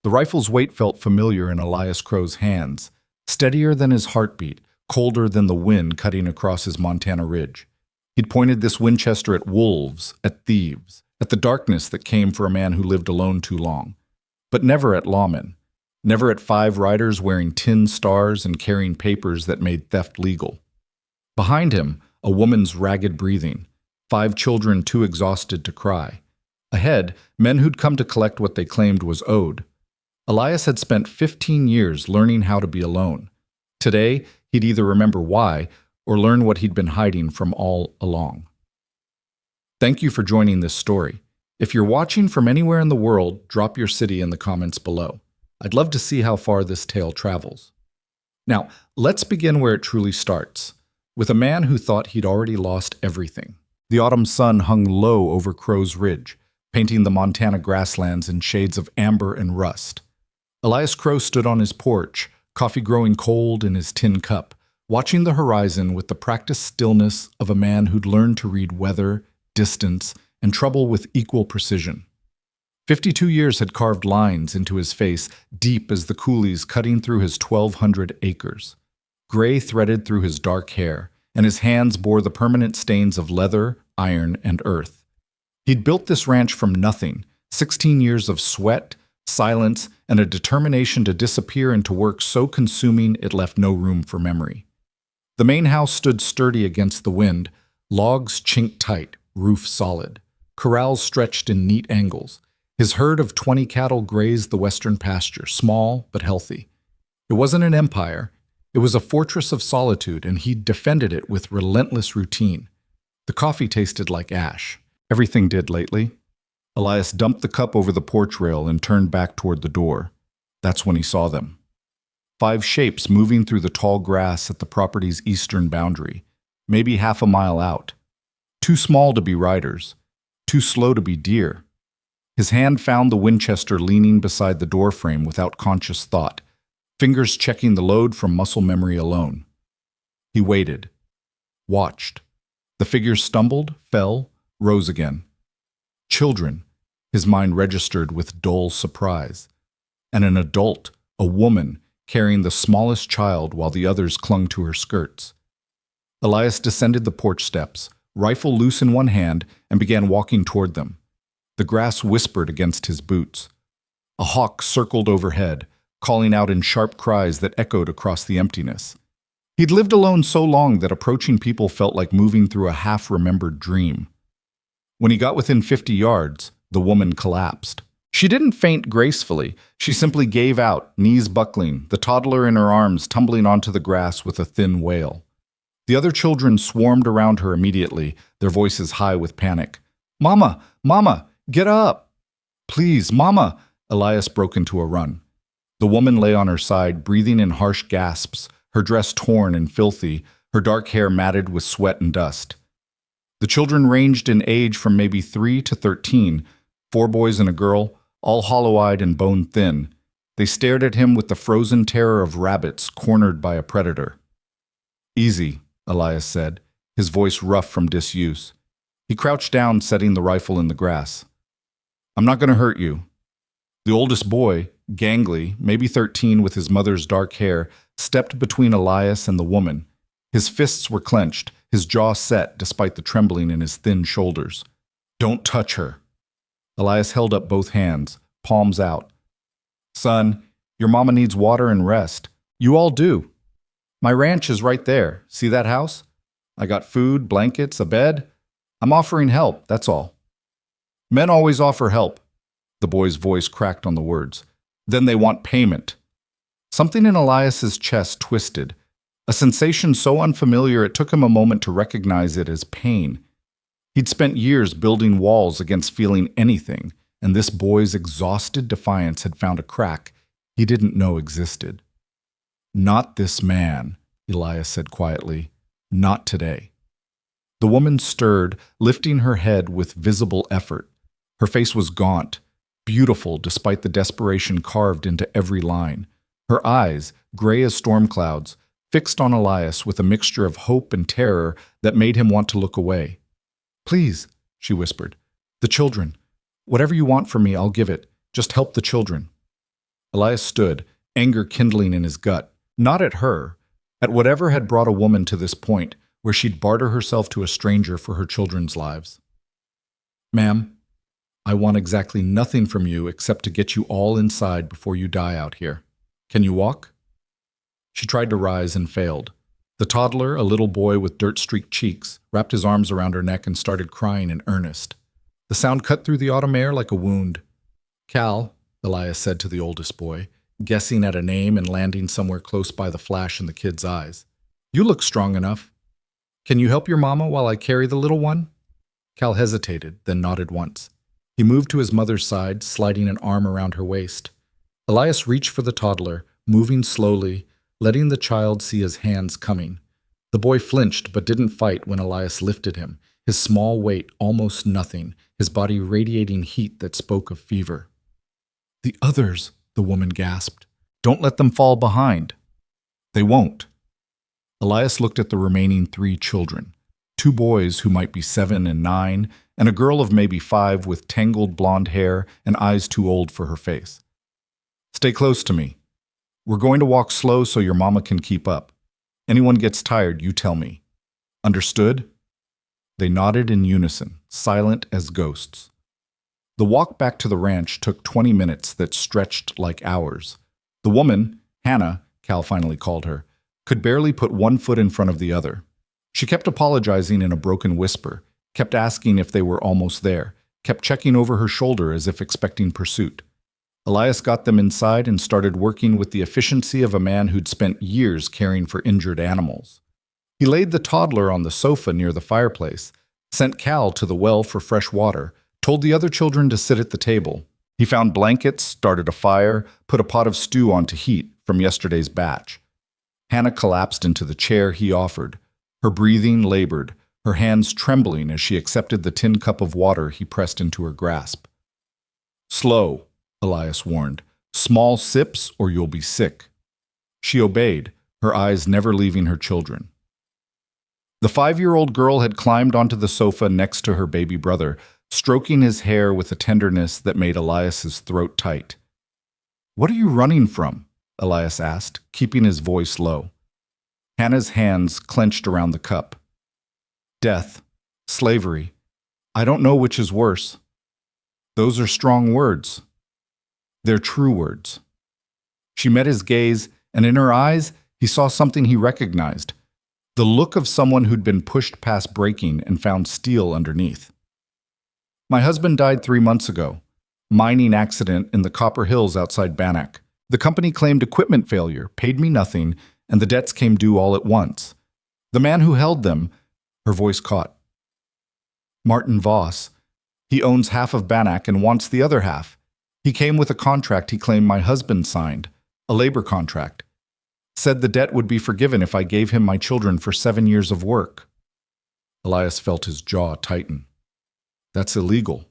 The rifle's weight felt familiar in Elias Crow's hands, steadier than his heartbeat, colder than the wind cutting across his Montana ridge. He'd pointed this Winchester at wolves, at thieves, at the darkness that came for a man who lived alone too long. But never at lawmen, never at five riders wearing tin stars and carrying papers that made theft legal. Behind him, a woman's ragged breathing, five children too exhausted to cry. Ahead, men who'd come to collect what they claimed was owed. Elias had spent 15 years learning how to be alone. Today, he'd either remember why or learn what he'd been hiding from all along. Thank you for joining this story. If you're watching from anywhere in the world, drop your city in the comments below. I'd love to see how far this tale travels. Now, let's begin where it truly starts, with a man who thought he'd already lost everything. The autumn sun hung low over Crow's Ridge, painting the Montana grasslands in shades of amber and rust. Elias Crow stood on his porch, coffee growing cold in his tin cup, watching the horizon with the practiced stillness of a man who'd learned to read weather, distance, and trouble with equal precision. 52 years had carved lines into his face, deep as the coulees cutting through his 1,200 acres. Gray threaded through his dark hair, and his hands bore the permanent stains of leather, iron, and earth. He'd built this ranch from nothing, 16 years of sweat, silence, and a determination to disappear into work so consuming it left no room for memory. The main house stood sturdy against the wind, logs chinked tight, roof solid. Corrals stretched in neat angles. His herd of 20 cattle grazed the western pasture, small but healthy. It wasn't an empire. It was a fortress of solitude, and he'd defended it with relentless routine. The coffee tasted like ash. Everything did lately. Elias dumped the cup over the porch rail and turned back toward the door. That's when he saw them. 5 shapes moving through the tall grass at the property's eastern boundary, maybe half a mile out. Too small to be riders, too slow to be deer. His hand found the Winchester leaning beside the doorframe without conscious thought, fingers checking the load from muscle memory alone. He waited, watched. The figures stumbled, fell, rose again. Children, his mind registered with dull surprise. And an adult, a woman, carrying the smallest child while the others clung to her skirts. Elias descended the porch steps, rifle loose in one hand, and began walking toward them. The grass whispered against his boots. A hawk circled overhead, calling out in sharp cries that echoed across the emptiness. He'd lived alone so long that approaching people felt like moving through a half-remembered dream. When he got within 50 yards, the woman collapsed. She didn't faint gracefully. She simply gave out, knees buckling, the toddler in her arms tumbling onto the grass with a thin wail. The other children swarmed around her immediately, their voices high with panic. "Mama! Mama! Get up! Please, Mama!" Elias broke into a run. The woman lay on her side, breathing in harsh gasps, her dress torn and filthy, her dark hair matted with sweat and dust. The children ranged in age from maybe 3 to 13, 4 boys and a girl, all hollow-eyed and bone-thin. They stared at him with the frozen terror of rabbits cornered by a predator. "Easy," Elias said, his voice rough from disuse. He crouched down, setting the rifle in the grass. "I'm not going to hurt you." The oldest boy, gangly, maybe 13 with his mother's dark hair, stepped between Elias and the woman. His fists were clenched, his jaw set despite the trembling in his thin shoulders. "Don't touch her." Elias held up both hands, palms out. "Son, your mama needs water and rest. You all do. My ranch is right there. See that house? I got food, blankets, a bed. I'm offering help, that's all." "Men always offer help." The boy's voice cracked on the words. "Then they want payment." Something in Elias's chest twisted, a sensation so unfamiliar it took him a moment to recognize it as pain. He'd spent years building walls against feeling anything, and this boy's exhausted defiance had found a crack he didn't know existed. "Not this man," Elias said quietly. "Not today." The woman stirred, lifting her head with visible effort. Her face was gaunt, beautiful despite the desperation carved into every line. Her eyes, gray as storm clouds, fixed on Elias with a mixture of hope and terror that made him want to look away. "Please," she whispered. "The children. Whatever you want from me, I'll give it. Just help the children." Elias stood, anger kindling in his gut, not at her, at whatever had brought a woman to this point where she'd barter herself to a stranger for her children's lives. Ma'am, I want exactly nothing from you except to get you all inside before you die out here. Can you walk? She tried to rise and failed. The toddler, a little boy with dirt-streaked cheeks, wrapped his arms around her neck and started crying in earnest. The sound cut through the autumn air like a wound. Cal, Elias said to the oldest boy, guessing at a name and landing somewhere close by the flash in the kid's eyes. You look strong enough. Can you help your mama while I carry the little one? Cal hesitated, then nodded once. He moved to his mother's side, sliding an arm around her waist. Elias reached for the toddler, moving slowly, letting the child see his hands coming. The boy flinched but didn't fight when Elias lifted him, his small weight almost nothing, his body radiating heat that spoke of fever. The others, the woman gasped. Don't let them fall behind. They won't. Elias looked at the remaining 3 children, 2 boys who might be 7 and 9, and a girl of maybe 5 with tangled blonde hair and eyes too old for her face. Stay close to me. We're going to walk slow so your mama can keep up. Anyone gets tired, you tell me. Understood? They nodded in unison, silent as ghosts. The walk back to the ranch took 20 minutes that stretched like hours. The woman, Hannah, Cal finally called her, could barely put one foot in front of the other. She kept apologizing in a broken whisper, kept asking if they were almost there, kept checking over her shoulder as if expecting pursuit. Elias got them inside and started working with the efficiency of a man who'd spent years caring for injured animals. He laid the toddler on the sofa near the fireplace, sent Cal to the well for fresh water, told the other children to sit at the table. He found blankets, started a fire, put a pot of stew on to heat from yesterday's batch. Hannah collapsed into the chair he offered. Her breathing labored, her hands trembling as she accepted the tin cup of water he pressed into her grasp. Slow, Elias warned. Small sips or you'll be sick. She obeyed, her eyes never leaving her children. The 5-year-old girl had climbed onto the sofa next to her baby brother, stroking his hair with a tenderness that made Elias's throat tight. What are you running from? Elias asked, keeping his voice low. Hannah's hands clenched around the cup. Death. Slavery. I don't know which is worse. Those are strong words. They're true words. She met his gaze, and in her eyes, he saw something he recognized. The look of someone who'd been pushed past breaking and found steel underneath. My husband died 3 months ago. Mining accident in the Copper Hills outside Bannack. The company claimed equipment failure, paid me nothing, and the debts came due all at once. The man who held them, her voice caught. Martin Voss. He owns half of Bannack and wants the other half. He came with a contract he claimed my husband signed, a labor contract. Said the debt would be forgiven if I gave him my children for 7 years of work. Elias felt his jaw tighten. That's illegal.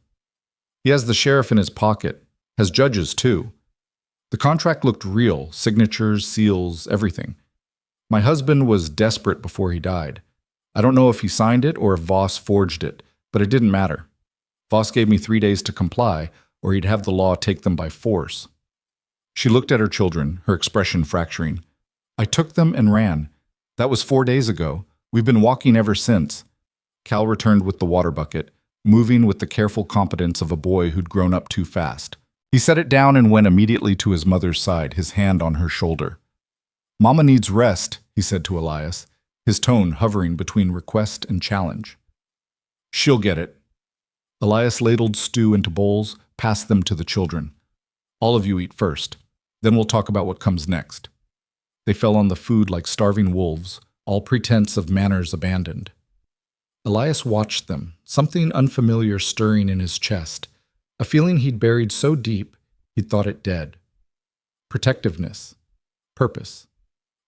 He has the sheriff in his pocket, has judges too. The contract looked real, signatures, seals, everything. My husband was desperate before he died. I don't know if he signed it or if Voss forged it, but it didn't matter. Voss gave me 3 days to comply, or he'd have the law take them by force. She looked at her children, her expression fracturing. I took them and ran. That was 4 days ago. We've been walking ever since. Cal returned with the water bucket, moving with the careful competence of a boy who'd grown up too fast. He set it down and went immediately to his mother's side, his hand on her shoulder. Mama needs rest, he said to Elias, his tone hovering between request and challenge. She'll get it. Elias ladled stew into bowls, passed them to the children. All of you eat first. Then we'll talk about what comes next. They fell on the food like starving wolves, all pretense of manners abandoned. Elias watched them, something unfamiliar stirring in his chest, a feeling he'd buried so deep he'd thought it dead. Protectiveness. Purpose.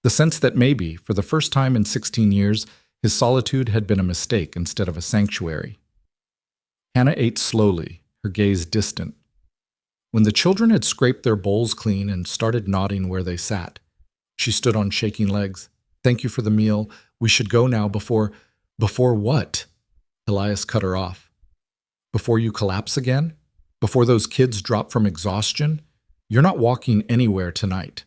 The sense that maybe, for the first time in 16 years, his solitude had been a mistake instead of a sanctuary. Hannah ate slowly, her gaze distant. When the children had scraped their bowls clean and started nodding where they sat, she stood on shaking legs. Thank you for the meal. We should go now before... Before what? Elias cut her off. Before you collapse again? Before those kids drop from exhaustion? You're not walking anywhere tonight.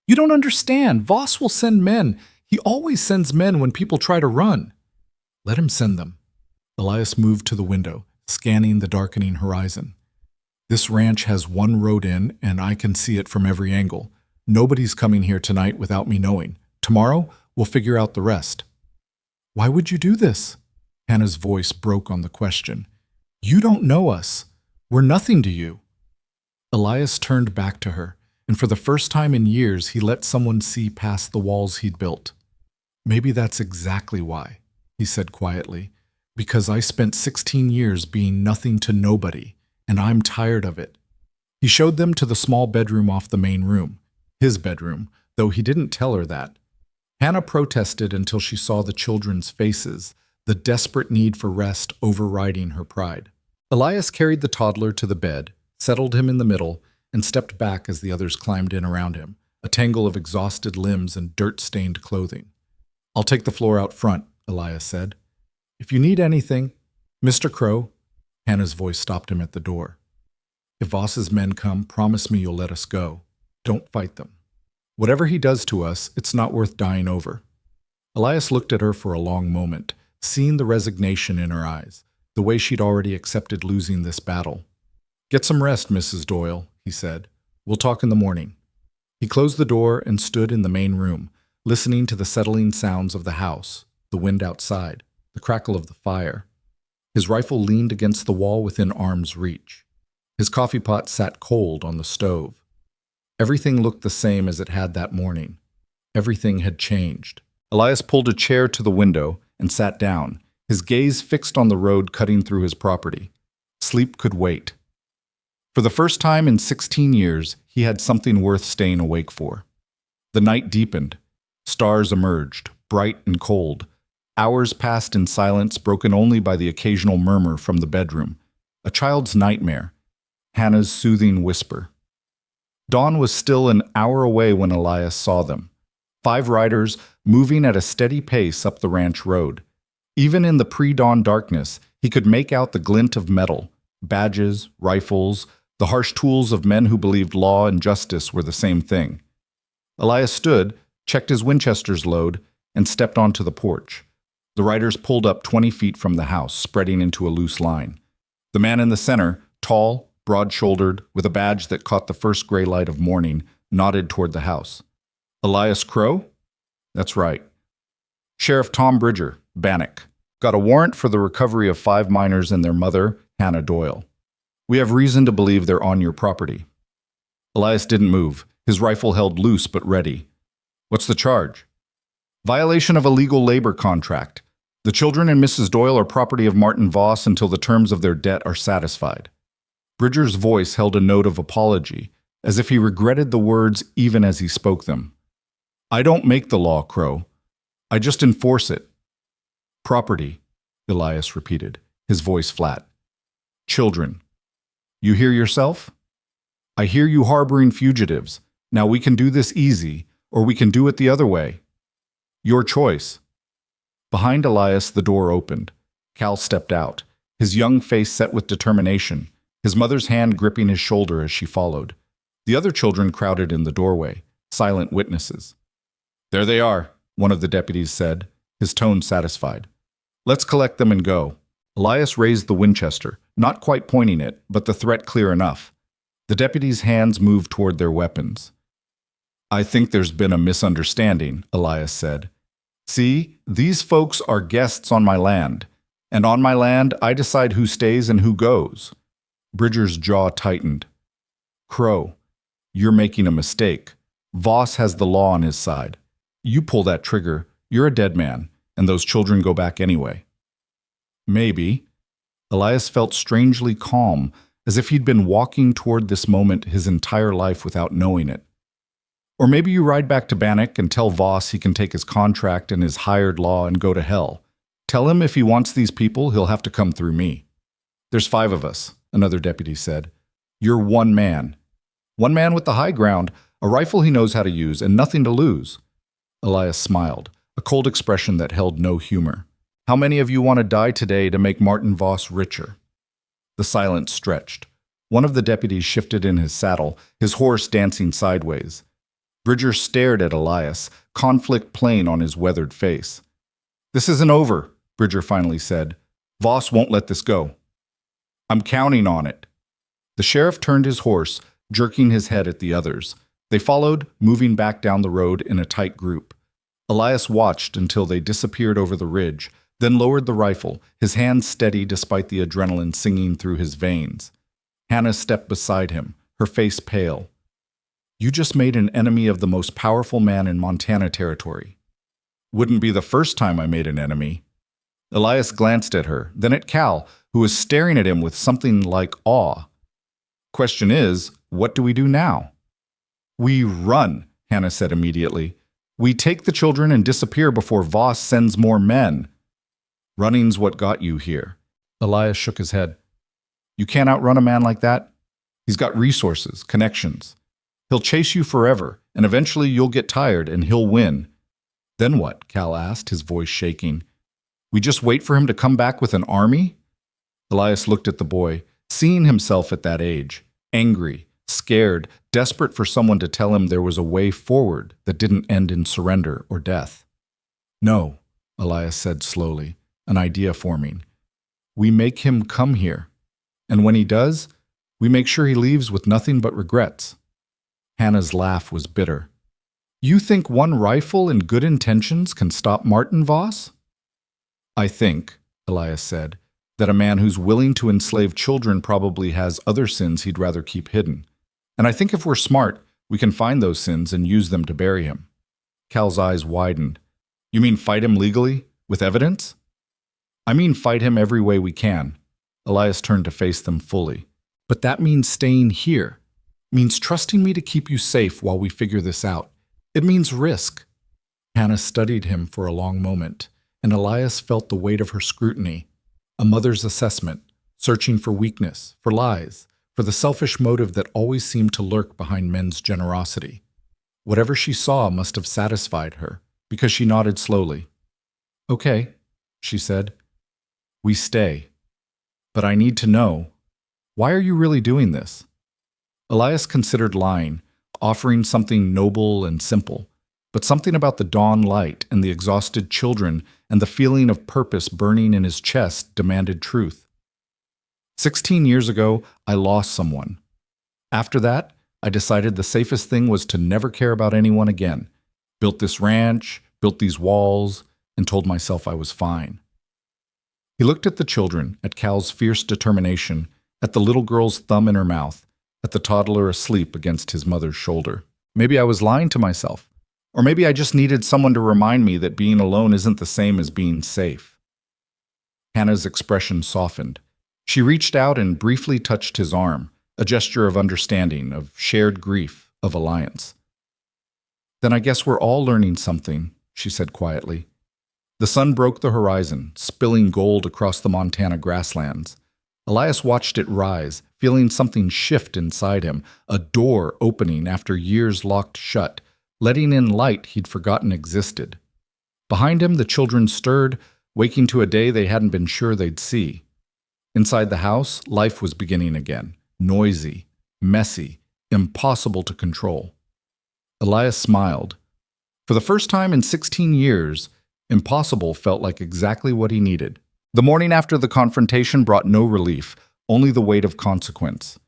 You don't understand. Voss will send men. He always sends men when people try to run. Let him send them. Elias moved to the window, scanning the darkening horizon. This ranch has one road in, and I can see it from every angle. Nobody's coming here tonight without me knowing. Tomorrow, we'll figure out the rest. Why would you do this? Hannah's voice broke on the question. You don't know us. We're nothing to you. Elias turned back to her, and for the first time in years, he let someone see past the walls he'd built. Maybe that's exactly why, he said quietly, because I spent 16 years being nothing to nobody, and I'm tired of it. He showed them to the small bedroom off the main room, his bedroom, though he didn't tell her that. Hannah protested until she saw the children's faces, the desperate need for rest overriding her pride. Elias carried the toddler to the bed, settled him in the middle, and stepped back as the others climbed in around him, a tangle of exhausted limbs and dirt-stained clothing. I'll take the floor out front, Elias said. If you need anything, Mr. Crow, Hannah's voice stopped him at the door. If Voss's men come, promise me you'll let us go. Don't fight them. Whatever he does to us, it's not worth dying over. Elias looked at her for a long moment, seeing the resignation in her eyes, the way she'd already accepted losing this battle. Get some rest, Mrs. Doyle, he said. We'll talk in the morning. He closed the door and stood in the main room, listening to the settling sounds of the house, the wind outside, the crackle of the fire. His rifle leaned against the wall within arm's reach. His coffee pot sat cold on the stove. Everything looked the same as it had that morning. Everything had changed. Elias pulled a chair to the window and sat down, his gaze fixed on the road cutting through his property. Sleep could wait. For the first time in 16 years, he had something worth staying awake for. The night deepened. Stars emerged, bright and cold. Hours passed in silence, broken only by the occasional murmur from the bedroom. A child's nightmare. Hannah's soothing whisper. Dawn was still an hour away when Elias saw them. 5 riders moving at a steady pace up the ranch road. Even in the pre-dawn darkness, he could make out the glint of metal, badges, rifles, the harsh tools of men who believed law and justice were the same thing. Elias stood, checked his Winchester's load, and stepped onto the porch. The riders pulled up 20 feet from the house, spreading into a loose line. The man in the center, tall, broad-shouldered, with a badge that caught the first gray light of morning, nodded toward the house. Elias Crow? That's right. Sheriff Tom Bridger, Bannock. Got a warrant for the recovery of 5 miners and their mother, Hannah Doyle. We have reason to believe they're on your property. Elias didn't move, his rifle held loose but ready. What's the charge? Violation of a legal labor contract. The children and Mrs. Doyle are property of Martin Voss until the terms of their debt are satisfied. Bridger's voice held a note of apology, as if he regretted the words even as he spoke them. I don't make the law, Crow. I just enforce it. Property, Elias repeated, his voice flat. Children. You hear yourself? I hear you harboring fugitives. Now we can do this easy, or we can do it the other way. Your choice. Behind Elias, the door opened. Cal stepped out, his young face set with determination, his mother's hand gripping his shoulder as she followed. The other children crowded in the doorway, silent witnesses. There they are, one of the deputies said, his tone satisfied. Let's collect them and go. Elias raised the Winchester, not quite pointing it, but the threat clear enough. The deputies' hands moved toward their weapons. I think there's been a misunderstanding, Elias said. See, these folks are guests on my land, and on my land I decide who stays and who goes. Bridger's jaw tightened. Crow, you're making a mistake. Voss has the law on his side. You pull that trigger, you're a dead man, and those children go back anyway. Maybe. Elias felt strangely calm, as if he'd been walking toward this moment his entire life without knowing it. Or maybe you ride back to Bannock and tell Voss he can take his contract and his hired law and go to hell. Tell him if he wants these people, he'll have to come through me. There's 5 of us, another deputy said. You're one man. One man with the high ground, a rifle he knows how to use, and nothing to lose. Elias smiled, a cold expression that held no humor. How many of you want to die today to make Martin Voss richer? The silence stretched. One of the deputies shifted in his saddle, his horse dancing sideways. Bridger stared at Elias, conflict plain on his weathered face. "This isn't over," Bridger finally said. "Voss won't let this go." "I'm counting on it." The sheriff turned his horse, jerking his head at the others. They followed, moving back down the road in a tight group. Elias watched until they disappeared over the ridge, then lowered the rifle, his hands steady despite the adrenaline singing through his veins. Hannah stepped beside him, her face pale. "You just made an enemy of the most powerful man in Montana territory." "Wouldn't be the first time I made an enemy." Elias glanced at her, then at Cal, who was staring at him with something like awe. "Question is, what do we do now?" "We run," Hannah said immediately. "We take the children and disappear before Voss sends more men." "Running's what got you here." Elias shook his head. "You can't outrun a man like that. He's got resources, connections. He'll chase you forever, and eventually you'll get tired and he'll win." "Then what?" Cal asked, his voice shaking. "We just wait for him to come back with an army?" Elias looked at the boy, seeing himself at that age, angry, scared, desperate for someone to tell him there was a way forward that didn't end in surrender or death. "No," Elias said slowly, an idea forming. "We make him come here. And when he does, we make sure he leaves with nothing but regrets." Hannah's laugh was bitter. "You think one rifle and good intentions can stop Martin Voss?" "I think," Elias said, "that a man who's willing to enslave children probably has other sins he'd rather keep hidden. And I think if we're smart, we can find those sins and use them to bury him." Cal's eyes widened. "You mean fight him legally? With evidence?" "I mean fight him every way we can." Elias turned to face them fully. "But that means staying here. Means trusting me to keep you safe while we figure this out. It means risk." Hannah studied him for a long moment, and Elias felt the weight of her scrutiny. A mother's assessment, searching for weakness, for lies, for the selfish motive that always seemed to lurk behind men's generosity. Whatever she saw must have satisfied her, because she nodded slowly. "Okay," she said. "We stay. But I need to know, why are you really doing this?" Elias considered lying, offering something noble and simple, but something about the dawn light and the exhausted children and the feeling of purpose burning in his chest demanded truth. 16 years ago, I lost someone. After that, I decided the safest thing was to never care about anyone again. Built this ranch, built these walls, and told myself I was fine. He looked at the children, at Cal's fierce determination, at the little girl's thumb in her mouth, at the toddler asleep against his mother's shoulder. Maybe I was lying to myself. Or maybe I just needed someone to remind me that being alone isn't the same as being safe. Hannah's expression softened. She reached out and briefly touched his arm, a gesture of understanding, of shared grief, of alliance. "Then I guess we're all learning something," she said quietly. The sun broke the horizon, spilling gold across the Montana grasslands. Elias watched it rise, feeling something shift inside him, a door opening after years locked shut, letting in light he'd forgotten existed. Behind him, the children stirred, waking to a day they hadn't been sure they'd see. Inside the house, life was beginning again, noisy, messy, impossible to control. Elias smiled. For the first time in 16 years, impossible felt like exactly what he needed. The morning after the confrontation brought no relief, only the weight of consequence.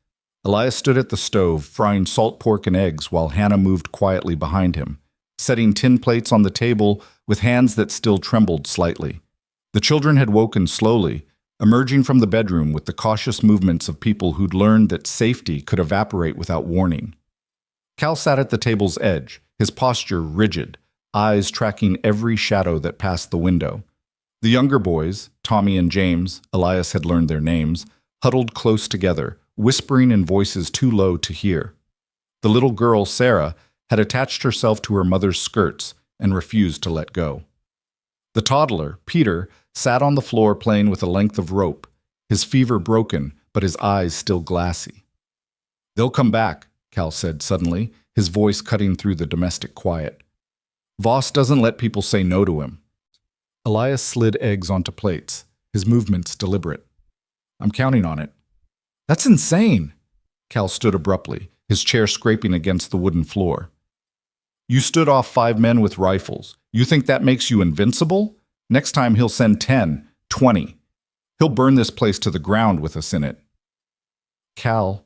Elias stood at the stove, frying salt pork and eggs while Hannah moved quietly behind him, setting tin plates on the table with hands that still trembled slightly. The children had woken slowly, emerging from the bedroom with the cautious movements of people who'd learned that safety could evaporate without warning. Cal sat at the table's edge, his posture rigid, eyes tracking every shadow that passed the window. The younger boys, Tommy and James, Elias had learned their names, huddled close together, whispering in voices too low to hear. The little girl, Sarah, had attached herself to her mother's skirts and refused to let go. The toddler, Peter, sat on the floor playing with a length of rope, his fever broken, but his eyes still glassy. "They'll come back," Cal said suddenly, his voice cutting through the domestic quiet. "Voss doesn't let people say no to him." Elias slid eggs onto plates, his movements deliberate. "I'm counting on it." "That's insane." Cal stood abruptly, his chair scraping against the wooden floor. You stood off 5 men with rifles. You think that makes you invincible? Next time he'll send 10, 20. He'll burn this place to the ground with us in it. Cal,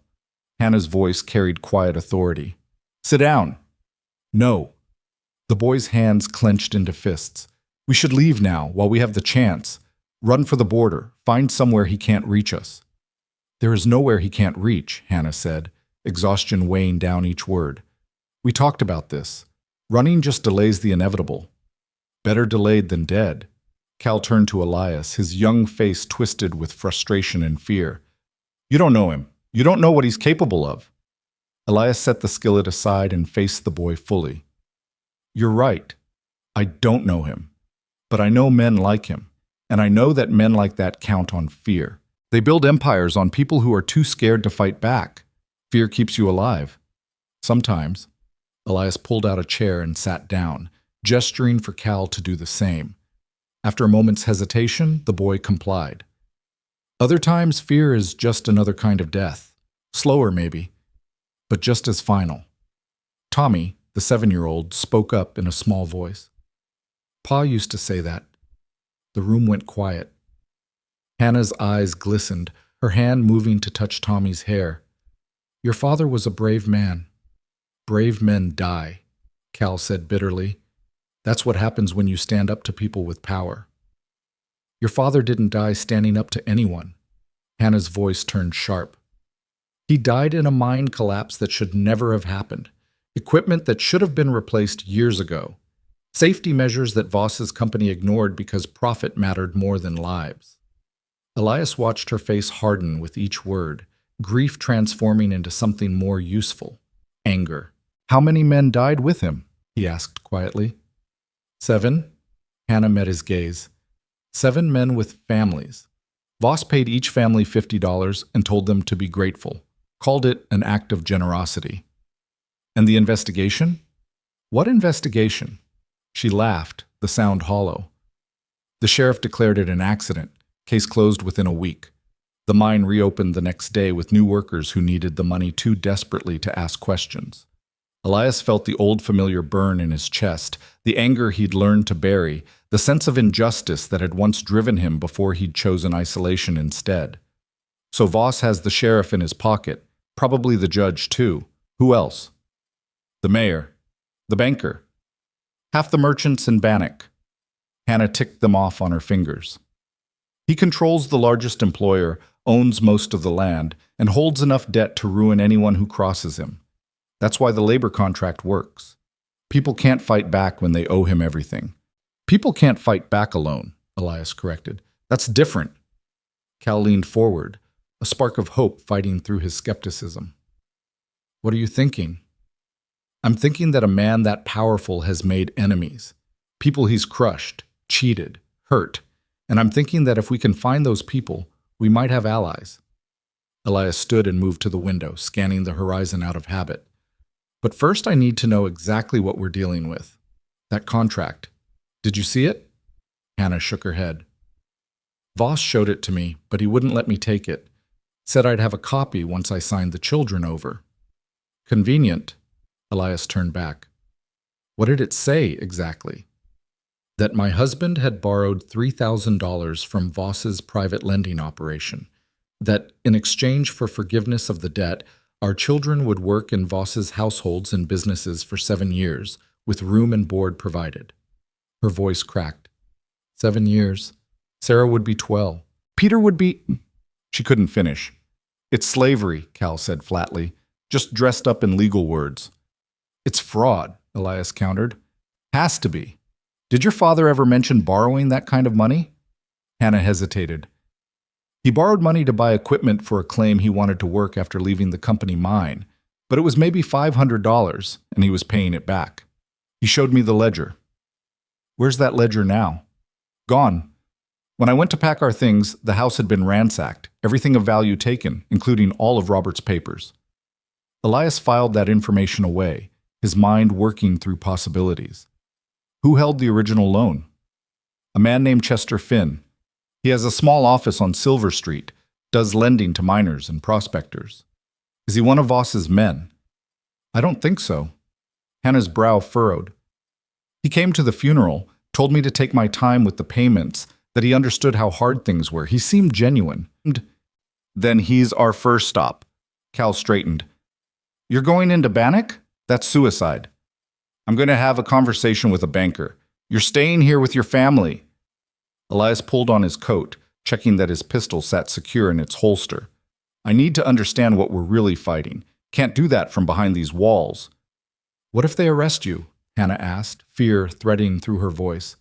Hannah's voice carried quiet authority. Sit down. No. The boy's hands clenched into fists. We should leave now while we have the chance. Run for the border. Find somewhere he can't reach us. There is nowhere he can't reach, Hannah said, exhaustion weighing down each word. We talked about this. Running just delays the inevitable. Better delayed than dead. Cal turned to Elias, his young face twisted with frustration and fear. You don't know him. You don't know what he's capable of. Elias set the skillet aside and faced the boy fully. You're right. I don't know him. But I know men like him. And I know that men like that count on fear. They build empires on people who are too scared to fight back. Fear keeps you alive. Sometimes. Elias pulled out a chair and sat down, gesturing for Cal to do the same. After a moment's hesitation, the boy complied. Other times, fear is just another kind of death. Slower, maybe, but just as final. Tommy, the 7-year-old, spoke up in a small voice. Pa used to say that. The room went quiet. Hannah's eyes glistened, her hand moving to touch Tommy's hair. Your father was a brave man. Brave men die, Cal said bitterly. That's what happens when you stand up to people with power. Your father didn't die standing up to anyone. Hannah's voice turned sharp. He died in a mine collapse that should never have happened. Equipment that should have been replaced years ago. Safety measures that Voss's company ignored because profit mattered more than lives. Elias watched her face harden with each word, grief transforming into something more useful. Anger. How many men died with him? He asked quietly. 7. Hannah met his gaze. 7 men with families. Voss paid each family $50 and told them to be grateful. Called it an act of generosity. And the investigation? What investigation? She laughed, the sound hollow. The sheriff declared it an accident. Case closed within a week. The mine reopened the next day with new workers who needed the money too desperately to ask questions. Elias felt the old familiar burn in his chest, the anger he'd learned to bury, the sense of injustice that had once driven him before he'd chosen isolation instead. So Voss has the sheriff in his pocket, probably the judge too. Who else? The mayor. The banker. Half the merchants in Bannock. Hannah ticked them off on her fingers. He controls the largest employer, owns most of the land, and holds enough debt to ruin anyone who crosses him. That's why the labor contract works. People can't fight back when they owe him everything. People can't fight back alone, Elias corrected. That's different. Cal leaned forward, a spark of hope fighting through his skepticism. What are you thinking? I'm thinking that a man that powerful has made enemies, people he's crushed, cheated, hurt, and I'm thinking that if we can find those people, we might have allies. Elias stood and moved to the window, scanning the horizon out of habit. But first I need to know exactly what we're dealing with. That contract. Did you see it? Hannah shook her head. Voss showed it to me, but he wouldn't let me take it. Said I'd have a copy once I signed the children over. Convenient. Elias turned back. What did it say exactly? That my husband had borrowed $3,000 from Voss's private lending operation. That in exchange for forgiveness of the debt, our children would work in Voss's households and businesses for 7 years, with room and board provided. Her voice cracked. 7 years. Sarah would be 12. Peter would be... She couldn't finish. It's slavery, Cal said flatly, just dressed up in legal words. It's fraud, Elias countered. Has to be. Did your father ever mention borrowing that kind of money? Hannah hesitated. He borrowed money to buy equipment for a claim he wanted to work after leaving the company mine, but it was maybe $500, and he was paying it back. He showed me the ledger. Where's that ledger now? Gone. When I went to pack our things, the house had been ransacked, everything of value taken, including all of Robert's papers. Elias filed that information away, his mind working through possibilities. Who held the original loan? A man named Chester Finn. He has a small office on Silver Street, does lending to miners and prospectors. Is he one of Voss's men? I don't think so. Hannah's brow furrowed. He came to the funeral, told me to take my time with the payments, that he understood how hard things were. He seemed genuine. Then he's our first stop. Cal straightened. You're going into Bannock? That's suicide. I'm going to have a conversation with a banker. You're staying here with your family. Elias pulled on his coat, checking that his pistol sat secure in its holster. I need to understand what we're really fighting. Can't do that from behind these walls. What if they arrest you? Hannah asked, fear threading through her voice.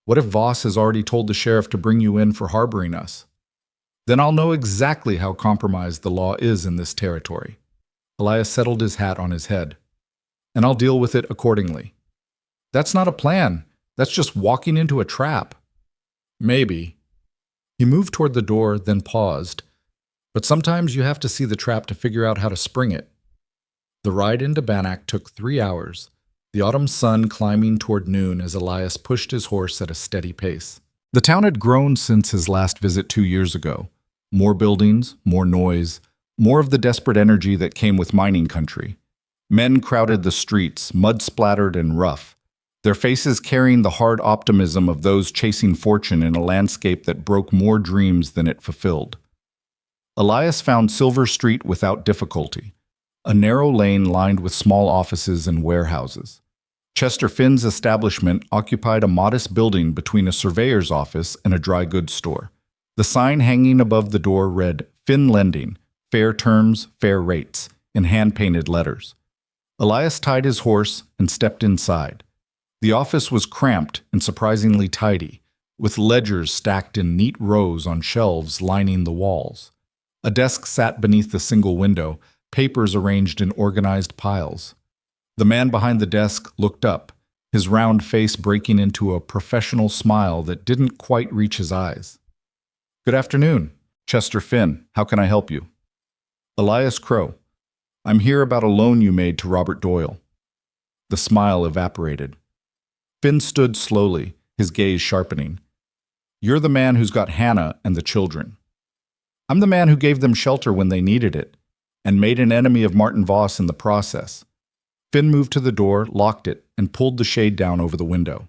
What if Voss has already told the sheriff to bring you in for harboring us? Then I'll know exactly how compromised the law is in this territory. Elias settled his hat on his head. And I'll deal with it accordingly. That's not a plan. That's just walking into a trap. Maybe. He moved toward the door, then paused. But sometimes you have to see the trap to figure out how to spring it. The ride into Bannock took 3 hours, the autumn sun climbing toward noon as Elias pushed his horse at a steady pace. The town had grown since his last visit 2 years ago. More buildings, more noise, more of the desperate energy that came with mining country. Men crowded the streets, mud-splattered and rough, their faces carrying the hard optimism of those chasing fortune in a landscape that broke more dreams than it fulfilled. Elias found Silver Street without difficulty, a narrow lane lined with small offices and warehouses. Chester Finn's establishment occupied a modest building between a surveyor's office and a dry goods store. The sign hanging above the door read, Finn Lending, fair terms, fair rates, in hand-painted letters. Elias tied his horse and stepped inside. The office was cramped and surprisingly tidy, with ledgers stacked in neat rows on shelves lining the walls. A desk sat beneath the single window, papers arranged in organized piles. The man behind the desk looked up, his round face breaking into a professional smile that didn't quite reach his eyes. Good afternoon, Chester Finn. How can I help you? Elias Crow. I'm here about a loan you made to Robert Doyle. The smile evaporated. Finn stood slowly, his gaze sharpening. You're the man who's got Hannah and the children. I'm the man who gave them shelter when they needed it, and made an enemy of Martin Voss in the process. Finn moved to the door, locked it, and pulled the shade down over the window.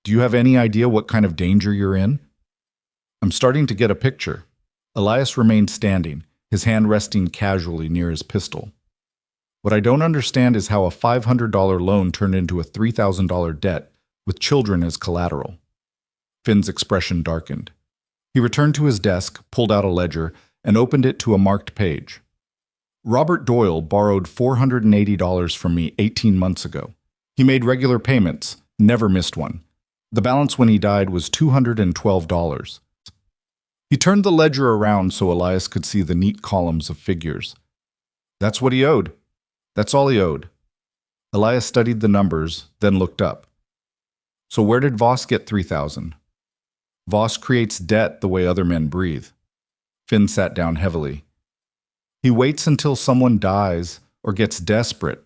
Do you have any idea what kind of danger you're in? I'm starting to get a picture. Elias remained standing, his hand resting casually near his pistol. What I don't understand is how a $500 loan turned into a $3,000 debt with children as collateral. Finn's expression darkened. He returned to his desk, pulled out a ledger, and opened it to a marked page. Robert Doyle borrowed $480 from me 18 months ago. He made regular payments, never missed one. The balance when he died was $212. He turned the ledger around so Elias could see the neat columns of figures. That's what he owed. That's all he owed. Elias studied the numbers, then looked up. So where did Voss get $3,000? Voss creates debt the way other men breathe. Finn sat down heavily. He waits until someone dies or gets desperate.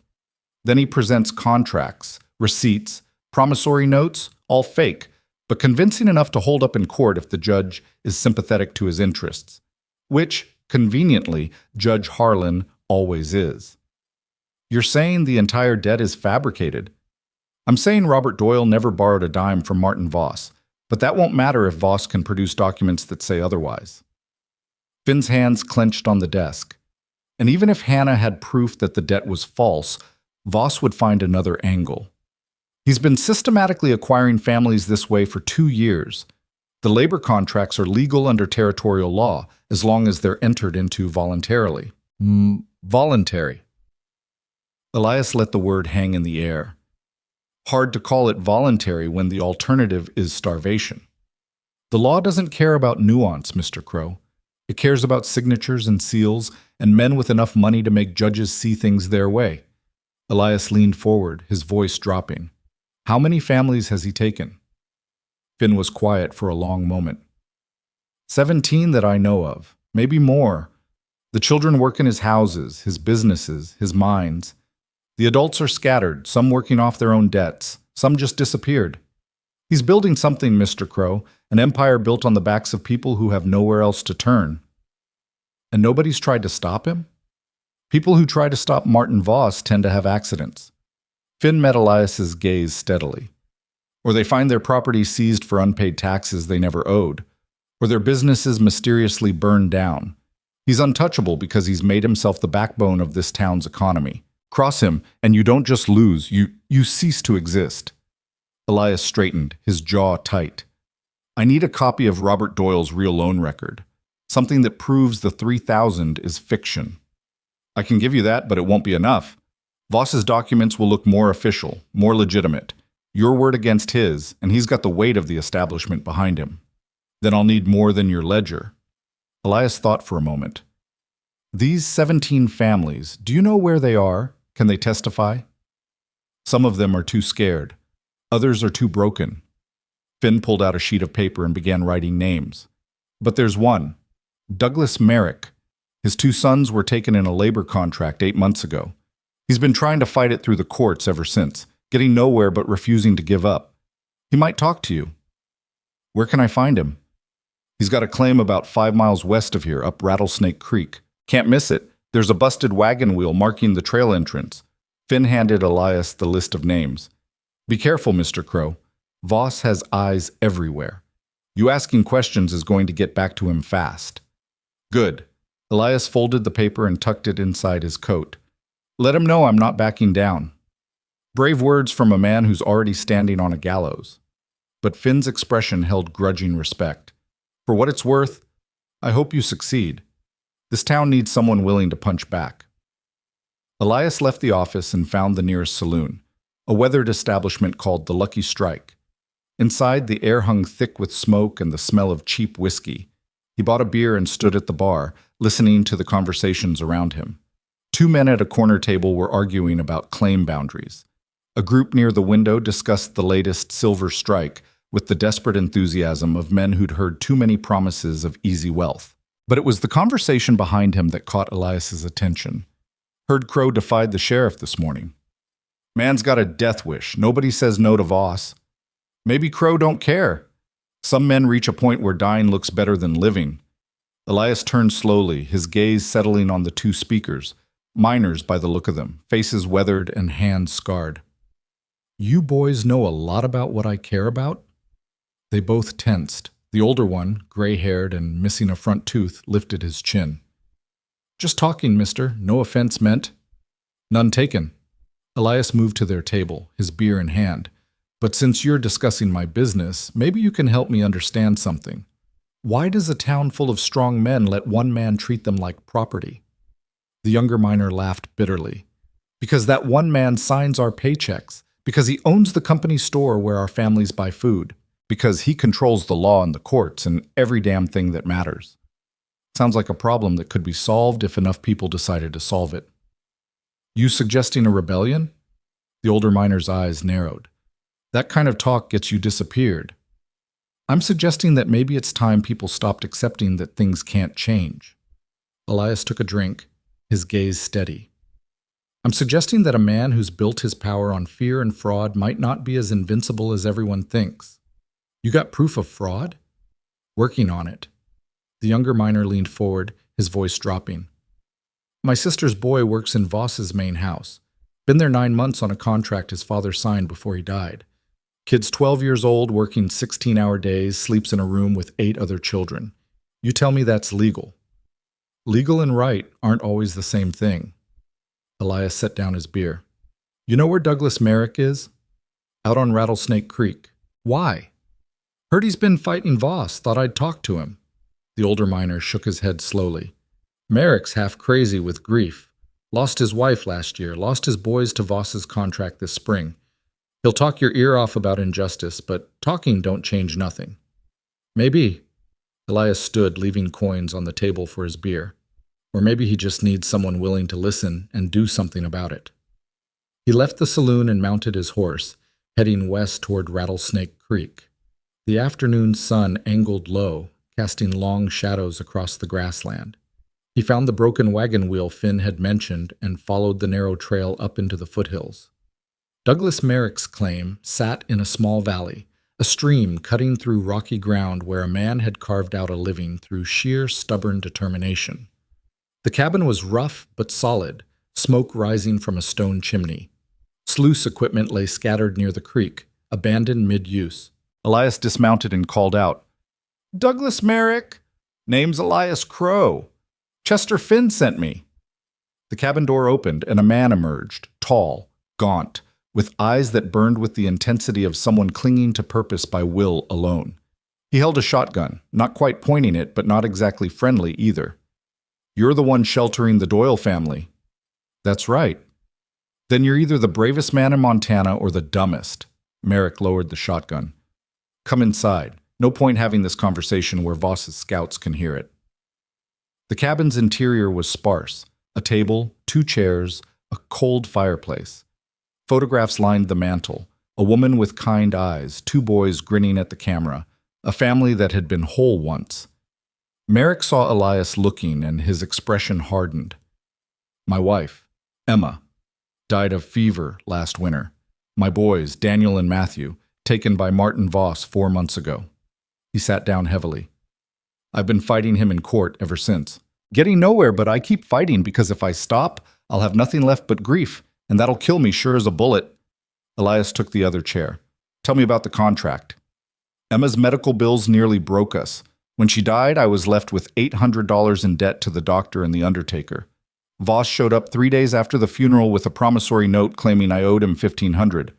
Then he presents contracts, receipts, promissory notes, all fake, but convincing enough to hold up in court if the judge is sympathetic to his interests, which, conveniently, Judge Harlan always is. You're saying the entire debt is fabricated. I'm saying Robert Doyle never borrowed a dime from Martin Voss, but that won't matter if Voss can produce documents that say otherwise. Finn's hands clenched on the desk. And even if Hannah had proof that the debt was false, Voss would find another angle. He's been systematically acquiring families this way for 2 years. The labor contracts are legal under territorial law as long as they're entered into voluntarily. Voluntary. Elias let the word hang in the air. Hard to call it voluntary when the alternative is starvation. The law doesn't care about nuance, Mr. Crow. It cares about signatures and seals and men with enough money to make judges see things their way. Elias leaned forward, his voice dropping. How many families has he taken? Finn was quiet for a long moment. 17 that I know of, maybe more. The children work in his houses, his businesses, his mines. The adults are scattered, some working off their own debts, some just disappeared. He's building something, Mr. Crow, an empire built on the backs of people who have nowhere else to turn. And nobody's tried to stop him? People who try to stop Martin Voss tend to have accidents. Finn met Elias's gaze steadily. Or they find their property seized for unpaid taxes they never owed, or their businesses mysteriously burned down. He's untouchable because he's made himself the backbone of this town's economy. Cross him, and you don't just lose, you cease to exist. Elias straightened, his jaw tight. I need a copy of Robert Doyle's real loan record, something that proves the 3,000 is fiction. I can give you that, but it won't be enough. Voss's documents will look more official, more legitimate. Your word against his, and he's got the weight of the establishment behind him. Then I'll need more than your ledger. Elias thought for a moment. These 17 families, do you know where they are? Can they testify? Some of them are too scared. Others are too broken. Finn pulled out a sheet of paper and began writing names. But there's one. Douglas Merrick. His 2 sons were taken in a labor contract 8 months ago. He's been trying to fight it through the courts ever since, getting nowhere but refusing to give up. He might talk to you. Where can I find him? He's got a claim about 5 miles west of here, up Rattlesnake Creek. Can't miss it. There's a busted wagon wheel marking the trail entrance. Finn handed Elias the list of names. Be careful, Mr. Crow. Voss has eyes everywhere. You asking questions is going to get back to him fast. Good. Elias folded the paper and tucked it inside his coat. Let him know I'm not backing down. Brave words from a man who's already standing on a gallows. But Finn's expression held grudging respect. For what it's worth, I hope you succeed. This town needs someone willing to punch back. Elias left the office and found the nearest saloon, a weathered establishment called the Lucky Strike. Inside, the air hung thick with smoke and the smell of cheap whiskey. He bought a beer and stood at the bar, listening to the conversations around him. 2 men at a corner table were arguing about claim boundaries. A group near the window discussed the latest silver strike with the desperate enthusiasm of men who'd heard too many promises of easy wealth. But it was the conversation behind him that caught Elias's attention. Heard Crow defied the sheriff this morning. Man's got a death wish. Nobody says no to Voss. Maybe Crow don't care. Some men reach a point where dying looks better than living. Elias turned slowly, his gaze settling on the 2 speakers, miners by the look of them, faces weathered and hands scarred. You boys know a lot about what I care about? They both tensed. The older one, gray-haired and missing a front tooth, lifted his chin. Just talking, mister. No offense meant. None taken. Elias moved to their table, his beer in hand. But since you're discussing my business, maybe you can help me understand something. Why does a town full of strong men let one man treat them like property? The younger miner laughed bitterly. Because that one man signs our paychecks. Because he owns the company store where our families buy food. Because he controls the law and the courts and every damn thing that matters. Sounds like a problem that could be solved if enough people decided to solve it. You suggesting a rebellion? The older miner's eyes narrowed. That kind of talk gets you disappeared. I'm suggesting that maybe it's time people stopped accepting that things can't change. Elias took a drink, his gaze steady. I'm suggesting that a man who's built his power on fear and fraud might not be as invincible as everyone thinks. You got proof of fraud? Working on it. The younger miner leaned forward, his voice dropping. My sister's boy works in Voss's main house. Been there 9 months on a contract his father signed before he died. Kid's 12 years old, working 16-hour days, sleeps in a room with 8 other children. You tell me that's legal. Legal and right aren't always the same thing. Elias set down his beer. You know where Douglas Merrick is? Out on Rattlesnake Creek. Why? Heard he's been fighting Voss, thought I'd talk to him. The older miner shook his head slowly. Merrick's half crazy with grief. Lost his wife last year, lost his boys to Voss's contract this spring. He'll talk your ear off about injustice, but talking don't change nothing. Maybe. Elias stood, leaving coins on the table for his beer. Or maybe he just needs someone willing to listen and do something about it. He left the saloon and mounted his horse, heading west toward Rattlesnake Creek. The afternoon sun angled low, casting long shadows across the grassland. He found the broken wagon wheel Finn had mentioned and followed the narrow trail up into the foothills. Douglas Merrick's claim sat in a small valley, a stream cutting through rocky ground where a man had carved out a living through sheer stubborn determination. The cabin was rough but solid, smoke rising from a stone chimney. Sluice equipment lay scattered near the creek, abandoned mid-use. Elias dismounted and called out, "Douglas Merrick! Name's Elias Crow. Chester Finn sent me." The cabin door opened and a man emerged, tall, gaunt, with eyes that burned with the intensity of someone clinging to purpose by will alone. He held a shotgun, not quite pointing it, but not exactly friendly either. "You're the one sheltering the Doyle family." "That's right." "Then you're either the bravest man in Montana or the dumbest." Merrick lowered the shotgun. "Come inside. No point having this conversation where Voss's scouts can hear it." The cabin's interior was sparse. A table, 2 chairs, a cold fireplace. Photographs lined the mantel. A woman with kind eyes, 2 boys grinning at the camera. A family that had been whole once. Merrick saw Elias looking, and his expression hardened. "My wife, Emma, died of fever last winter. My boys, Daniel and Matthew, taken by Martin Voss 4 months ago." He sat down heavily. "I've been fighting him in court ever since. Getting nowhere, but I keep fighting because if I stop, I'll have nothing left but grief, and that'll kill me sure as a bullet." Elias took the other chair. "Tell me about the contract." "Emma's medical bills nearly broke us. When she died, I was left with $800 in debt to the doctor and the undertaker. Voss showed up 3 days after the funeral with a promissory note claiming I owed him $1,500.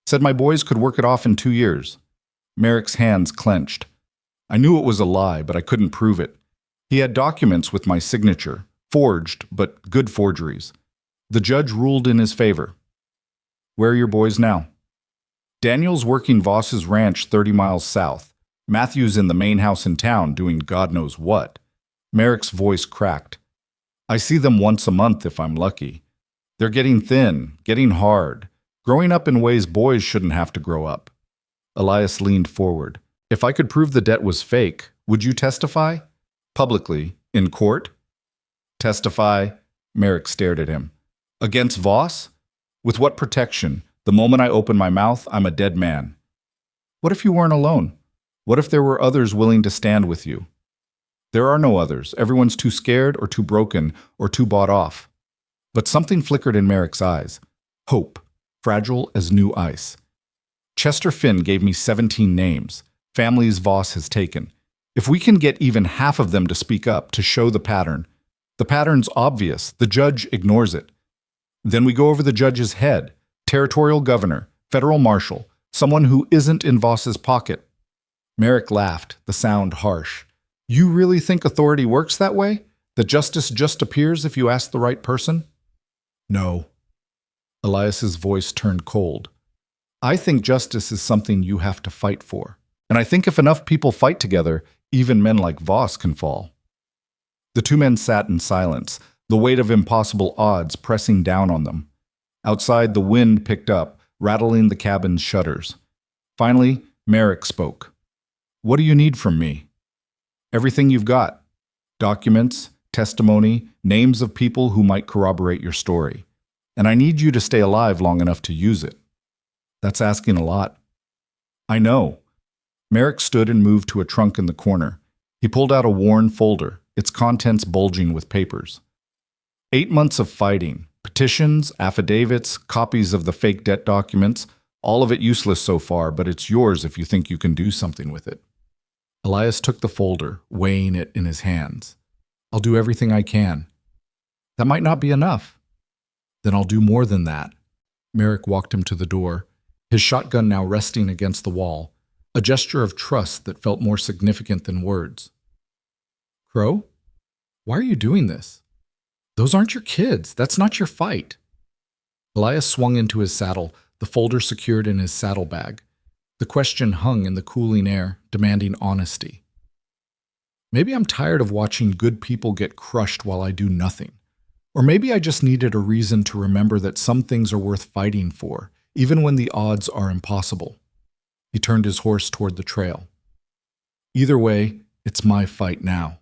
Said my boys could work it off in 2 years. Merrick's hands clenched. I knew it was a lie, but I couldn't prove it. He had documents with my signature, forged, but good forgeries. The judge ruled in his favor. Where are your boys now? Daniel's working Voss's ranch 30 miles south. Matthew's in the main house in town doing God knows what. Merrick's voice cracked. I see them once a month if I'm lucky. They're getting thin, getting hard, growing up in ways boys shouldn't have to grow up. Elias leaned forward. If I could prove the debt was fake, would you testify? Publicly, in court? Testify? Merrick stared at him. Against Voss? With what protection? The moment I open my mouth, I'm a dead man. What if you weren't alone? What if there were others willing to stand with you? There are no others. Everyone's too scared or too broken or too bought off. But something flickered in Merrick's eyes. Hope, fragile as new ice. Chester Finn gave me 17 names, families Voss has taken. If we can get even half of them to speak up, to show the pattern's obvious, the judge ignores it. Then we go over the judge's head, territorial governor, federal marshal, someone who isn't in Voss's pocket. Merrick laughed, the sound harsh. You really think authority works that way? That justice just appears if you ask the right person? No. Elias's voice turned cold. I think justice is something you have to fight for. And I think if enough people fight together, even men like Voss can fall. The 2 men sat in silence, the weight of impossible odds pressing down on them. Outside, the wind picked up, rattling the cabin's shutters. Finally, Merrick spoke. What do you need from me? Everything you've got. Documents, testimony, names of people who might corroborate your story. And I need you to stay alive long enough to use it. That's asking a lot. I know. Merrick stood and moved to a trunk in the corner. He pulled out a worn folder, its contents bulging with papers. 8 months of fighting, petitions, affidavits, copies of the fake debt documents, all of it useless so far, but it's yours if you think you can do something with it. Elias took the folder, weighing it in his hands. I'll do everything I can. That might not be enough. Then I'll do more than that. Merrick walked him to the door, his shotgun now resting against the wall, a gesture of trust that felt more significant than words. Crow, why are you doing this? Those aren't your kids. That's not your fight. Elias swung into his saddle, the folder secured in his saddlebag. The question hung in the cooling air, demanding honesty. Maybe I'm tired of watching good people get crushed while I do nothing. Or maybe I just needed a reason to remember that some things are worth fighting for, even when the odds are impossible. He turned his horse toward the trail. Either way, it's my fight now.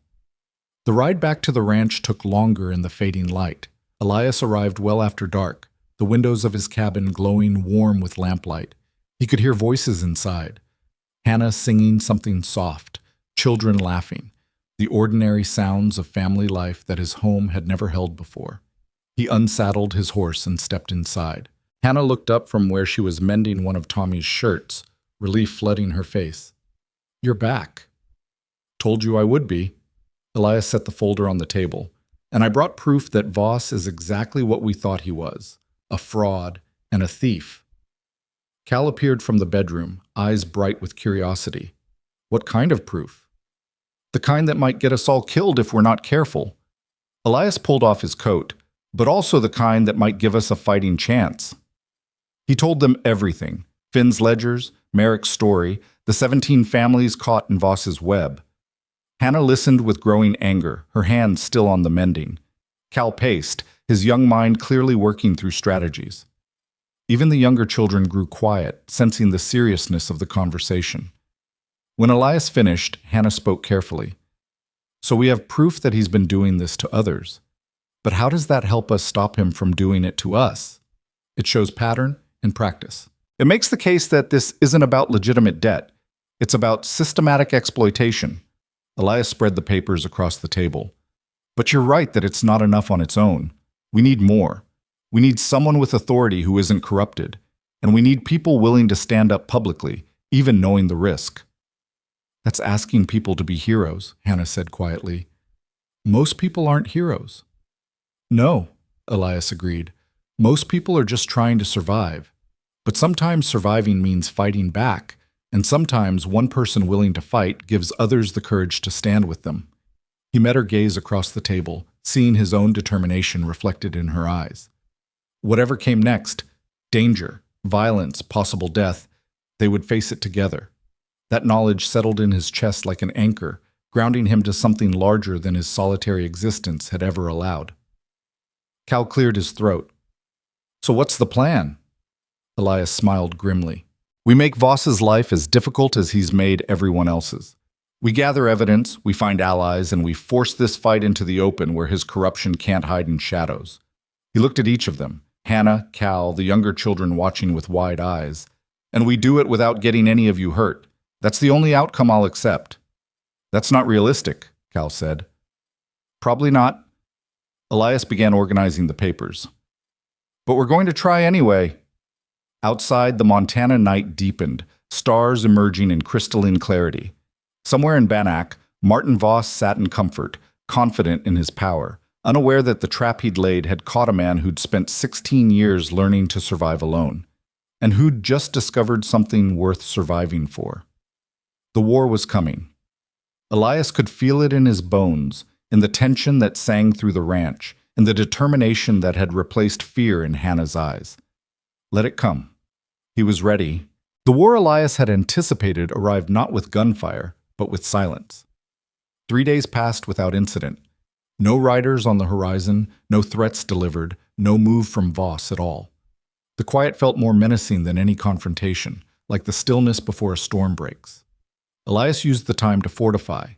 The ride back to the ranch took longer in the fading light. Elias arrived well after dark, the windows of his cabin glowing warm with lamplight. He could hear voices inside. Hannah singing something soft, children laughing. the ordinary sounds of family life that his home had never held before. He unsaddled his horse and stepped inside. Hannah looked up from where she was mending one of Tommy's shirts, relief flooding her face. "You're back." "Told you I would be." Elias set the folder on the table. "And I brought proof that Voss is exactly what we thought he was, a fraud and a thief." Cal appeared from the bedroom, eyes bright with curiosity. "What kind of proof?" "The kind that might get us all killed if we're not careful." Elias pulled off his coat, "but also the kind that might give us a fighting chance." He told them everything: Finn's ledgers, Merrick's story, the 17 families caught in Voss's web. Hannah listened with growing anger, her hands still on the mending. Cal paced, his young mind clearly working through strategies. Even the younger children grew quiet, sensing the seriousness of the conversation. When Elias finished, Hannah spoke carefully. "So we have proof that he's been doing this to others. But how does that help us stop him from doing it to us?" "It shows pattern and practice. It makes the case that this isn't about legitimate debt. It's about systematic exploitation." Elias spread the papers across the table. "But you're right that it's not enough on its own. We need more. We need someone with authority who isn't corrupted. And we need people willing to stand up publicly, even knowing the risk." "That's asking people to be heroes," Hannah said quietly. "Most people aren't heroes." "No," Elias agreed. "Most people are just trying to survive. But sometimes surviving means fighting back, and sometimes one person willing to fight gives others the courage to stand with them." He met her gaze across the table, seeing his own determination reflected in her eyes. Whatever came next, danger, violence, possible death, they would face it together. That knowledge settled in his chest like an anchor, grounding him to something larger than his solitary existence had ever allowed. Cal cleared his throat. "So what's the plan?" Elias smiled grimly. "We make Voss's life as difficult as he's made everyone else's. We gather evidence, we find allies, and we force this fight into the open where his corruption can't hide in shadows." He looked at each of them, Hannah, Cal, the younger children watching with wide eyes. "And we do it without getting any of you hurt. That's the only outcome I'll accept." "That's not realistic," Cal said. "Probably not." Elias began organizing the papers. "But we're going to try anyway." Outside, the Montana night deepened, stars emerging in crystalline clarity. Somewhere in Bannack, Martin Voss sat in comfort, confident in his power, unaware that the trap he'd laid had caught a man who'd spent 16 years learning to survive alone, and who'd just discovered something worth surviving for. The war was coming. Elias could feel it in his bones, in the tension that sang through the ranch, in the determination that had replaced fear in Hannah's eyes. Let it come. He was ready. The war Elias had anticipated arrived not with gunfire, but with silence. 3 days passed without incident. No riders on the horizon, no threats delivered, no move from Voss at all. The quiet felt more menacing than any confrontation, like the stillness before a storm breaks. Elias used the time to fortify.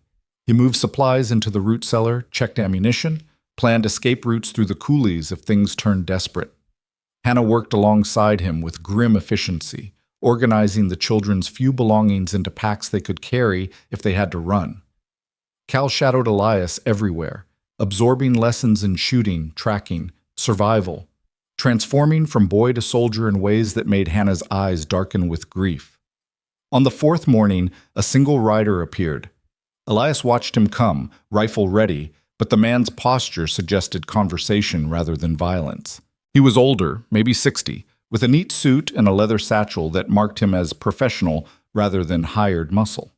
He moved supplies into the root cellar, checked ammunition, planned escape routes through the coulees if things turned desperate. Hannah worked alongside him with grim efficiency, organizing the children's few belongings into packs they could carry if they had to run. Cal shadowed Elias everywhere, absorbing lessons in shooting, tracking, survival, transforming from boy to soldier in ways that made Hannah's eyes darken with grief. On the 4th morning, a single rider appeared. Elias watched him come, rifle ready, but the man's posture suggested conversation rather than violence. He was older, maybe 60, with a neat suit and a leather satchel that marked him as professional rather than hired muscle.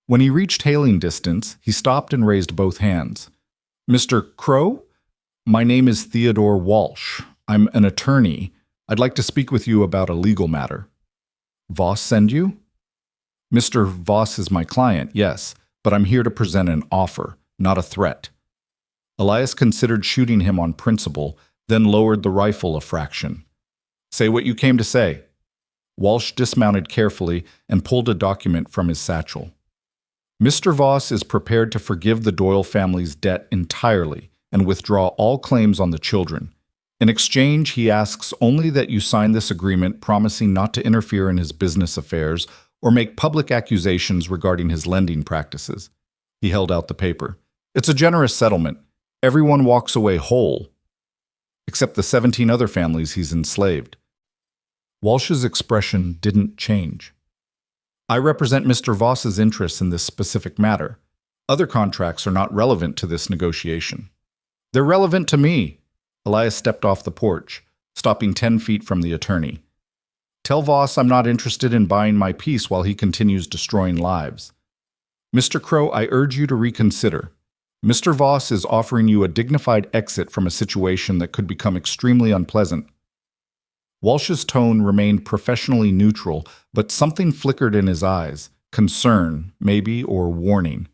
When he reached hailing distance, he stopped and raised both hands. "Mr. Crow? My name is Theodore Walsh. I'm an attorney. I'd like to speak with you about a legal matter." "Voss send you?" "Mr. Voss is my client, yes, but I'm here to present an offer, not a threat." Elias considered shooting him on principle, then lowered the rifle a fraction. "Say what you came to say." Walsh dismounted carefully and pulled a document from his satchel. "Mr. Voss is prepared to forgive the Doyle family's debt entirely and withdraw all claims on the children. In exchange, he asks only that you sign this agreement promising not to interfere in his business affairs or make public accusations regarding his lending practices. He held out the paper. It's a generous settlement. Everyone walks away whole, except the 17 other families he's enslaved. Walsh's expression didn't change. I represent Mr. Voss's interests in this specific matter. Other contracts are not relevant to this negotiation. They're relevant to me. Elias stepped off the porch, stopping 10 feet from the attorney. Tell Voss I'm not interested in buying my peace while he continues destroying lives. Mr. Crow, I urge you to reconsider. Mr. Voss is offering you a dignified exit from a situation that could become extremely unpleasant. Walsh's tone remained professionally neutral, but something flickered in his eyes, concern, maybe, or warning.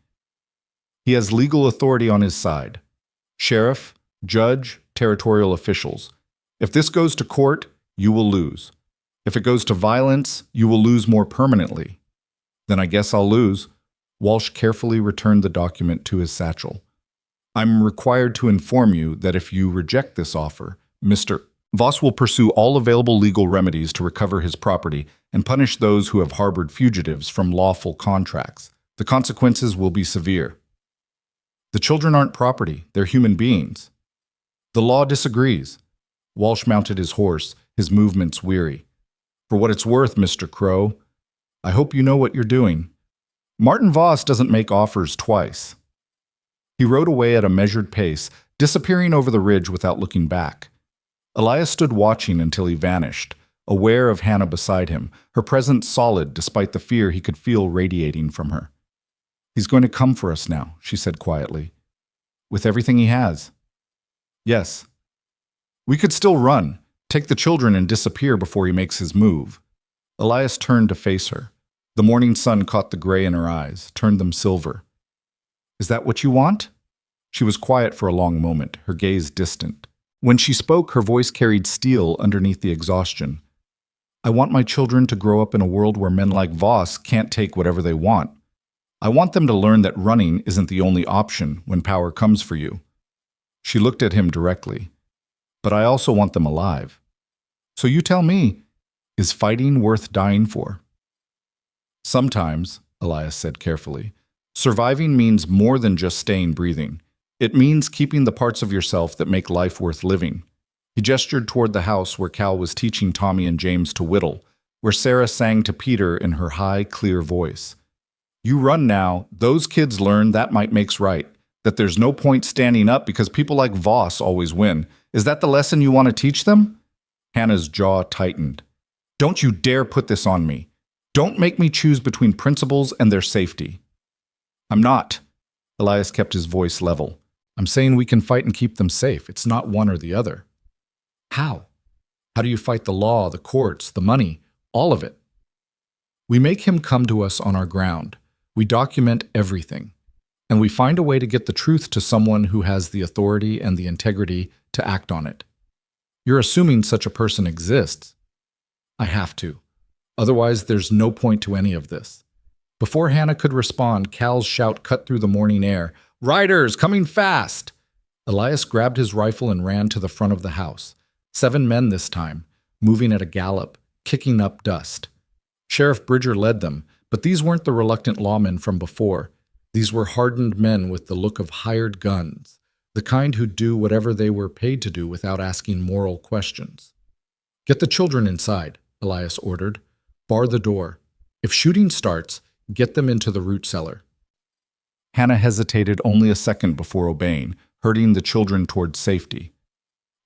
He has legal authority on his side. Sheriff, judge, territorial officials. If this goes to court, you will lose. If it goes to violence, you will lose more permanently. Then I guess I'll lose. Walsh carefully returned the document to his satchel. I'm required to inform you that if you reject this offer, Mr. Voss will pursue all available legal remedies to recover his property and punish those who have harbored fugitives from lawful contracts. The consequences will be severe. The children aren't property, they're human beings. The law disagrees. Walsh mounted his horse, his movements weary. For what it's worth, Mr. Crow, I hope you know what you're doing. Martin Voss doesn't make offers twice. He rode away at a measured pace, disappearing over the ridge without looking back. Elias stood watching until he vanished, aware of Hannah beside him, her presence solid despite the fear he could feel radiating from her. He's going to come for us now, she said quietly. With everything he has. Yes. We could still run, take the children and disappear before he makes his move. Elias turned to face her. The morning sun caught the gray in her eyes, turned them silver. Is that what you want? She was quiet for a long moment, her gaze distant. When she spoke, her voice carried steel underneath the exhaustion. I want my children to grow up in a world where men like Voss can't take whatever they want. I want them to learn that running isn't the only option when power comes for you. She looked at him directly. But I also want them alive. So you tell me, is fighting worth dying for? Sometimes, Elias said carefully, surviving means more than just staying breathing. It means keeping the parts of yourself that make life worth living. He gestured toward the house where Cal was teaching Tommy and James to whittle, where Sarah sang to Peter in her high, clear voice. You run now, those kids learn that might makes right, that there's no point standing up because people like Voss always win. Is that the lesson you want to teach them? Hannah's jaw tightened. Don't you dare put this on me. Don't make me choose between principles and their safety. I'm not. Elias kept his voice level. I'm saying we can fight and keep them safe. It's not one or the other. How? How do you fight the law, the courts, the money, all of it? We make him come to us on our ground. We document everything. And we find a way to get the truth to someone who has the authority and the integrity to act on it. You're assuming such a person exists. I have to. Otherwise, there's no point to any of this. Before Hannah could respond, Cal's shout cut through the morning air. Riders, coming fast! Elias grabbed his rifle and ran to the front of the house. 7 men this time, moving at a gallop, kicking up dust. Sheriff Bridger led them, but these weren't the reluctant lawmen from before. These were hardened men with the look of hired guns, the kind who'd do whatever they were paid to do without asking moral questions. Get the children inside, Elias ordered. Bar the door. If shooting starts, get them into the root cellar. Hannah hesitated only a second before obeying, herding the children toward safety.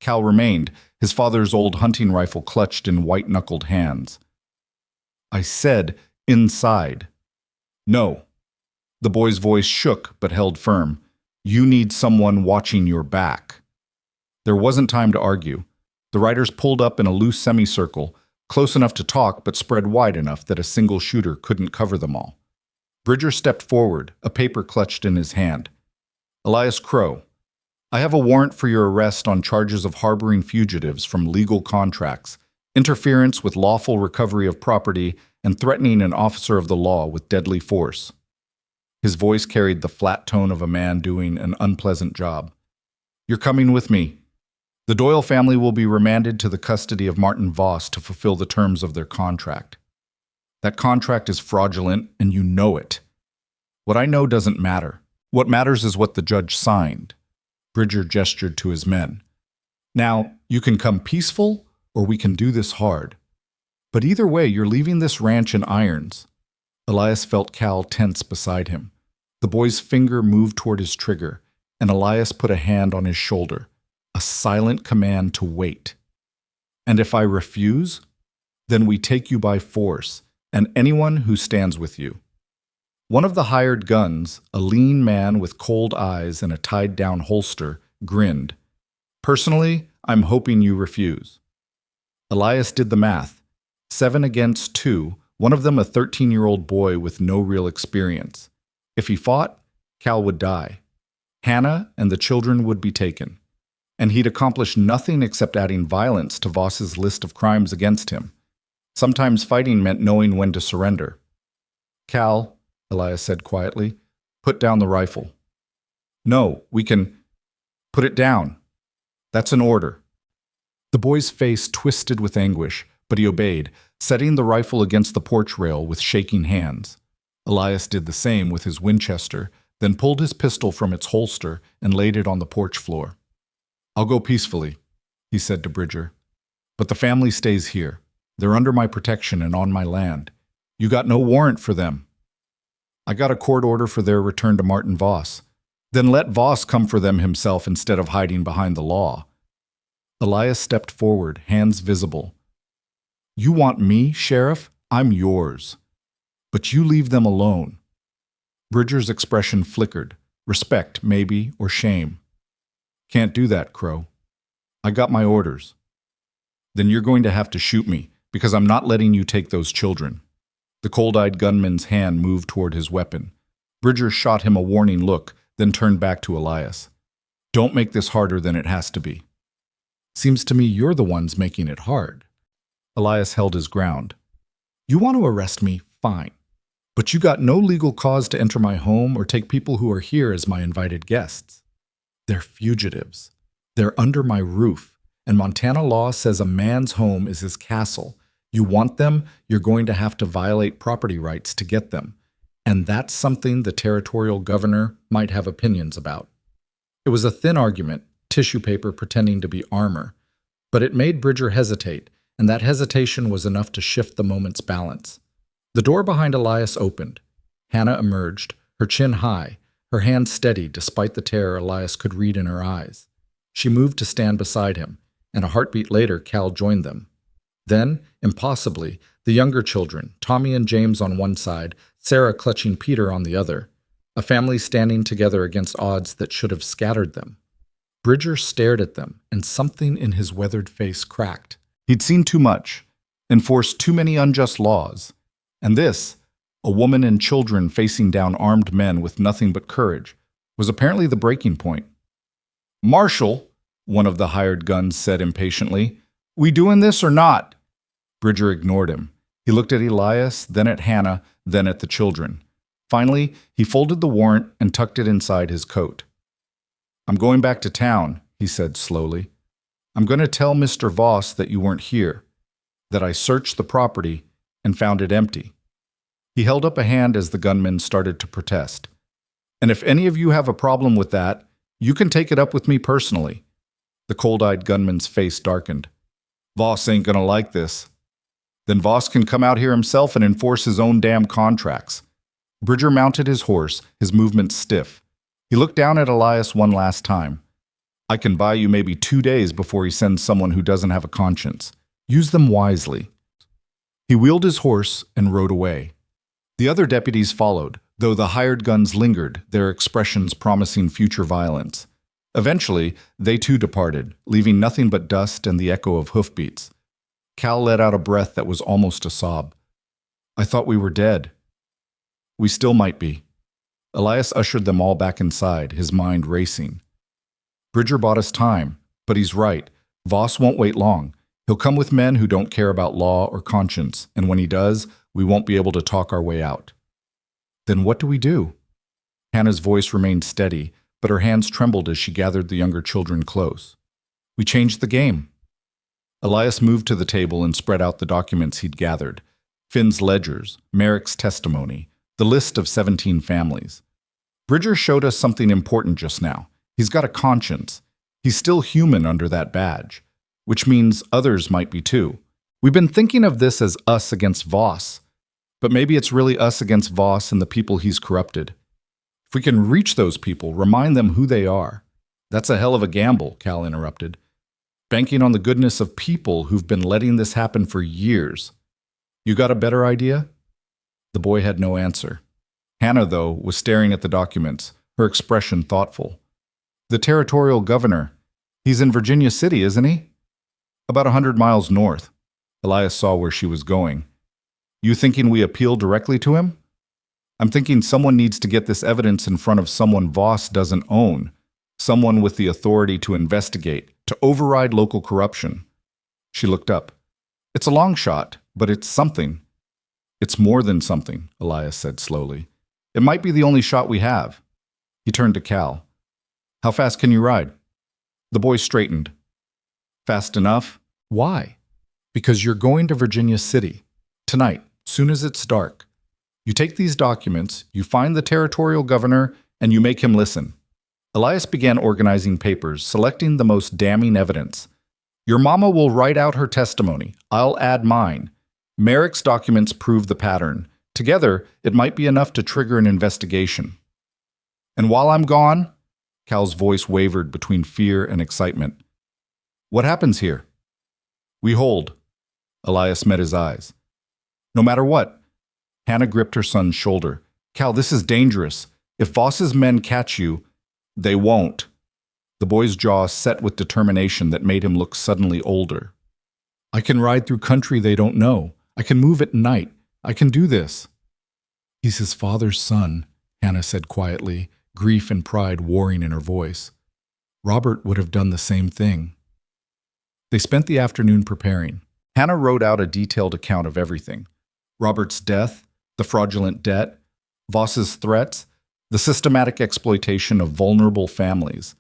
Cal remained, his father's old hunting rifle clutched in white-knuckled hands. I said, inside. No. The boy's voice shook but held firm. You need someone watching your back. There wasn't time to argue. The riders pulled up in a loose semicircle, close enough to talk but spread wide enough that a single shooter couldn't cover them all. Bridger stepped forward, a paper clutched in his hand. Elias Crow, I have a warrant for your arrest on charges of harboring fugitives from legal contracts, interference with lawful recovery of property, and threatening an officer of the law with deadly force. His voice carried the flat tone of a man doing an unpleasant job. You're coming with me. The Doyle family will be remanded to the custody of Martin Voss to fulfill the terms of their contract. That contract is fraudulent, and you know it. What I know doesn't matter. What matters is what the judge signed. Bridger gestured to his men. Now, you can come peaceful, or we can do this hard. But either way, you're leaving this ranch in irons. Elias felt Cal tense beside him. The boy's finger moved toward his trigger, and Elias put a hand on his shoulder, a silent command to wait. And if I refuse, then we take you by force, and anyone who stands with you. One of the hired guns, a lean man with cold eyes and a tied-down holster, grinned. Personally, I'm hoping you refuse. Elias did the math. 7 against 2, one of them a 13-year-old boy with no real experience. If he fought, Cal would die. Hannah and the children would be taken. And he'd accomplish nothing except adding violence to Voss's list of crimes against him. Sometimes fighting meant knowing when to surrender. Cal, Elias said quietly, put down the rifle. No, we can... Put it down. That's an order. The boy's face twisted with anguish, but he obeyed, setting the rifle against the porch rail with shaking hands. Elias did the same with his Winchester, then pulled his pistol from its holster and laid it on the porch floor. I'll go peacefully, he said to Bridger. But the family stays here. They're under my protection and on my land. You got no warrant for them. I got a court order for their return to Martin Voss. Then let Voss come for them himself instead of hiding behind the law. Elias stepped forward, hands visible. You want me, Sheriff? I'm yours. But you leave them alone. Bridger's expression flickered. Respect, maybe, or shame. Can't do that, Crow. I got my orders. Then you're going to have to shoot me, because I'm not letting you take those children. The cold-eyed gunman's hand moved toward his weapon. Bridger shot him a warning look, then turned back to Elias. Don't make this harder than it has to be. Seems to me you're the ones making it hard. Elias held his ground. You want to arrest me? Fine. But you got no legal cause to enter my home or take people who are here as my invited guests. They're fugitives. They're under my roof, and Montana law says a man's home is his castle. You want them, you're going to have to violate property rights to get them. And that's something the territorial governor might have opinions about. It was a thin argument, tissue paper pretending to be armor, but it made Bridger hesitate, and that hesitation was enough to shift the moment's balance. The door behind Elias opened. Hannah emerged, her chin high, her hand steady despite the terror Elias could read in her eyes. She moved to stand beside him, and a heartbeat later Cal joined them. Then, impossibly, the younger children, Tommy and James on one side, Sarah clutching Peter on the other, a family standing together against odds that should have scattered them. Bridger stared at them, and something in his weathered face cracked. He'd seen too much, enforced too many unjust laws. And this, a woman and children facing down armed men with nothing but courage, was apparently the breaking point. Marshal, one of the hired guns said impatiently, we doing this or not? Bridger ignored him. He looked at Elias, then at Hannah, then at the children. Finally, he folded the warrant and tucked it inside his coat. I'm going back to town, he said slowly. I'm going to tell Mr. Voss that you weren't here, that I searched the property and found it empty. He held up a hand as the gunman started to protest. And if any of you have a problem with that, you can take it up with me personally. The cold-eyed gunman's face darkened. Voss ain't gonna like this. Then Voss can come out here himself and enforce his own damn contracts. Bridger mounted his horse, his movements stiff. He looked down at Elias one last time. I can buy you maybe 2 days before he sends someone who doesn't have a conscience. Use them wisely. He wheeled his horse and rode away. The other deputies followed, though the hired guns lingered, their expressions promising future violence. Eventually, they too departed, leaving nothing but dust and the echo of hoofbeats. Cal let out a breath that was almost a sob. I thought we were dead. We still might be. Elias ushered them all back inside, his mind racing. Bridger bought us time, but he's right. Voss won't wait long. He'll come with men who don't care about law or conscience, and when he does, we won't be able to talk our way out. Then what do we do? Hannah's voice remained steady, but her hands trembled as she gathered the younger children close. We changed the game. Elias moved to the table and spread out the documents he'd gathered. Finn's ledgers, Merrick's testimony, the list of 17 families. Bridger showed us something important just now. He's got a conscience. He's still human under that badge, which means others might be too. We've been thinking of this as us against Voss, but maybe it's really us against Voss and the people he's corrupted. If we can reach those people, remind them who they are. That's a hell of a gamble, Cal interrupted. Banking on the goodness of people who've been letting this happen for years. You got a better idea? The boy had no answer. Hannah, though, was staring at the documents, her expression thoughtful. The territorial governor. He's in Virginia City, isn't he? About 100 miles north. Elias saw where she was going. You thinking we appeal directly to him? I'm thinking someone needs to get this evidence in front of someone Voss doesn't own, someone with the authority to investigate, to override local corruption. She looked up. It's a long shot, but it's something. It's more than something, Elias said slowly. It might be the only shot we have. He turned to Cal. How fast can you ride? The boy straightened. Fast enough? Why? Because you're going to Virginia City. Tonight, soon as it's dark. You take these documents, you find the territorial governor, and you make him listen. Elias began organizing papers, selecting the most damning evidence. Your mama will write out her testimony. I'll add mine. Merrick's documents prove the pattern. Together, it might be enough to trigger an investigation. And while I'm gone, Cal's voice wavered between fear and excitement. What happens here? We hold. Elias met his eyes. No matter what. Hannah gripped her son's shoulder. Cal, this is dangerous. If Voss's men catch you, they won't. The boy's jaw set with determination that made him look suddenly older. I can ride through country they don't know. I can move at night. I can do this. He's his father's son, Hannah said quietly, grief and pride warring in her voice. Robert would have done the same thing. They spent the afternoon preparing. Hannah wrote out a detailed account of everything. Robert's death, the fraudulent debt, Voss's threats, the systematic exploitation of vulnerable families.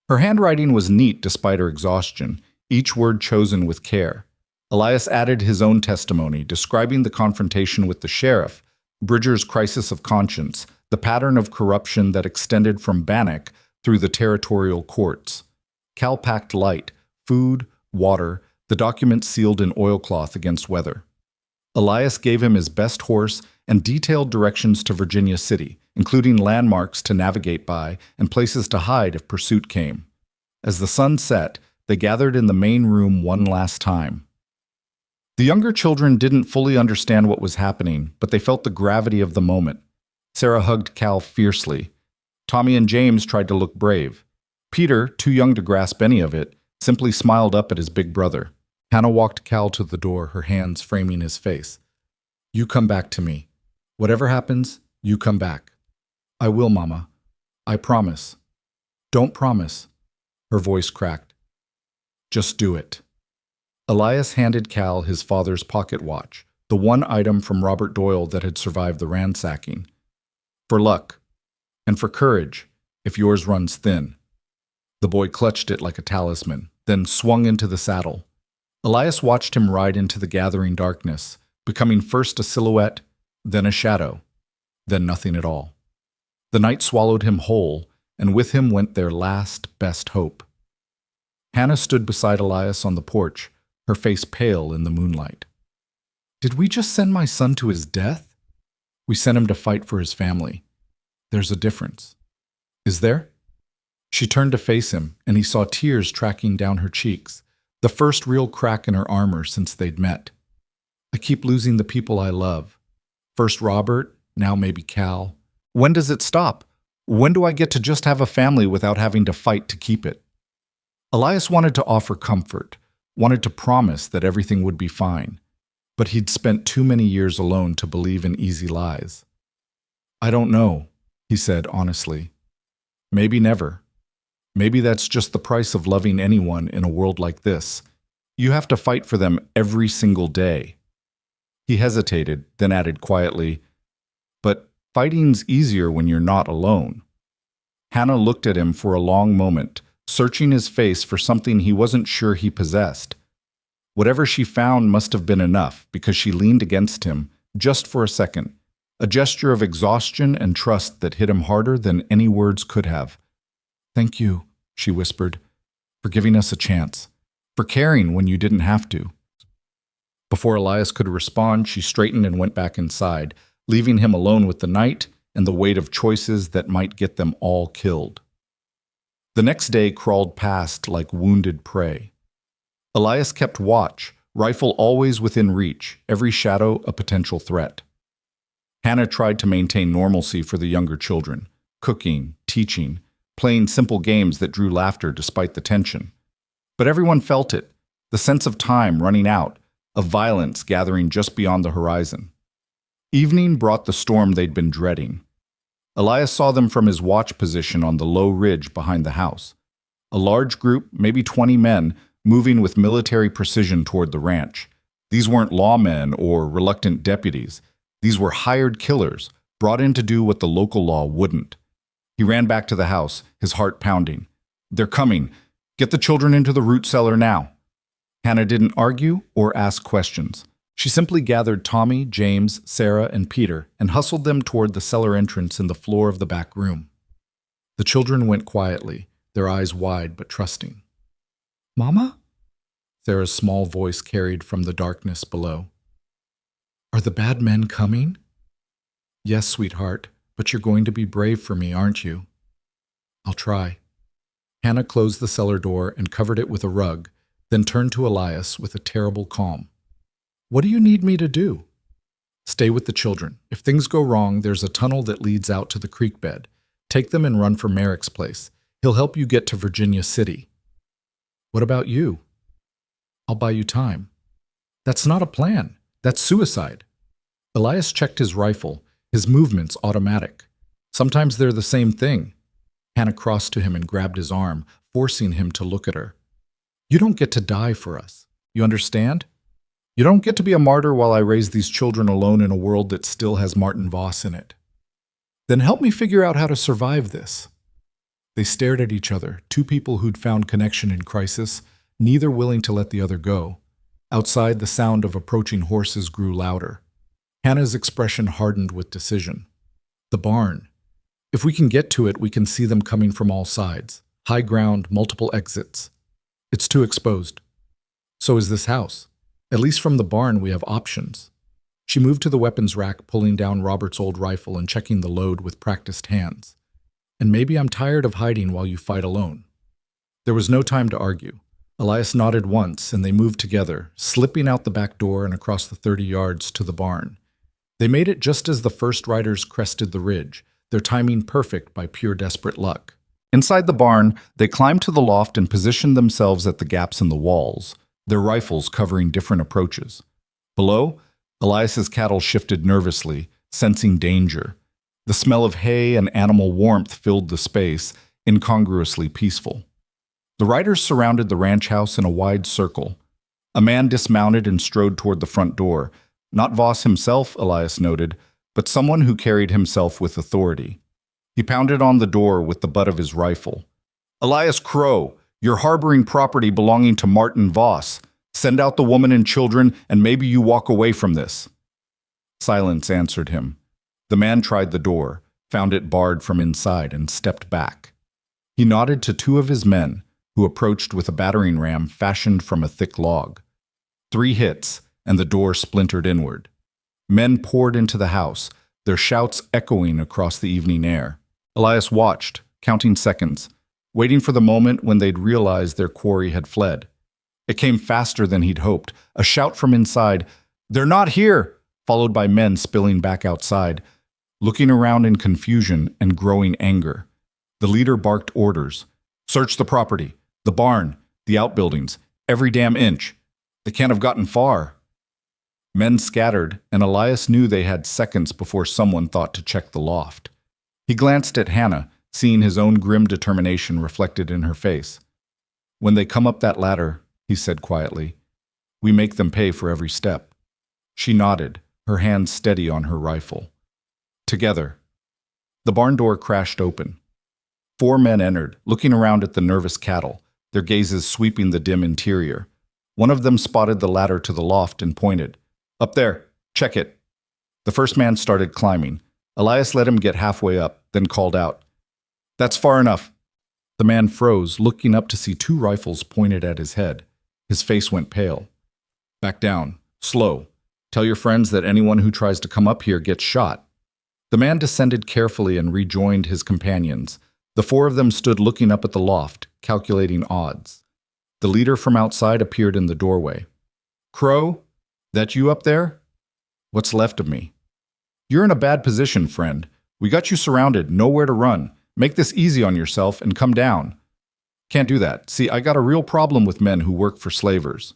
Her handwriting was neat despite her exhaustion, each word chosen with care. Elias added his own testimony, describing the confrontation with the sheriff, Bridger's crisis of conscience, the pattern of corruption that extended from Bannock through the territorial courts. Cal packed light, food, water, the documents sealed in oilcloth against weather. Elias gave him his best horse and detailed directions to Virginia City, including landmarks to navigate by and places to hide if pursuit came. As the sun set, they gathered in the main room one last time. The younger children didn't fully understand what was happening, but they felt the gravity of the moment. Sarah hugged Cal fiercely. Tommy and James tried to look brave. Peter, too young to grasp any of it, simply smiled up at his big brother. Hannah walked Cal to the door, her hands framing his face. You come back to me. Whatever happens, you come back. I will, Mama. I promise. Don't promise. Her voice cracked. Just do it. Elias handed Cal his father's pocket watch, the one item from Robert Doyle that had survived the ransacking. For luck. And for courage, if yours runs thin. The boy clutched it like a talisman, then swung into the saddle. Elias watched him ride into the gathering darkness, becoming first a silhouette, then a shadow, then nothing at all. The night swallowed him whole, and with him went their last, best hope. Hannah stood beside Elias on the porch, her face pale in the moonlight. Did we just send my son to his death? We sent him to fight for his family. There's a difference. Is there? She turned to face him, and he saw tears tracking down her cheeks, the first real crack in her armor since they'd met. I keep losing the people I love. First Robert, now maybe Cal. When does it stop? When do I get to just have a family without having to fight to keep it? Elias wanted to offer comfort, wanted to promise that everything would be fine, but he'd spent too many years alone to believe in easy lies. I don't know, he said honestly. Maybe never. Maybe that's just the price of loving anyone in a world like this. You have to fight for them every single day. He hesitated, then added quietly, but fighting's easier when you're not alone. Hannah looked at him for a long moment, searching his face for something he wasn't sure he possessed. Whatever she found must have been enough, because she leaned against him, just for a second, a gesture of exhaustion and trust that hit him harder than any words could have. "Thank you," she whispered, "for giving us a chance, for caring when you didn't have to." Before Elias could respond, she straightened and went back inside, leaving him alone with the night and the weight of choices that might get them all killed. The next day crawled past like wounded prey. Elias kept watch, rifle always within reach, every shadow a potential threat. Hannah tried to maintain normalcy for the younger children, cooking, teaching, playing simple games that drew laughter despite the tension. But everyone felt it, the sense of time running out, of violence gathering just beyond the horizon. Evening brought the storm they'd been dreading. Elias saw them from his watch position on the low ridge behind the house. A large group, maybe 20 men, moving with military precision toward the ranch. These weren't lawmen or reluctant deputies. These were hired killers, brought in to do what the local law wouldn't. He ran back to the house, his heart pounding. "They're coming. Get the children into the root cellar now." Hannah didn't argue or ask questions. She simply gathered Tommy, James, Sarah, and Peter and hustled them toward the cellar entrance in the floor of the back room. The children went quietly, their eyes wide but trusting. "Mama?" Sarah's small voice carried from the darkness below. "Are the bad men coming?" "Yes, sweetheart, but you're going to be brave for me, aren't you?" "I'll try." Hannah closed the cellar door and covered it with a rug, then turned to Elias with a terrible calm. "What do you need me to do?" "Stay with the children. If things go wrong, there's a tunnel that leads out to the creek bed. Take them and run for Merrick's place. He'll help you get to Virginia City." "What about you?" "I'll buy you time." "That's not a plan. That's suicide." Elias checked his rifle, his movements automatic. Sometimes they're the same thing. Hannah crossed to him and grabbed his arm, forcing him to look at her. "You don't get to die for us. You understand? You don't get to be a martyr while I raise these children alone in a world that still has Martin Voss in it. Then help me figure out how to survive this." They stared at each other, two people who'd found connection in crisis, neither willing to let the other go. Outside, the sound of approaching horses grew louder. Hannah's expression hardened with decision. "The barn. If we can get to it, we can see them coming from all sides. High ground, multiple exits. It's too exposed. So is this house. At least from the barn, we have options." She moved to the weapons rack, pulling down Robert's old rifle and checking the load with practiced hands. "And maybe I'm tired of hiding while you fight alone." There was no time to argue. Elias nodded once, and they moved together, slipping out the back door and across the 30 yards to the barn. They made it just as the first riders crested the ridge, their timing perfect by pure desperate luck. Inside the barn, they climbed to the loft and positioned themselves at the gaps in the walls, their rifles covering different approaches. Below, Elias's cattle shifted nervously, sensing danger. The smell of hay and animal warmth filled the space, incongruously peaceful. The riders surrounded the ranch house in a wide circle. A man dismounted and strode toward the front door. Not Voss himself, Elias noted, but someone who carried himself with authority. He pounded on the door with the butt of his rifle. "Elias Crow, you're harboring property belonging to Martin Voss. Send out the woman and children, and maybe you walk away from this." Silence answered him. The man tried the door, found it barred from inside, and stepped back. He nodded to two of his men, who approached with a battering ram fashioned from a thick log. 3 hits, and the door splintered inward. Men poured into the house, their shouts echoing across the evening air. Elias watched, counting seconds, waiting for the moment when they'd realize their quarry had fled. It came faster than he'd hoped, a shout from inside, "They're not here!" followed by men spilling back outside, looking around in confusion and growing anger. The leader barked orders. "Search the property, the barn, the outbuildings, every damn inch. They can't have gotten far." Men scattered, and Elias knew they had seconds before someone thought to check the loft. He glanced at Hannah, seeing his own grim determination reflected in her face. "When they come up that ladder," he said quietly, "we make them pay for every step." She nodded, her hand steady on her rifle. Together. The barn door crashed open. 4 men entered, looking around at the nervous cattle, their gazes sweeping the dim interior. One of them spotted the ladder to the loft and pointed. "Up there, check it." The first man started climbing. Elias let him get halfway up, then called out, "That's far enough." The man froze, looking up to see two rifles pointed at his head. His face went pale. "Back down. Slow. Tell your friends that anyone who tries to come up here gets shot." The man descended carefully and rejoined his companions. The four of them stood looking up at the loft, calculating odds. The leader from outside appeared in the doorway. "Crow, that you up there?" "What's left of me?" "You're in a bad position, friend. We got you surrounded, nowhere to run. Make this easy on yourself and come down." "Can't do that. See, I got a real problem with men who work for slavers.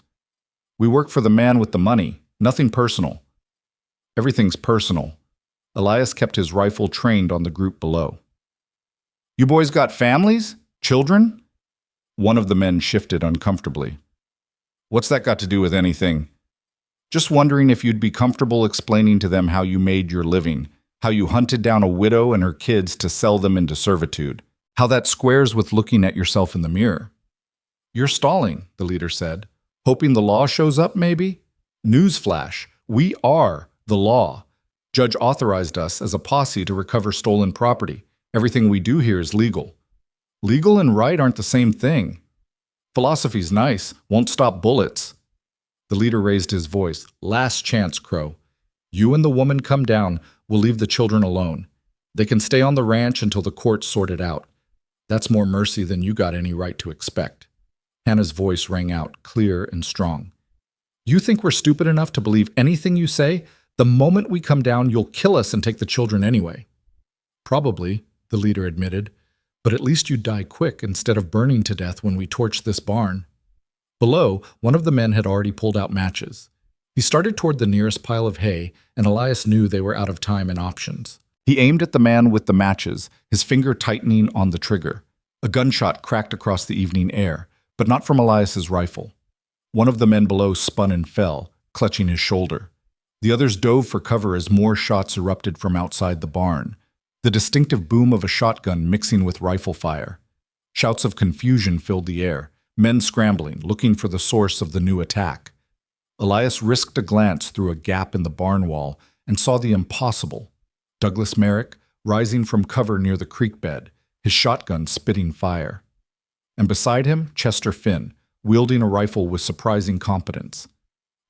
We work for the man with the money. Nothing personal." "Everything's personal." Elias kept his rifle trained on the group below. "You boys got families? Children?" One of the men shifted uncomfortably. "What's that got to do with anything?" "Just wondering if you'd be comfortable explaining to them how you made your living, how you hunted down a widow and her kids to sell them into servitude, how that squares with looking at yourself in the mirror." "You're stalling," the leader said. "Hoping the law shows up, maybe?" "Newsflash, we are the law. Judge authorized us as a posse to recover stolen property. Everything we do here is legal." "Legal and right aren't the same thing." "Philosophy's nice, won't stop bullets." The leader raised his voice. "Last chance, Crow. You and the woman come down. We'll leave the children alone. They can stay on the ranch until the courts sort it out. That's more mercy than you got any right to expect." Hannah's voice rang out, clear and strong. "You think we're stupid enough to believe anything you say? The moment we come down, you'll kill us and take the children anyway." "Probably," the leader admitted, "but at least you'd die quick instead of burning to death when we torch this barn." Below, one of the men had already pulled out matches. He started toward the nearest pile of hay, and Elias knew they were out of time and options. He aimed at the man with the matches, his finger tightening on the trigger. A gunshot cracked across the evening air, but not from Elias's rifle. One of the men below spun and fell, clutching his shoulder. The others dove for cover as more shots erupted from outside the barn, the distinctive boom of a shotgun mixing with rifle fire. Shouts of confusion filled the air, men scrambling, looking for the source of the new attack. Elias risked a glance through a gap in the barn wall and saw the impossible. Douglas Merrick, rising from cover near the creek bed, his shotgun spitting fire. And beside him, Chester Finn, wielding a rifle with surprising competence.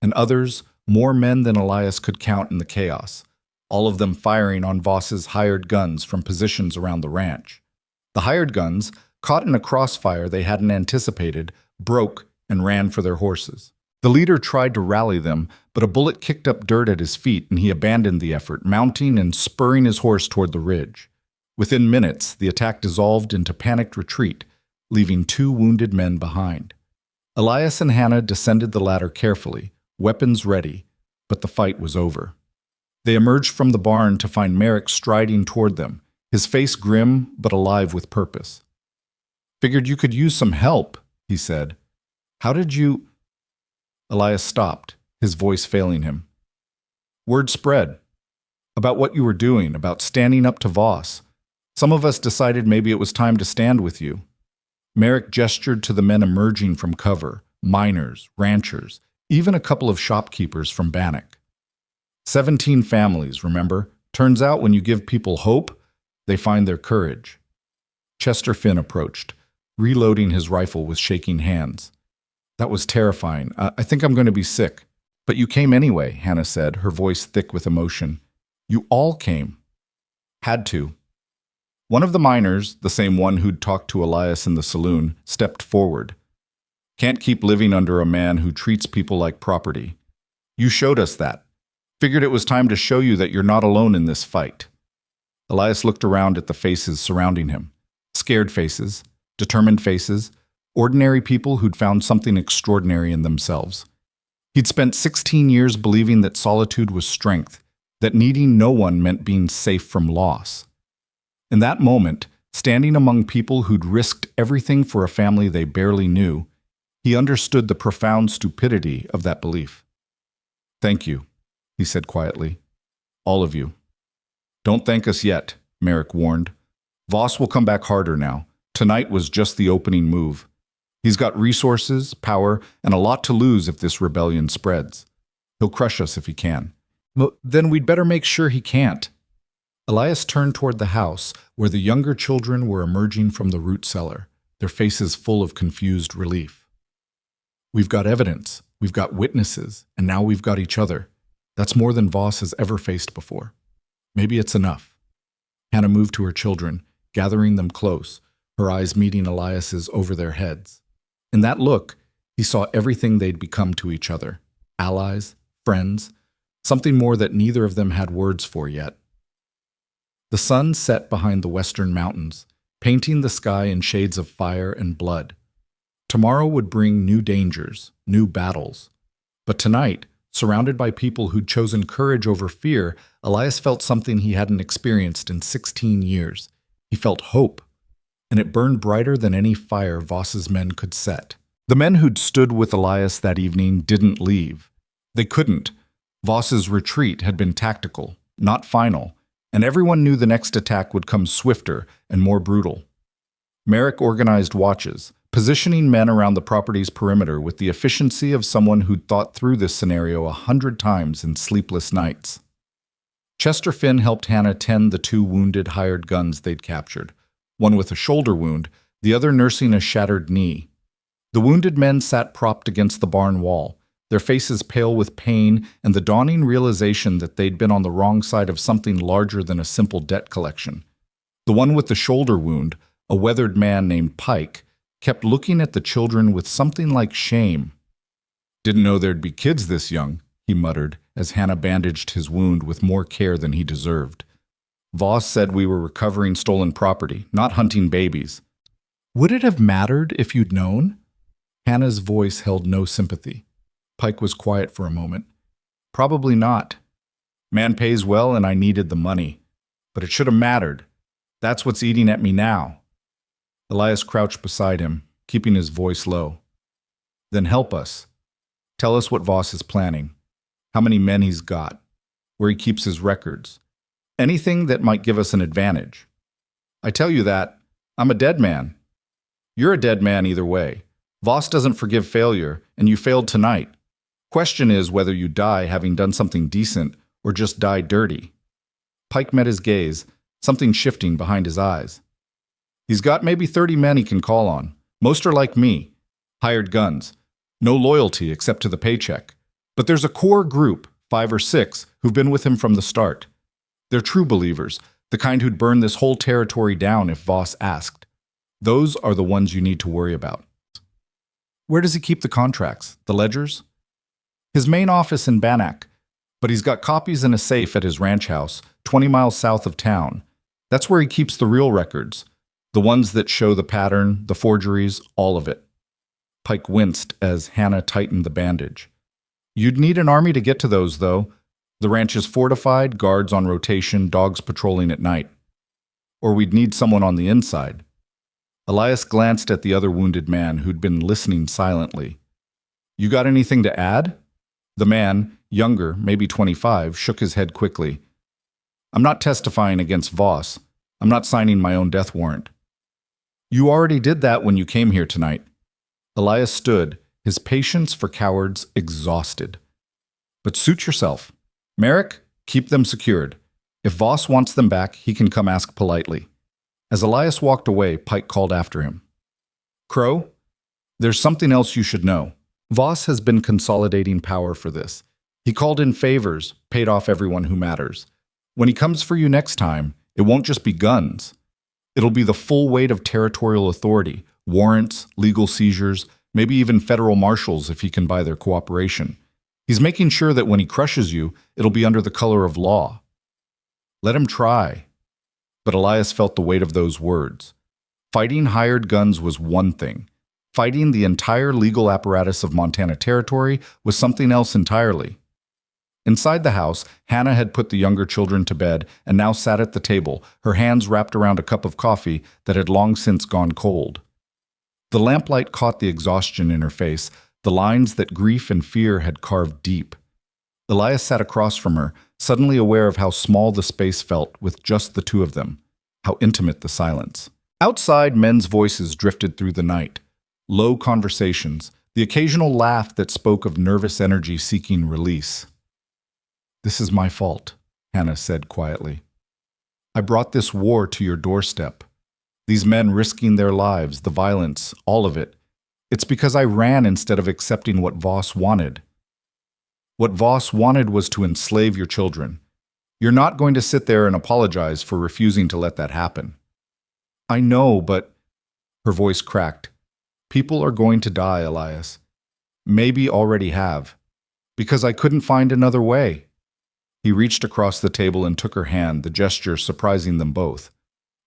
And others, more men than Elias could count in the chaos, all of them firing on Voss's hired guns from positions around the ranch. The hired guns, caught in a crossfire they hadn't anticipated, broke and ran for their horses. The leader tried to rally them, but a bullet kicked up dirt at his feet and he abandoned the effort, mounting and spurring his horse toward the ridge. Within minutes, the attack dissolved into panicked retreat, leaving 2 wounded men behind. Elias and Hannah descended the ladder carefully, weapons ready, but the fight was over. They emerged from the barn to find Merrick striding toward them, his face grim but alive with purpose. "Figured you could use some help," he said. "How did you—" Elias stopped, his voice failing him. "Word spread. About what you were doing, about standing up to Voss. Some of us decided maybe it was time to stand with you." Merrick gestured to the men emerging from cover, miners, ranchers, even a couple of shopkeepers from Bannock. 17 families, remember? Turns out when you give people hope, they find their courage. Chester Finn approached, reloading his rifle with shaking hands. "That was terrifying. I think I'm going to be sick." "But you came anyway," Hannah said, her voice thick with emotion. "You all came." "Had to." One of the miners, the same one who'd talked to Elias in the saloon, stepped forward. "Can't keep living under a man who treats people like property. You showed us that. Figured it was time to show you that you're not alone in this fight." Elias looked around at the faces surrounding him. Scared faces, determined faces, ordinary people who'd found something extraordinary in themselves. He'd spent 16 years believing that solitude was strength, that needing no one meant being safe from loss. In that moment, standing among people who'd risked everything for a family they barely knew, he understood the profound stupidity of that belief. "Thank you," he said quietly. "All of you." "Don't thank us yet," Merrick warned. "Voss will come back harder now. Tonight was just the opening move. He's got resources, power, and a lot to lose if this rebellion spreads. He'll crush us if he can. Then we'd better make sure he can't. Elias turned toward the house, where the younger children were emerging from the root cellar, their faces full of confused relief. We've got evidence, we've got witnesses, and now we've got each other. That's more than Voss has ever faced before. Maybe it's enough. Hannah moved to her children, gathering them close, her eyes meeting Elias's over their heads. In that look, he saw everything they'd become to each other. Allies, friends, something more that neither of them had words for yet. The sun set behind the western mountains, painting the sky in shades of fire and blood. Tomorrow would bring new dangers, new battles. But tonight, surrounded by people who'd chosen courage over fear, Elias felt something he hadn't experienced in 16 years. He felt hope, and it burned brighter than any fire Voss's men could set. The men who'd stood with Elias that evening didn't leave. They couldn't. Voss's retreat had been tactical, not final, and everyone knew the next attack would come swifter and more brutal. Merrick organized watches, positioning men around the property's perimeter with the efficiency of someone who'd thought through this scenario 100 times in sleepless nights. Chester Finn helped Hannah tend the two wounded hired guns they'd captured, one with a shoulder wound, the other nursing a shattered knee. The wounded men sat propped against the barn wall, their faces pale with pain and the dawning realization that they'd been on the wrong side of something larger than a simple debt collection. The one with the shoulder wound, a weathered man named Pike, kept looking at the children with something like shame. "Didn't know there'd be kids this young," he muttered, as Hannah bandaged his wound with more care than he deserved. "Voss said we were recovering stolen property, not hunting babies." "Would it have mattered if you'd known?" Hannah's voice held no sympathy. Pike was quiet for a moment. "Probably not. Man pays well and I needed the money. But it should have mattered. That's what's eating at me now." Elias crouched beside him, keeping his voice low. "Then help us. Tell us what Voss is planning. How many men he's got. Where he keeps his records. Anything that might give us an advantage. I tell you that, I'm a dead man. You're a dead man either way. Voss doesn't forgive failure, and you failed tonight. Question is whether you die having done something decent or just die dirty." Pike met his gaze, something shifting behind his eyes. "He's got maybe 30 men he can call on. Most are like me. Hired guns. No loyalty except to the paycheck. But there's a core group, 5 or 6, who've been with him from the start. They're true believers, the kind who'd burn this whole territory down if Voss asked. Those are the ones you need to worry about." "Where does he keep the contracts? The ledgers?" "His main office in Bannack, but he's got copies in a safe at his ranch house, 20 miles south of town. That's where he keeps the real records, the ones that show the pattern, the forgeries, all of it." Pike winced as Hannah tightened the bandage. "You'd need an army to get to those, though. The ranch is fortified, guards on rotation, dogs patrolling at night. Or we'd need someone on the inside." Elias glanced at the other wounded man who'd been listening silently. "You got anything to add?" The man, younger, maybe 25, shook his head quickly. "I'm not testifying against Voss. I'm not signing my own death warrant." "You already did that when you came here tonight." Elias stood, his patience for cowards exhausted. "But suit yourself. Merrick, keep them secured. If Voss wants them back, he can come ask politely." As Elias walked away, Pike called after him. "Crow, there's something else you should know. Voss has been consolidating power for this. He called in favors, paid off everyone who matters. When he comes for you next time, it won't just be guns. It'll be the full weight of territorial authority, warrants, legal seizures, maybe even federal marshals if he can buy their cooperation. He's making sure that when he crushes you, it'll be under the color of law. Let him try." But Elias felt the weight of those words. Fighting hired guns was one thing. Fighting the entire legal apparatus of Montana Territory was something else entirely. Inside the house, Hannah had put the younger children to bed and now sat at the table, her hands wrapped around a cup of coffee that had long since gone cold. The lamplight caught the exhaustion in her face, the lines that grief and fear had carved deep. Elias sat across from her, suddenly aware of how small the space felt with just the two of them, how intimate the silence. Outside, men's voices drifted through the night. Low conversations, the occasional laugh that spoke of nervous energy seeking release. This is my fault, Hannah said quietly. I brought this war to your doorstep. These men risking their lives, the violence, all of it. It's because I ran instead of accepting what Voss wanted. What Voss wanted was to enslave your children. You're not going to sit there and apologize for refusing to let that happen. I know, but... Her voice cracked. People are going to die, Elias. Maybe already have. Because I couldn't find another way. He reached across the table and took her hand, the gesture surprising them both.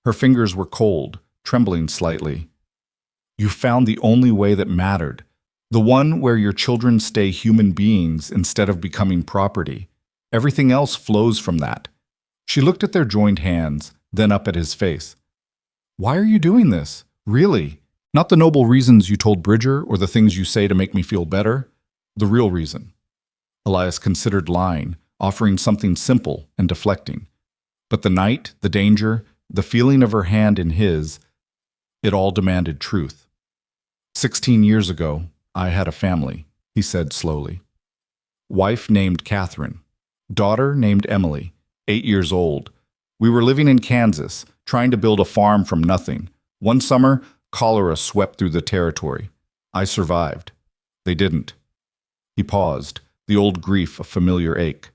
Her fingers were cold, trembling slightly. You found the only way that mattered. The one where your children stay human beings instead of becoming property. Everything else flows from that. She looked at their joined hands, then up at his face. Why are you doing this? Really? Not the noble reasons you told Bridger or the things you say to make me feel better. The real reason. Elias considered lying, offering something simple and deflecting. But the night, the danger, the feeling of her hand in his, it all demanded truth. 16 years ago, I had a family, he said slowly. Wife named Catherine. Daughter named Emily, 8 years old. We were living in Kansas, trying to build a farm from nothing. One summer, cholera swept through the territory. I survived. They didn't. He paused, the old grief a familiar ache.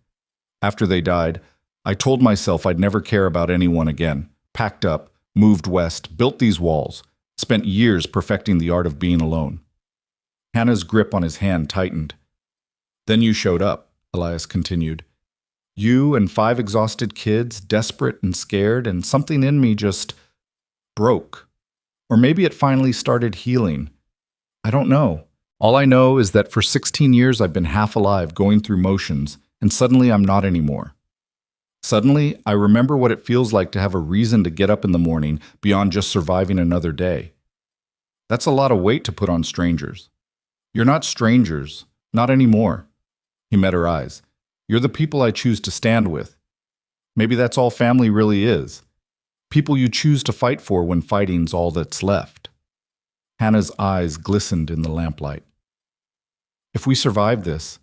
After they died, I told myself I'd never care about anyone again. Packed up, moved west, built these walls, spent years perfecting the art of being alone. Hannah's grip on his hand tightened. Then you showed up, Elias continued. You and 5 exhausted kids, desperate and scared, and something in me just broke. Or maybe it finally started healing. I don't know. All I know is that for 16 years I've been half alive, going through motions, and suddenly I'm not anymore. Suddenly, I remember what it feels like to have a reason to get up in the morning beyond just surviving another day. That's a lot of weight to put on strangers. You're not strangers, not anymore. He met her eyes. You're the people I choose to stand with. Maybe that's all family really is. People you choose to fight for when fighting's all that's left. Hannah's eyes glistened in the lamplight. If we survive this,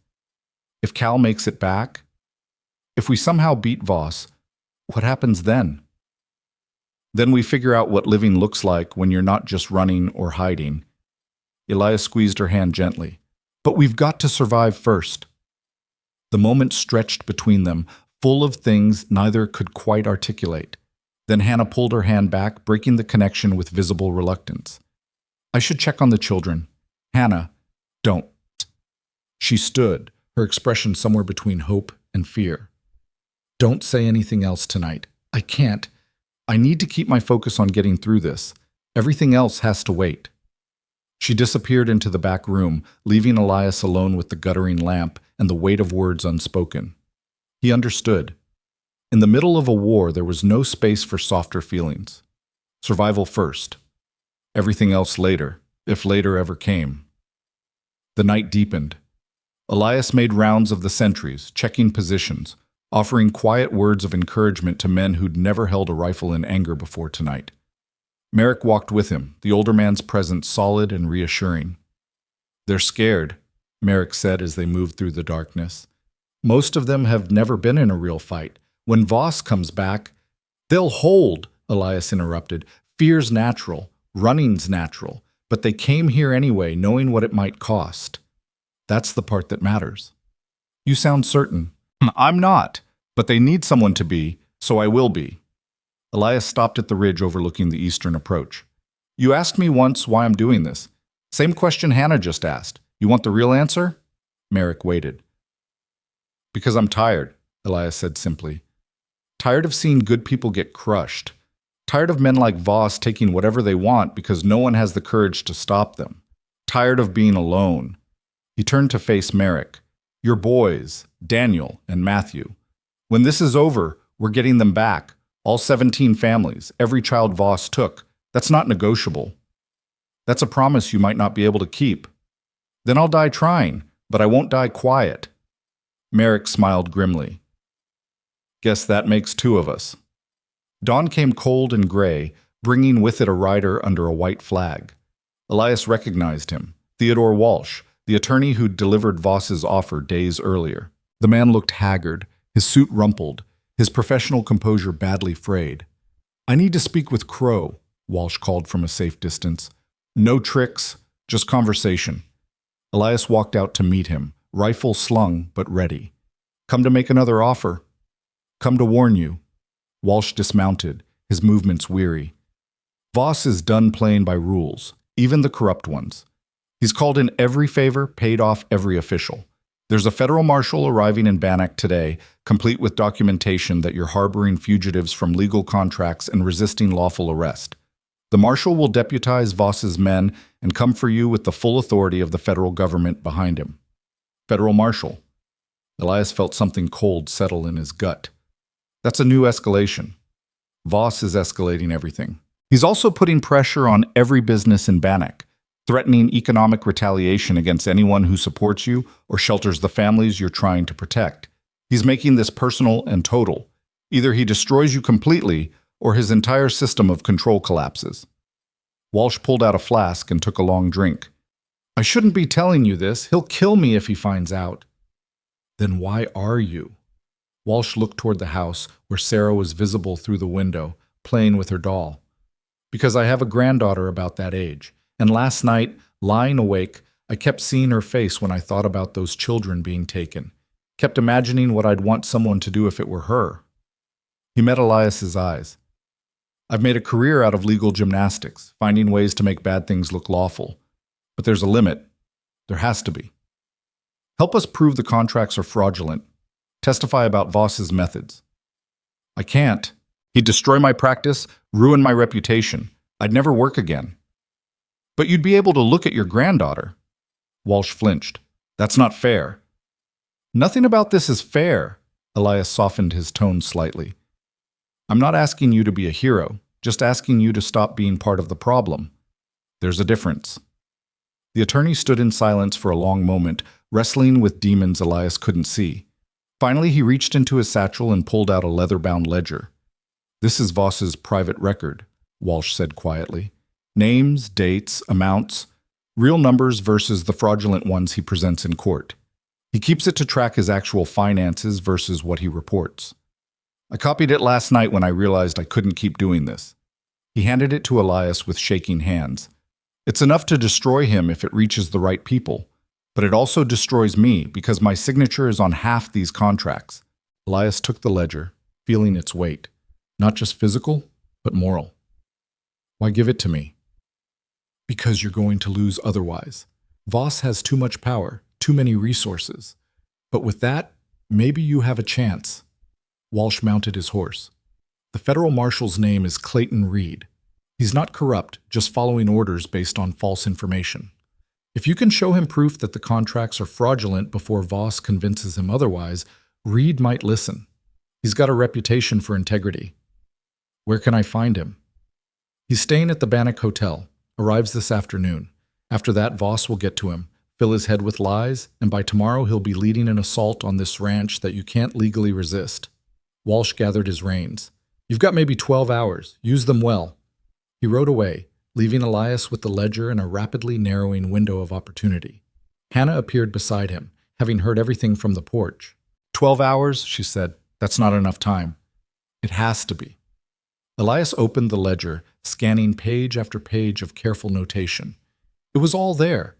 if Cal makes it back, if we somehow beat Voss, what happens then? Then we figure out what living looks like when you're not just running or hiding. Elias squeezed her hand gently. But we've got to survive first. The moment stretched between them, full of things neither could quite articulate. Then Hannah pulled her hand back, breaking the connection with visible reluctance. I should check on the children. Hannah, don't. She stood, her expression somewhere between hope and fear. Don't say anything else tonight. I can't. I need to keep my focus on getting through this. Everything else has to wait. She disappeared into the back room, leaving Elias alone with the guttering lamp and the weight of words unspoken. He understood. In the middle of a war, there was no space for softer feelings. Survival first. Everything else later, if later ever came. The night deepened. Elias made rounds of the sentries, checking positions, offering quiet words of encouragement to men who'd never held a rifle in anger before tonight. Merrick walked with him, the older man's presence solid and reassuring. They're scared, Merrick said as they moved through the darkness. Most of them have never been in a real fight. When Voss comes back, they'll hold, Elias interrupted. Fear's natural, running's natural, but they came here anyway, knowing what it might cost. That's the part that matters. You sound certain. I'm not, but they need someone to be, so I will be. Elias stopped at the ridge overlooking the eastern approach. You asked me once why I'm doing this. Same question Hannah just asked. You want the real answer? Merrick waited. Because I'm tired, Elias said simply. Tired of seeing good people get crushed. Tired of men like Voss taking whatever they want because no one has the courage to stop them. Tired of being alone. He turned to face Merrick. Your boys, Daniel and Matthew. When this is over, we're getting them back. All 17 families, every child Voss took. That's not negotiable. That's a promise you might not be able to keep. Then I'll die trying, but I won't die quiet. Merrick smiled grimly. Guess that makes 2 of us. Dawn came cold and gray, bringing with it a rider under a white flag. Elias recognized him, Theodore Walsh, the attorney who'd delivered Voss's offer days earlier. The man looked haggard, his suit rumpled, his professional composure badly frayed. "I need to speak with Crow," Walsh called from a safe distance. "No tricks, just conversation." Elias walked out to meet him, rifle slung but ready. "Come to make another offer." "Come to warn you." Walsh dismounted, his movements weary. "Voss is done playing by rules, even the corrupt ones. He's called in every favor, paid off every official. There's a federal marshal arriving in Bannock today, complete with documentation that you're harboring fugitives from legal contracts and resisting lawful arrest. The marshal will deputize Voss's men and come for you with the full authority of the federal government behind him." Federal marshal. Elias felt something cold settle in his gut. That's a new escalation. Voss is escalating everything. He's also putting pressure on every business in Bannock, threatening economic retaliation against anyone who supports you or shelters the families you're trying to protect. He's making this personal and total. Either he destroys you completely, or his entire system of control collapses. Walsh pulled out a flask and took a long drink. "I shouldn't be telling you this. He'll kill me if he finds out." "Then why are you?" Walsh looked toward the house, where Sarah was visible through the window, playing with her doll. "Because I have a granddaughter about that age. And last night, lying awake, I kept seeing her face when I thought about those children being taken. Kept imagining what I'd want someone to do if it were her." He met Elias's eyes. "I've made a career out of legal gymnastics, finding ways to make bad things look lawful. But there's a limit. There has to be. Help us prove the contracts are fraudulent. Testify about Voss's methods." "I can't. He'd destroy my practice, ruin my reputation. I'd never work again." "But you'd be able to look at your granddaughter." Walsh flinched. "That's not fair." "Nothing about this is fair." Elias softened his tone slightly. "I'm not asking you to be a hero, just asking you to stop being part of the problem. There's a difference." The attorney stood in silence for a long moment, wrestling with demons Elias couldn't see. Finally, he reached into his satchel and pulled out a leather-bound ledger. "This is Voss's private record," Walsh said quietly. "Names, dates, amounts, real numbers versus the fraudulent ones he presents in court. He keeps it to track his actual finances versus what he reports. I copied it last night when I realized I couldn't keep doing this." He handed it to Elias with shaking hands. "It's enough to destroy him if it reaches the right people, but it also destroys me because my signature is on half these contracts." Elias took the ledger, feeling its weight, not just physical, but moral. "Why give it to me?" "Because you're going to lose otherwise. Voss has too much power, too many resources. But with that, maybe you have a chance." Walsh mounted his horse. "The federal marshal's name is Clayton Reed. He's not corrupt, just following orders based on false information. If you can show him proof that the contracts are fraudulent before Voss convinces him otherwise, Reed might listen. He's got a reputation for integrity." "Where can I find him?" "He's staying at the Bannock Hotel. Arrives this afternoon. After that, Voss will get to him, fill his head with lies, and by tomorrow he'll be leading an assault on this ranch that you can't legally resist." Walsh gathered his reins. "You've got maybe 12 hours. Use them well." He rode away, leaving Elias with the ledger and a rapidly narrowing window of opportunity. Hannah appeared beside him, having heard everything from the porch. 12 hours, she said. "That's not enough time." "It has to be." Elias opened the ledger, scanning page after page of careful notation. It was all there.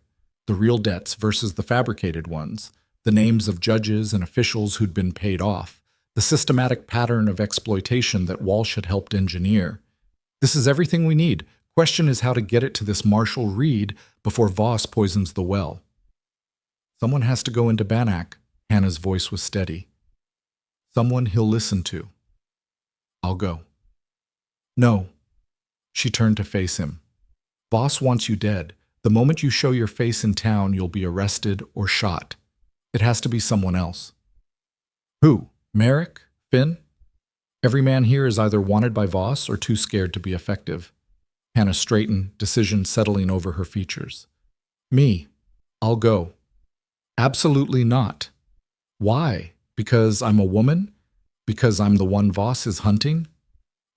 The real debts versus the fabricated ones, the names of judges and officials who'd been paid off, the systematic pattern of exploitation that Walsh had helped engineer. This is everything we need. Question is how to get it to this Marshal Reed before Voss poisons the well. "Someone has to go into Bannock." Hannah's voice was steady. "Someone he'll listen to." "I'll go." "No." She turned to face him. "Voss wants you dead. The moment you show your face in town, you'll be arrested or shot. It has to be someone else." "Who? Merrick? Finn?" "Every man here is either wanted by Voss or too scared to be effective." Hannah straightened, decision settling over her features. "Me. I'll go." "Absolutely not." "Why? Because I'm a woman? Because I'm the one Voss is hunting?"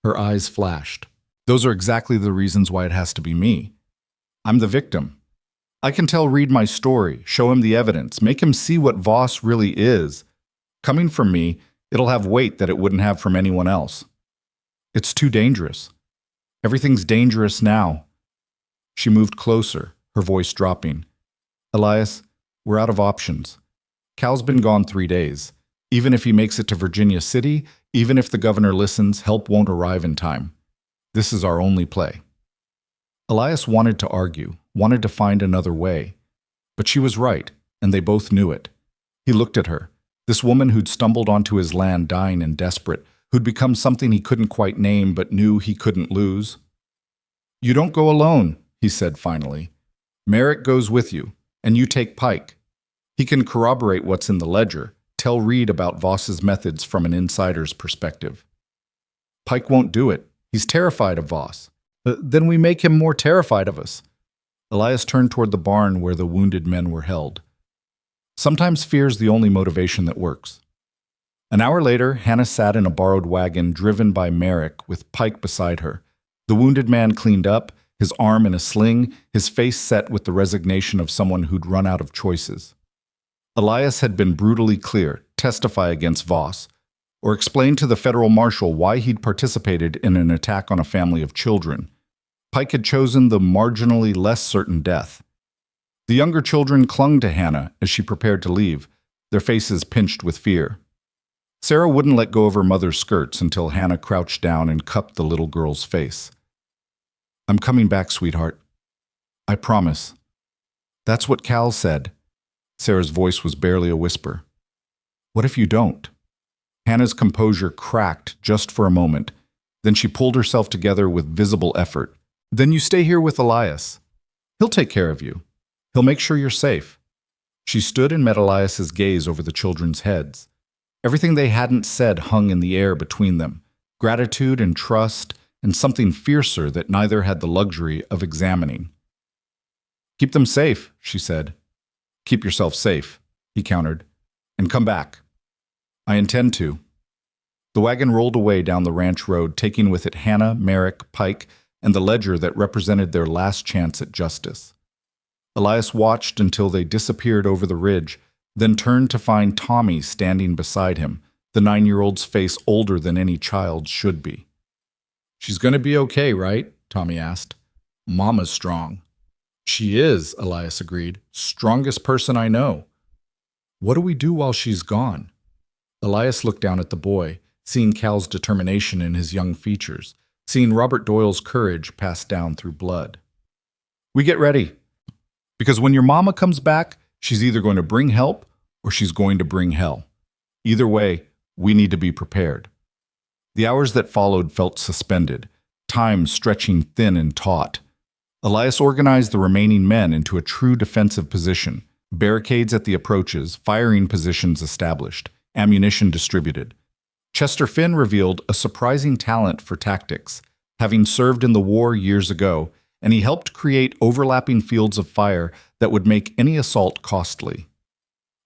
Her eyes flashed. "Those are exactly the reasons why it has to be me. I'm the victim. I can tell Reed my story, show him the evidence, make him see what Voss really is. Coming from me, It'll have weight that it wouldn't have from anyone else. It's too dangerous. Everything's dangerous now. She moved closer, her voice dropping. Elias, we're out of options. Cal's been gone 3 days. Even if he makes it to Virginia City, even if the governor listens, help won't arrive in time. This is our only play. Elias wanted to argue, wanted to find another way. But she was right, and they both knew it. He looked at her, this woman who'd stumbled onto his land dying and desperate, who'd become something he couldn't quite name but knew he couldn't lose. You don't go alone, he said finally. Merrick goes with you, and you take Pike. He can corroborate what's in the ledger, tell Reed about Voss's methods from an insider's perspective. Pike won't do it. He's terrified of Voss. Then we make him more terrified of us. Elias turned toward the barn where the wounded men were held. Sometimes fear's the only motivation that works. An hour later, Hannah sat in a borrowed wagon driven by Merrick with Pike beside her. The wounded man cleaned up, his arm in a sling, his face set with the resignation of someone who'd run out of choices. Elias had been brutally clear, testify against Voss, or explain to the federal marshal why he'd participated in an attack on a family of children. Pike had chosen the marginally less certain death. The younger children clung to Hannah as she prepared to leave, their faces pinched with fear. Sarah wouldn't let go of her mother's skirts until Hannah crouched down and cupped the little girl's face. I'm coming back, sweetheart. I promise. That's what Cal said. Sarah's voice was barely a whisper. What if you don't? Hannah's composure cracked just for a moment. Then she pulled herself together with visible effort. Then you stay here with Elias. He'll take care of you. He'll make sure you're safe. She stood and met Elias's gaze over the children's heads. Everything they hadn't said hung in the air between them, gratitude and trust, and something fiercer that neither had the luxury of examining. Keep them safe, she said. Keep yourself safe, he countered, and come back. I intend to. The wagon rolled away down the ranch road, taking with it Hannah, Merrick, Pike, and the ledger that represented their last chance at justice. Elias watched until they disappeared over the ridge, then turned to find Tommy standing beside him, the 9-year-old's face older than any child's should be. She's going to be okay, right? Tommy asked. Mama's strong. She is, Elias agreed. Strongest person I know. What do we do while she's gone? Elias looked down at the boy, seeing Cal's determination in his young features, seeing Robert Doyle's courage passed down through blood. We get ready. Because when your mama comes back, she's either going to bring help or she's going to bring hell. Either way, we need to be prepared. The hours that followed felt suspended, time stretching thin and taut. Elias organized the remaining men into a true defensive position, barricades at the approaches, firing positions established, ammunition distributed. Chester Finn revealed a surprising talent for tactics, having served in the war years ago, and he helped create overlapping fields of fire that would make any assault costly.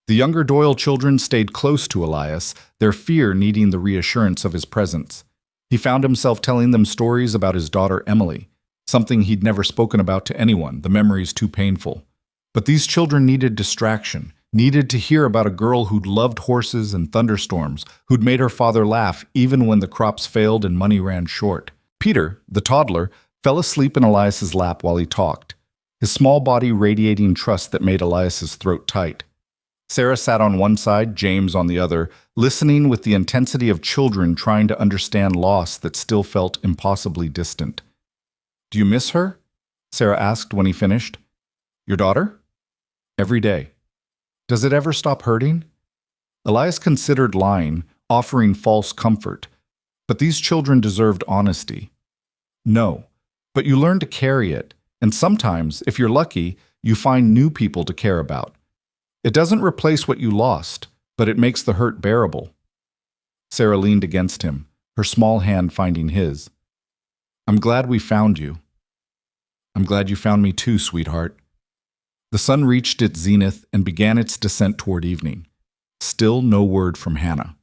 The younger Doyle children stayed close to Elias, their fear needing the reassurance of his presence. He found himself telling them stories about his daughter Emily, something he'd never spoken about to anyone, the memories too painful. But these children needed distraction, needed to hear about a girl who'd loved horses and thunderstorms, who'd made her father laugh even when the crops failed and money ran short. Peter, the toddler, fell asleep in Elias's lap while he talked, his small body radiating trust that made Elias's throat tight. Sarah sat on one side, James on the other, listening with the intensity of children trying to understand loss that still felt impossibly distant. Do you miss her? Sarah asked when he finished. Your daughter? Every day. Does it ever stop hurting? Elias considered lying, offering false comfort. But these children deserved honesty. No, but you learn to carry it, and sometimes, if you're lucky, you find new people to care about. It doesn't replace what you lost, but it makes the hurt bearable. Sarah leaned against him, her small hand finding his. I'm glad we found you. I'm glad you found me too, sweetheart. The sun reached its zenith and began its descent toward evening. Still no word from Hannah.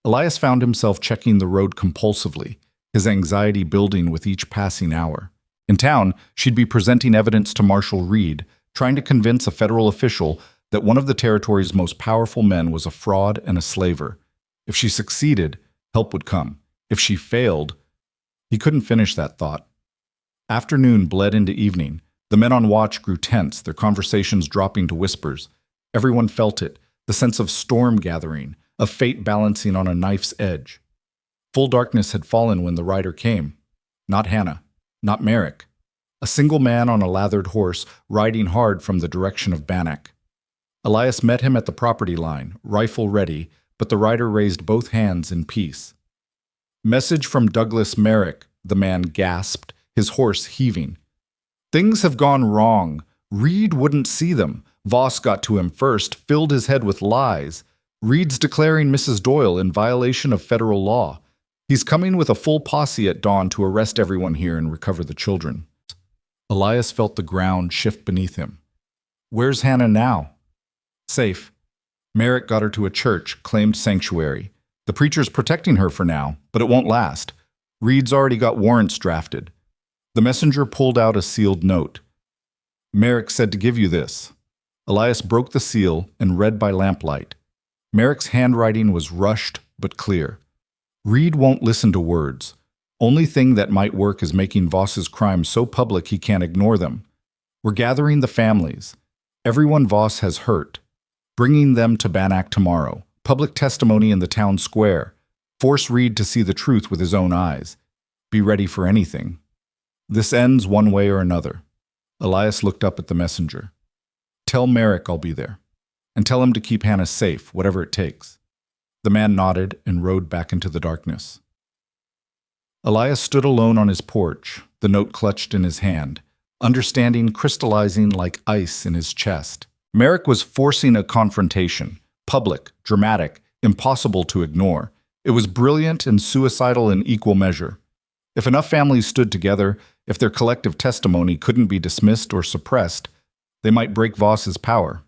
Elias found himself checking the road compulsively, his anxiety building with each passing hour. In town, she'd be presenting evidence to Marshal Reed, trying to convince a federal official that one of the territory's most powerful men was a fraud and a slaver. If she succeeded, help would come. If she failed, he couldn't finish that thought. Afternoon bled into evening. The men on watch grew tense, their conversations dropping to whispers. Everyone felt it, the sense of storm gathering, of fate balancing on a knife's edge. Full darkness had fallen when the rider came. Not Hannah, not Merrick. A single man on a lathered horse, riding hard from the direction of Bannack. Elias met him at the property line, rifle ready, but the rider raised both hands in peace. "Message from Douglas Merrick," the man gasped, his horse heaving. "Things have gone wrong. Reed wouldn't see them. Voss got to him first, filled his head with lies. Reed's declaring Mrs. Doyle in violation of federal law. He's coming with a full posse at dawn to arrest everyone here and recover the children." Elias felt the ground shift beneath him. "Where's Hannah now?" "Safe. Merrick got her to a church, claimed sanctuary. The preacher's protecting her for now, but it won't last. Reed's already got warrants drafted." The messenger pulled out a sealed note. "Merrick said to give you this." Elias broke the seal and read by lamplight. Merrick's handwriting was rushed but clear. "Reed won't listen to words. Only thing that might work is making Voss's crimes so public he can't ignore them. We're gathering the families. Everyone Voss has hurt. Bringing them to Bannack tomorrow. Public testimony in the town square. Force Reed to see the truth with his own eyes. Be ready for anything. This ends one way or another." Elias looked up at the messenger. "Tell Merrick I'll be there. And tell him to keep Hannah safe, whatever it takes." The man nodded and rode back into the darkness. Elias stood alone on his porch, the note clutched in his hand, understanding crystallizing like ice in his chest. Merrick was forcing a confrontation, public, dramatic, impossible to ignore. It was brilliant and suicidal in equal measure. If enough families stood together, if their collective testimony couldn't be dismissed or suppressed, they might break Voss's power.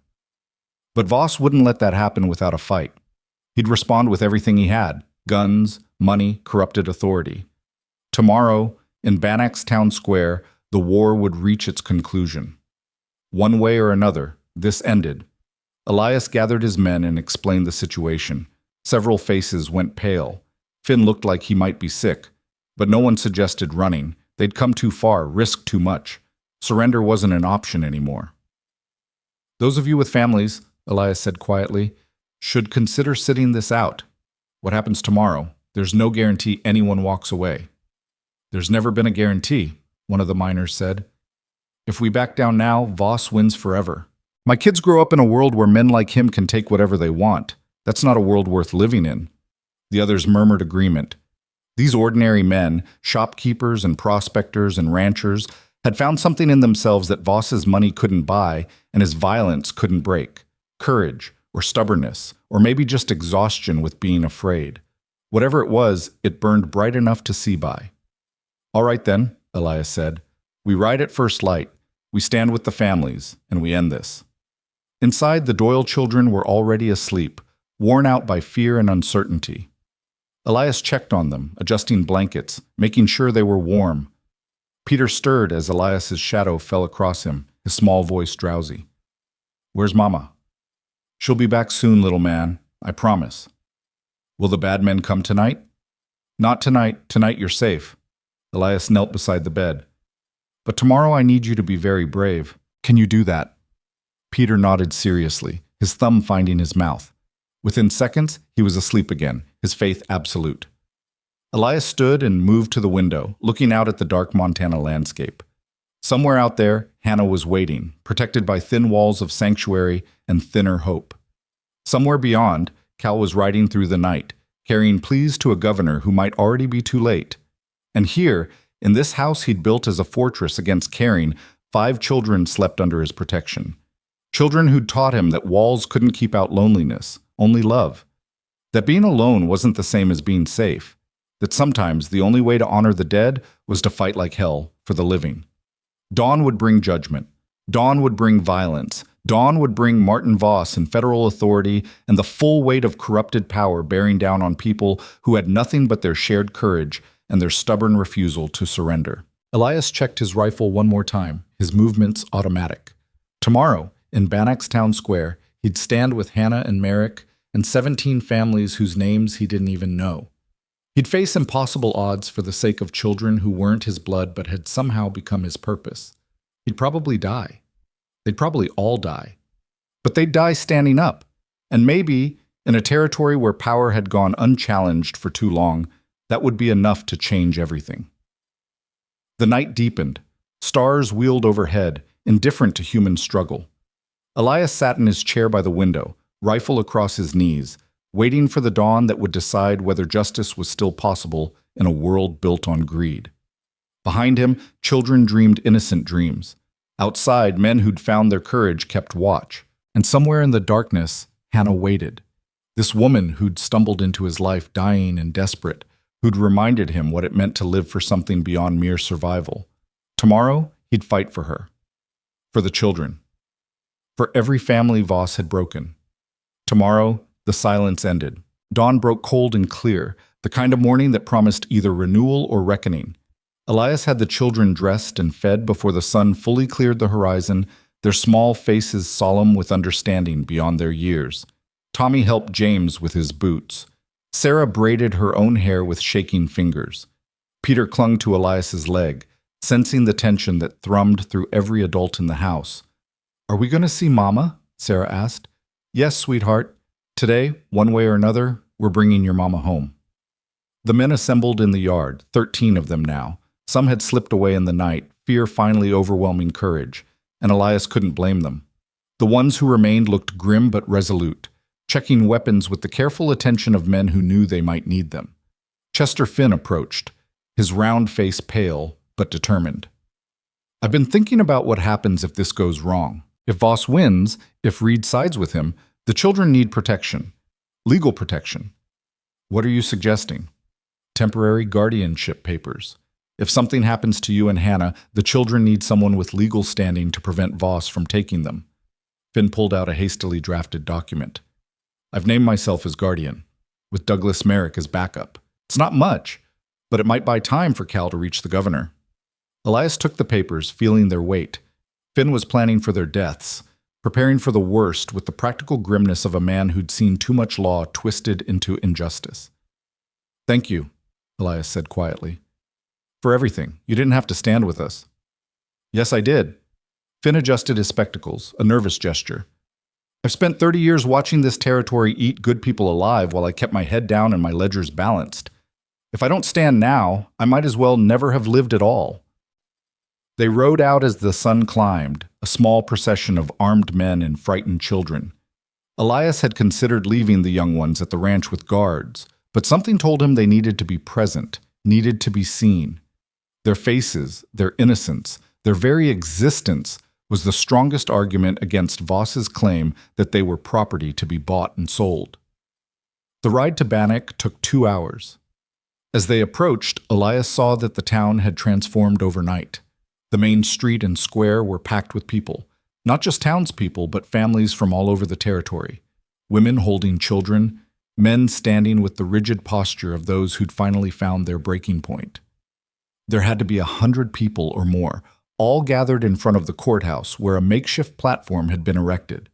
But Voss wouldn't let that happen without a fight. He'd respond with everything he had: guns, money, corrupted authority. Tomorrow, in Bannack's town square, the war would reach its conclusion. One way or another, this ended. Elias gathered his men and explained the situation. Several faces went pale. Finn looked like he might be sick, but no one suggested running. They'd come too far, risked too much. Surrender wasn't an option anymore. "Those of you with families," Elias said quietly, "should consider sitting this out. What happens tomorrow? There's no guarantee anyone walks away." "There's never been a guarantee," one of the miners said. "If we back down now, Voss wins forever. My kids grow up in a world where men like him can take whatever they want. That's not a world worth living in." The others murmured agreement. These ordinary men, shopkeepers and prospectors and ranchers, had found something in themselves that Voss's money couldn't buy and his violence couldn't break. Courage, or stubbornness, or maybe just exhaustion with being afraid. Whatever it was, it burned bright enough to see by. "All right then," Elias said. "We ride at first light. We stand with the families, and we end this." Inside, the Doyle children were already asleep, worn out by fear and uncertainty. Elias checked on them, adjusting blankets, making sure they were warm. Peter stirred as Elias's shadow fell across him, his small voice drowsy. "Where's Mama?" "She'll be back soon, little man. I promise." "Will the bad men come tonight?" "Not tonight. Tonight you're safe." Elias knelt beside the bed. "But tomorrow I need you to be very brave. Can you do that?" Peter nodded seriously, his thumb finding his mouth. Within seconds, he was asleep again, his faith absolute. Elias stood and moved to the window, looking out at the dark Montana landscape. Somewhere out there, Hannah was waiting, protected by thin walls of sanctuary and thinner hope. Somewhere beyond, Cal was riding through the night, carrying pleas to a governor who might already be too late. And here, in this house he'd built as a fortress against caring, 5 children slept under his protection. Children who'd taught him that walls couldn't keep out loneliness, only love. That being alone wasn't the same as being safe. That sometimes the only way to honor the dead was to fight like hell for the living. Dawn would bring judgment. Dawn would bring violence. Dawn would bring Martin Voss and federal authority and the full weight of corrupted power bearing down on people who had nothing but their shared courage and their stubborn refusal to surrender. Elias checked his rifle one more time, his movements automatic. Tomorrow, in Bannack's town square, he'd stand with Hannah and Merrick and 17 families whose names he didn't even know. He'd face impossible odds for the sake of children who weren't his blood but had somehow become his purpose. He'd probably die. They'd probably all die. But they'd die standing up. And maybe, in a territory where power had gone unchallenged for too long, that would be enough to change everything. The night deepened. Stars wheeled overhead, indifferent to human struggle. Elias sat in his chair by the window, rifle across his knees, waiting for the dawn that would decide whether justice was still possible in a world built on greed. Behind him, children dreamed innocent dreams. Outside, men who'd found their courage kept watch. And somewhere in the darkness, Hannah waited. This woman who'd stumbled into his life dying and desperate, who'd reminded him what it meant to live for something beyond mere survival. Tomorrow, he'd fight for her. For the children. For every family Voss had broken. Tomorrow, the silence ended. Dawn broke cold and clear, the kind of morning that promised either renewal or reckoning. Elias had the children dressed and fed before the sun fully cleared the horizon, their small faces solemn with understanding beyond their years. Tommy helped James with his boots. Sarah braided her own hair with shaking fingers. Peter clung to Elias's leg, sensing the tension that thrummed through every adult in the house. "Are we going to see Mama?" Sarah asked. "Yes, sweetheart. Today, one way or another, we're bringing your mama home." The men assembled in the yard, 13 of them now. Some had slipped away in the night, fear finally overwhelming courage, and Elias couldn't blame them. The ones who remained looked grim but resolute, checking weapons with the careful attention of men who knew they might need them. Chester Finn approached, his round face pale but determined. "I've been thinking about what happens if this goes wrong. If Voss wins, if Reed sides with him, the children need protection. Legal protection." "What are you suggesting?" "Temporary guardianship papers. If something happens to you and Hannah, the children need someone with legal standing to prevent Voss from taking them." Finn pulled out a hastily drafted document. "I've named myself as guardian, with Douglas Merrick as backup. It's not much, but it might buy time for Cal to reach the governor." Elias took the papers, feeling their weight. Finn was planning for their deaths, preparing for the worst with the practical grimness of a man who'd seen too much law twisted into injustice. "Thank you," Elias said quietly. "For everything. You didn't have to stand with us." "Yes, I did." Finn adjusted his spectacles, a nervous gesture. "I've spent 30 years watching this territory eat good people alive while I kept my head down and my ledgers balanced. If I don't stand now, I might as well never have lived at all." They rode out as the sun climbed, a small procession of armed men and frightened children. Elias had considered leaving the young ones at the ranch with guards, but something told him they needed to be present, needed to be seen. Their faces, their innocence, their very existence was the strongest argument against Voss's claim that they were property to be bought and sold. The ride to Bannock took 2 hours. As they approached, Elias saw that the town had transformed overnight. The main street and square were packed with people, not just townspeople, but families from all over the territory. Women holding children, men standing with the rigid posture of those who'd finally found their breaking point. There had to be 100 people or more, all gathered in front of the courthouse where a makeshift platform had been erected.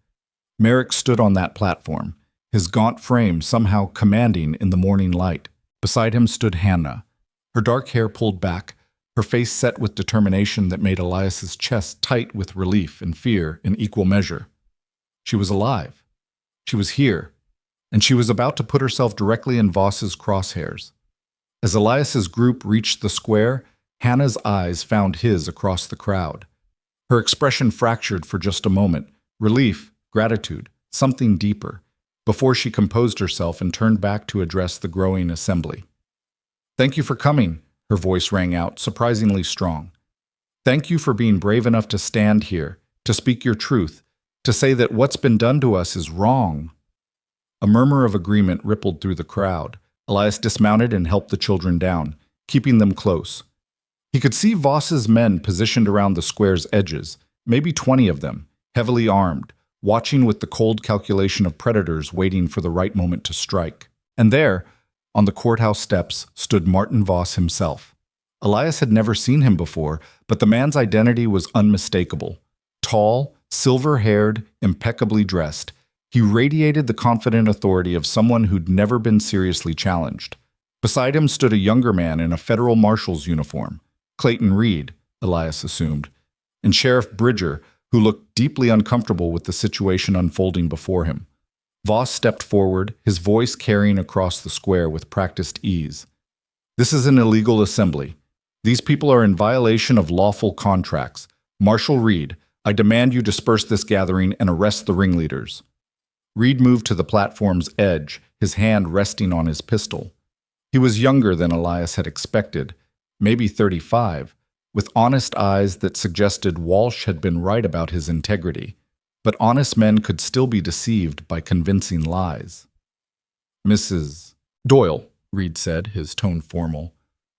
Merrick stood on that platform, his gaunt frame somehow commanding in the morning light. Beside him stood Hannah, her dark hair pulled back, her face set with determination that made Elias's chest tight with relief and fear in equal measure. She was alive. She was here, and she was about to put herself directly in Voss's crosshairs. As Elias's group reached the square, Hannah's eyes found his across the crowd. Her expression fractured for just a moment, relief, gratitude, something deeper, before she composed herself and turned back to address the growing assembly. "Thank you for coming," her voice rang out, surprisingly strong. "Thank you for being brave enough to stand here, to speak your truth, to say that what's been done to us is wrong." A murmur of agreement rippled through the crowd. Elias dismounted and helped the children down, keeping them close. He could see Voss's men positioned around the square's edges, maybe 20 of them, heavily armed, watching with the cold calculation of predators waiting for the right moment to strike. And there, on the courthouse steps, stood Martin Voss himself. Elias had never seen him before, but the man's identity was unmistakable. Tall, silver-haired, impeccably dressed, He radiated the confident authority of someone who'd never been seriously challenged. Beside him stood a younger man in a federal marshal's uniform, Clayton Reed, Elias assumed, and Sheriff Bridger, who looked deeply uncomfortable with the situation unfolding before him. Voss stepped forward, his voice carrying across the square with practiced ease. "This is an illegal assembly. These people are in violation of lawful contracts. Marshal Reed, I demand you disperse this gathering and arrest the ringleaders." Reed moved to the platform's edge, his hand resting on his pistol. He was younger than Elias had expected, maybe 35, with honest eyes that suggested Walsh had been right about his integrity. But honest men could still be deceived by convincing lies. "Mrs. Doyle," Reed said, his tone formal,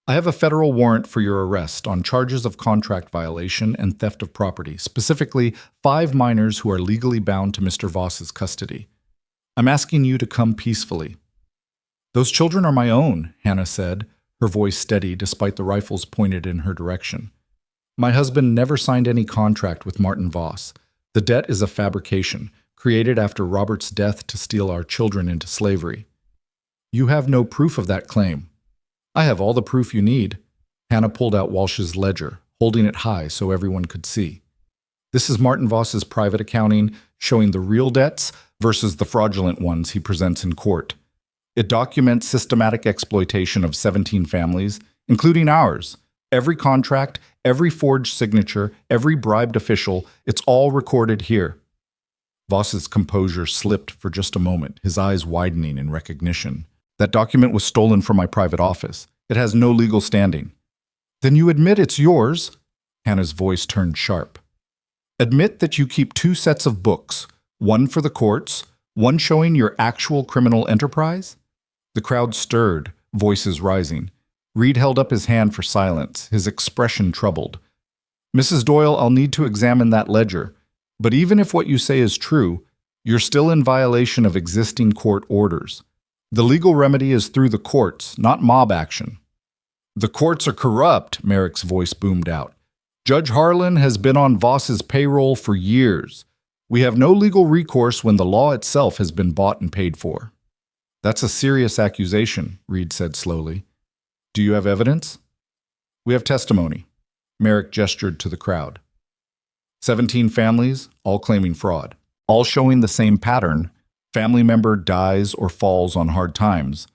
"I have a federal warrant for your arrest on charges of contract violation and theft of property, specifically 5 minors who are legally bound to Mr. Voss's custody. I'm asking you to come peacefully." "Those children are my own," Hannah said, her voice steady despite the rifles pointed in her direction. "My husband never signed any contract with Martin Voss. The debt is a fabrication, created after Robert's death to steal our children into slavery." "You have no proof of that claim." "I have all the proof you need." Hannah pulled out Walsh's ledger, holding it high so everyone could see. "This is Martin Voss's private accounting, showing the real debts versus the fraudulent ones he presents in court. It documents systematic exploitation of 17 families, including ours. Every contract, every forged signature, every bribed official, it's all recorded here." Voss's composure slipped for just a moment, his eyes widening in recognition. "That document was stolen from my private office. It has no legal standing." "Then you admit it's yours?" Hannah's voice turned sharp. "Admit that you keep 2 sets of books, one for the courts, one showing your actual criminal enterprise?" The crowd stirred, voices rising. Reed held up his hand for silence, his expression troubled. "Mrs. Doyle, I'll need to examine that ledger. But even if what you say is true, you're still in violation of existing court orders. The legal remedy is through the courts, not mob action." "The courts are corrupt," Merrick's voice boomed out. "Judge Harlan has been on Voss's payroll for years. We have no legal recourse when the law itself has been bought and paid for." "That's a serious accusation," Reed said slowly. "Do you have evidence?" "We have testimony." Merrick gestured to the crowd. 17 families, all claiming fraud, all showing the same pattern. Family member dies or falls on hard times.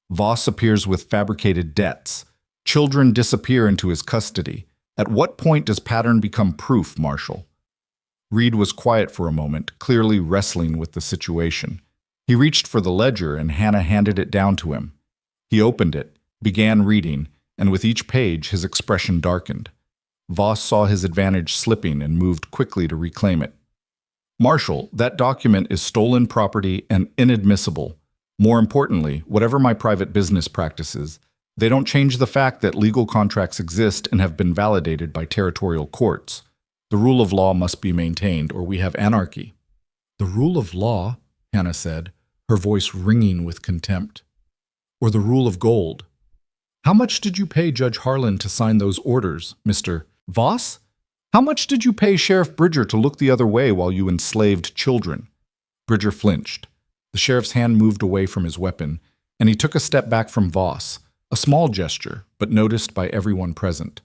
Voss appears with fabricated debts. Children disappear into his custody. At what point does pattern become proof, Marshal? Reed was quiet for a moment, clearly wrestling with the situation. He reached for the ledger and Hannah handed it down to him. He opened it, began reading, and with each page his expression darkened. Voss saw his advantage slipping and moved quickly to reclaim it. "Marshal, that document is stolen property and inadmissible. More importantly, whatever my private business practices, they don't change the fact that legal contracts exist and have been validated by territorial courts. The rule of law must be maintained, or we have anarchy." "The rule of law," Hannah said, her voice ringing with contempt. "Or the rule of gold. How much did you pay Judge Harlan to sign those orders, Mr. Voss? How much did you pay Sheriff Bridger to look the other way while you enslaved children?" Bridger flinched. The sheriff's hand moved away from his weapon, and he took a step back from Voss, a small gesture, but noticed by everyone present.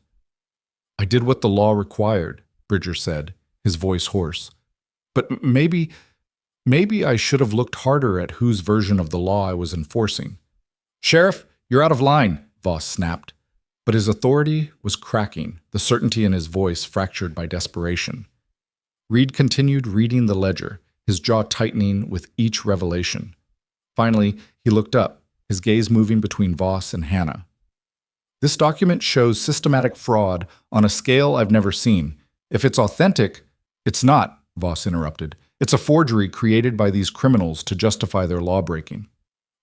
"I did what the law required," Bridger said, his voice hoarse. "But maybe I should have looked harder at whose version of the law I was enforcing." "Sheriff, you're out of line," Voss snapped. But his authority was cracking, the certainty in his voice fractured by desperation. Reed continued reading the ledger, his jaw tightening with each revelation. Finally, he looked up, his gaze moving between Voss and Hannah. "This document shows systematic fraud on a scale I've never seen. If it's authentic—" "It's not," Voss interrupted. "It's a forgery created by these criminals to justify their lawbreaking."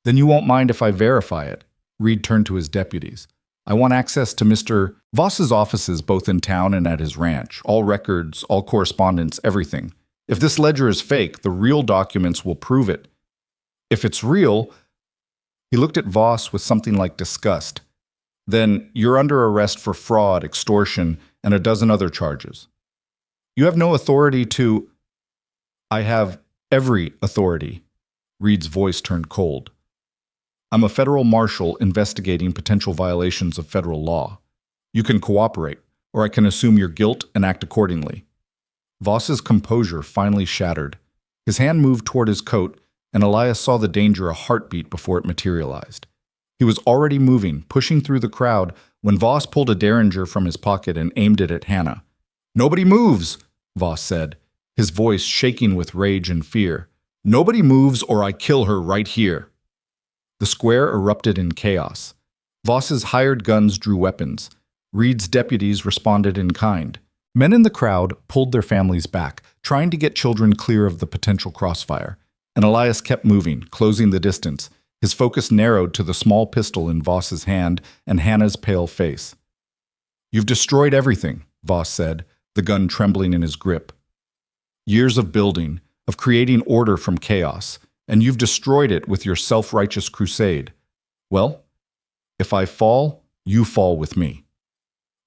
"Then you won't mind if I verify it." Reed turned to his deputies. "I want access to Mr. Voss's offices both in town and at his ranch. All records, all correspondence, everything. If this ledger is fake, the real documents will prove it. If it's real—" He looked at Voss with something like disgust. "Then you're under arrest for fraud, extortion, and a dozen other charges. You have no authority to—" "I have Every authority. Reed's voice turned cold. I'm a federal marshal investigating potential violations of federal law. You can cooperate, or I can assume your guilt and act accordingly. Voss's composure finally shattered. His hand moved toward his coat, and Elias saw the danger a heartbeat before it materialized. He was already moving, pushing through the crowd, when Voss pulled a derringer from his pocket and aimed it at Hannah. "Nobody moves," Voss said, his voice shaking with rage and fear. "Nobody moves or I kill her right here." The square erupted in chaos. Voss's hired guns drew weapons. Reed's deputies responded in kind. Men in the crowd pulled their families back, trying to get children clear of the potential crossfire. And Elias kept moving, closing the distance. His focus narrowed to the small pistol in Voss's hand and Hannah's pale face. "You've destroyed everything," Voss said, the gun trembling in his grip. "Years of building, of creating order from chaos, and you've destroyed it with your self-righteous crusade. Well, if I fall, you fall with me."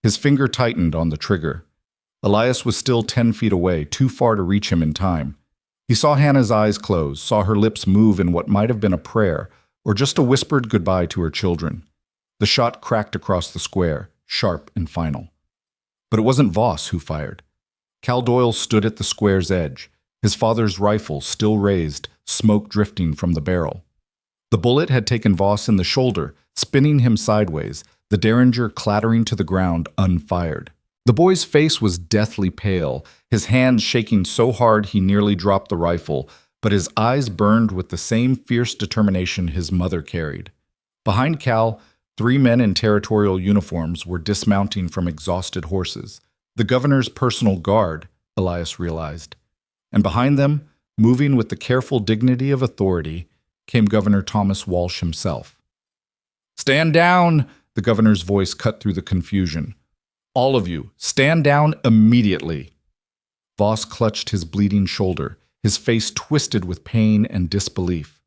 His finger tightened on the trigger. Elias was still 10 feet away, too far to reach him in time. He saw Hannah's eyes close, saw her lips move in what might have been a prayer, or just a whispered goodbye to her children. The shot cracked across the square, sharp and final. But it wasn't Voss who fired. Cal Doyle stood at the square's edge, his father's rifle still raised, smoke drifting from the barrel. The bullet had taken Voss in the shoulder, spinning him sideways, the derringer clattering to the ground unfired. The boy's face was deathly pale, his hands shaking so hard he nearly dropped the rifle, but his eyes burned with the same fierce determination his mother carried. Behind Cal, 3 men in territorial uniforms were dismounting from exhausted horses. The governor's personal guard, Elias realized. And behind them, moving with the careful dignity of authority, came Governor Thomas Walsh himself. "Stand down!" The governor's voice cut through the confusion. "All of you, stand down immediately!" Voss clutched his bleeding shoulder, his face twisted with pain and disbelief.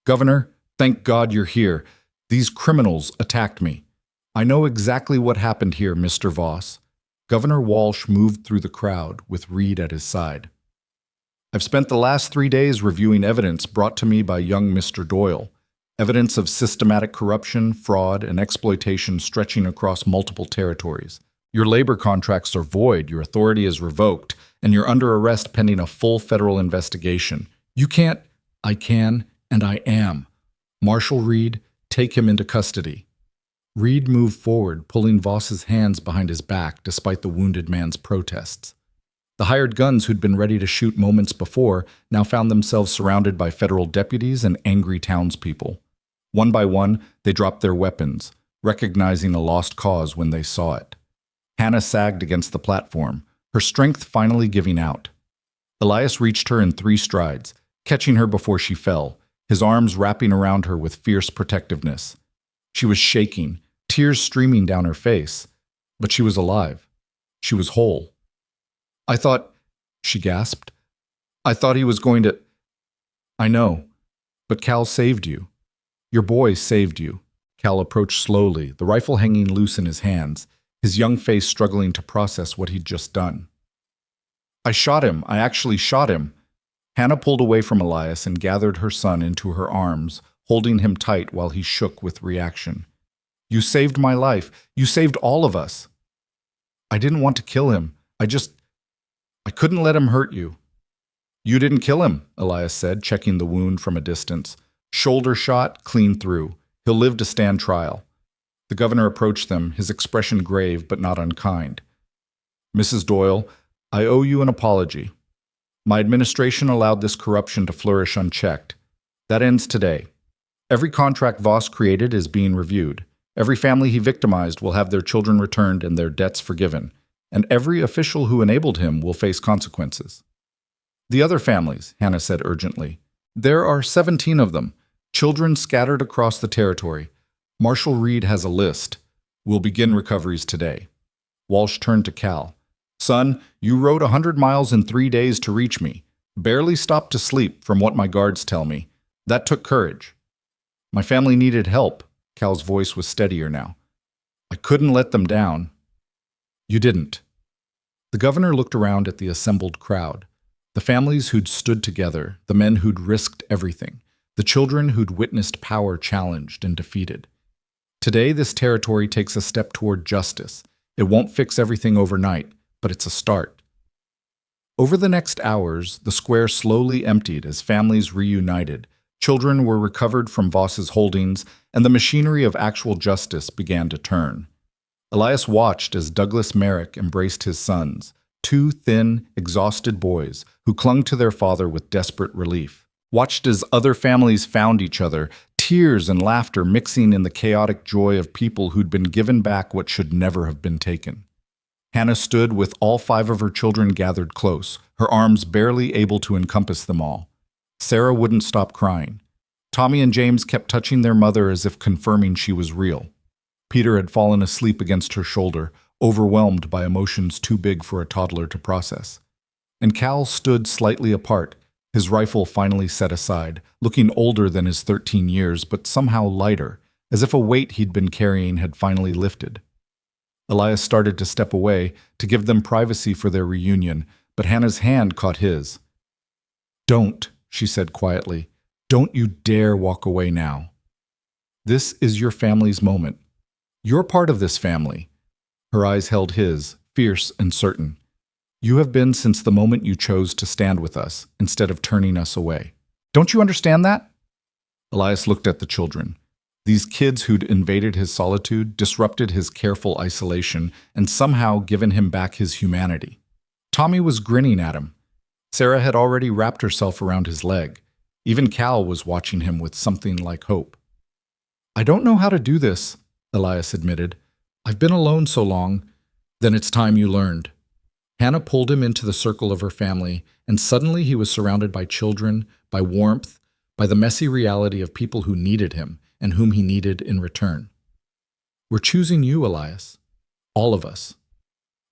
"Governor, thank God you're here. These criminals attacked me. I know exactly what happened here, Mr. Voss." Governor Walsh moved through the crowd, with Reed at his side. "I've spent the last 3 days reviewing evidence brought to me by young Mr. Doyle. Evidence of systematic corruption, fraud, and exploitation stretching across multiple territories. Your labor contracts are void, your authority is revoked, and you're under arrest pending a full federal investigation. You can't." "I can, and I am. Marshal Reed, take him into custody." Reed moved forward, pulling Voss's hands behind his back despite the wounded man's protests. The hired guns who'd been ready to shoot moments before now found themselves surrounded by federal deputies and angry townspeople. One by one, they dropped their weapons, recognizing a lost cause when they saw it. Hannah sagged against the platform, her strength finally giving out. Elias reached her in 3 strides, catching her before she fell, his arms wrapping around her with fierce protectiveness. She was shaking, tears streaming down her face, but she was alive. She was whole. "I thought," she gasped, "I thought he was going to—" "I know, but Cal saved you. Your boy saved you." Cal approached slowly, the rifle hanging loose in his hands, his young face struggling to process what he'd just done. "I shot him. I actually shot him." Hannah pulled away from Elias and gathered her son into her arms, holding him tight while he shook with reaction. "You saved my life. You saved all of us." "I didn't want to kill him. I couldn't let him hurt you." "You didn't kill him," Elias said, checking the wound from a distance. "Shoulder shot, clean through. He'll live to stand trial." The governor approached them, his expression grave but not unkind. "Mrs. Doyle, I owe you an apology. My administration allowed this corruption to flourish unchecked. That ends today. Every contract Voss created is being reviewed. Every family he victimized will have their children returned and their debts forgiven. And every official who enabled him will face consequences." "The other families," Hannah said urgently. "There are 17 of them, children scattered across the territory. Marshal Reed has a list. We'll begin recoveries today." Walsh turned to Cal. "Son, you rode 100 miles in 3 days to reach me. Barely stopped to sleep, from what my guards tell me. That took courage." "My family needed help." Cal's voice was steadier now. "I couldn't let them down." "You didn't." The governor looked around at the assembled crowd. The families who'd stood together, the men who'd risked everything, the children who'd witnessed power challenged and defeated. Today, this territory takes a step toward justice. It won't fix everything overnight, but it's a start. Over the next hours, the square slowly emptied as families reunited. Children were recovered from Voss's holdings, and the machinery of actual justice began to turn. Elias watched as Douglas Merrick embraced his sons, two thin, exhausted boys who clung to their father with desperate relief. Watched as other families found each other, tears and laughter mixing in the chaotic joy of people who'd been given back what should never have been taken. Hannah stood with all 5 of her children gathered close, her arms barely able to encompass them all. Sarah wouldn't stop crying. Tommy and James kept touching their mother as if confirming she was real. Peter had fallen asleep against her shoulder, overwhelmed by emotions too big for a toddler to process. And Cal stood slightly apart, his rifle finally set aside, looking older than his 13 years, but somehow lighter, as if a weight he'd been carrying had finally lifted. Elias started to step away, to give them privacy for their reunion, but Hannah's hand caught his. "Don't," she said quietly. "Don't you dare walk away now. This is your family's moment. You're part of this family." Her eyes held his, fierce and certain. "You have been since the moment you chose to stand with us, instead of turning us away. Don't you understand that?" Elias looked at the children. These kids who'd invaded his solitude, disrupted his careful isolation, and somehow given him back his humanity. Tommy was grinning at him. Sarah had already wrapped herself around his leg. Even Cal was watching him with something like hope. "I don't know how to do this," Elias admitted. "I've been alone so long." "Then it's time you learned." Hannah pulled him into the circle of her family, and suddenly he was surrounded by children, by warmth, by the messy reality of people who needed him, and whom he needed in return. "We're choosing you, Elias. All of us.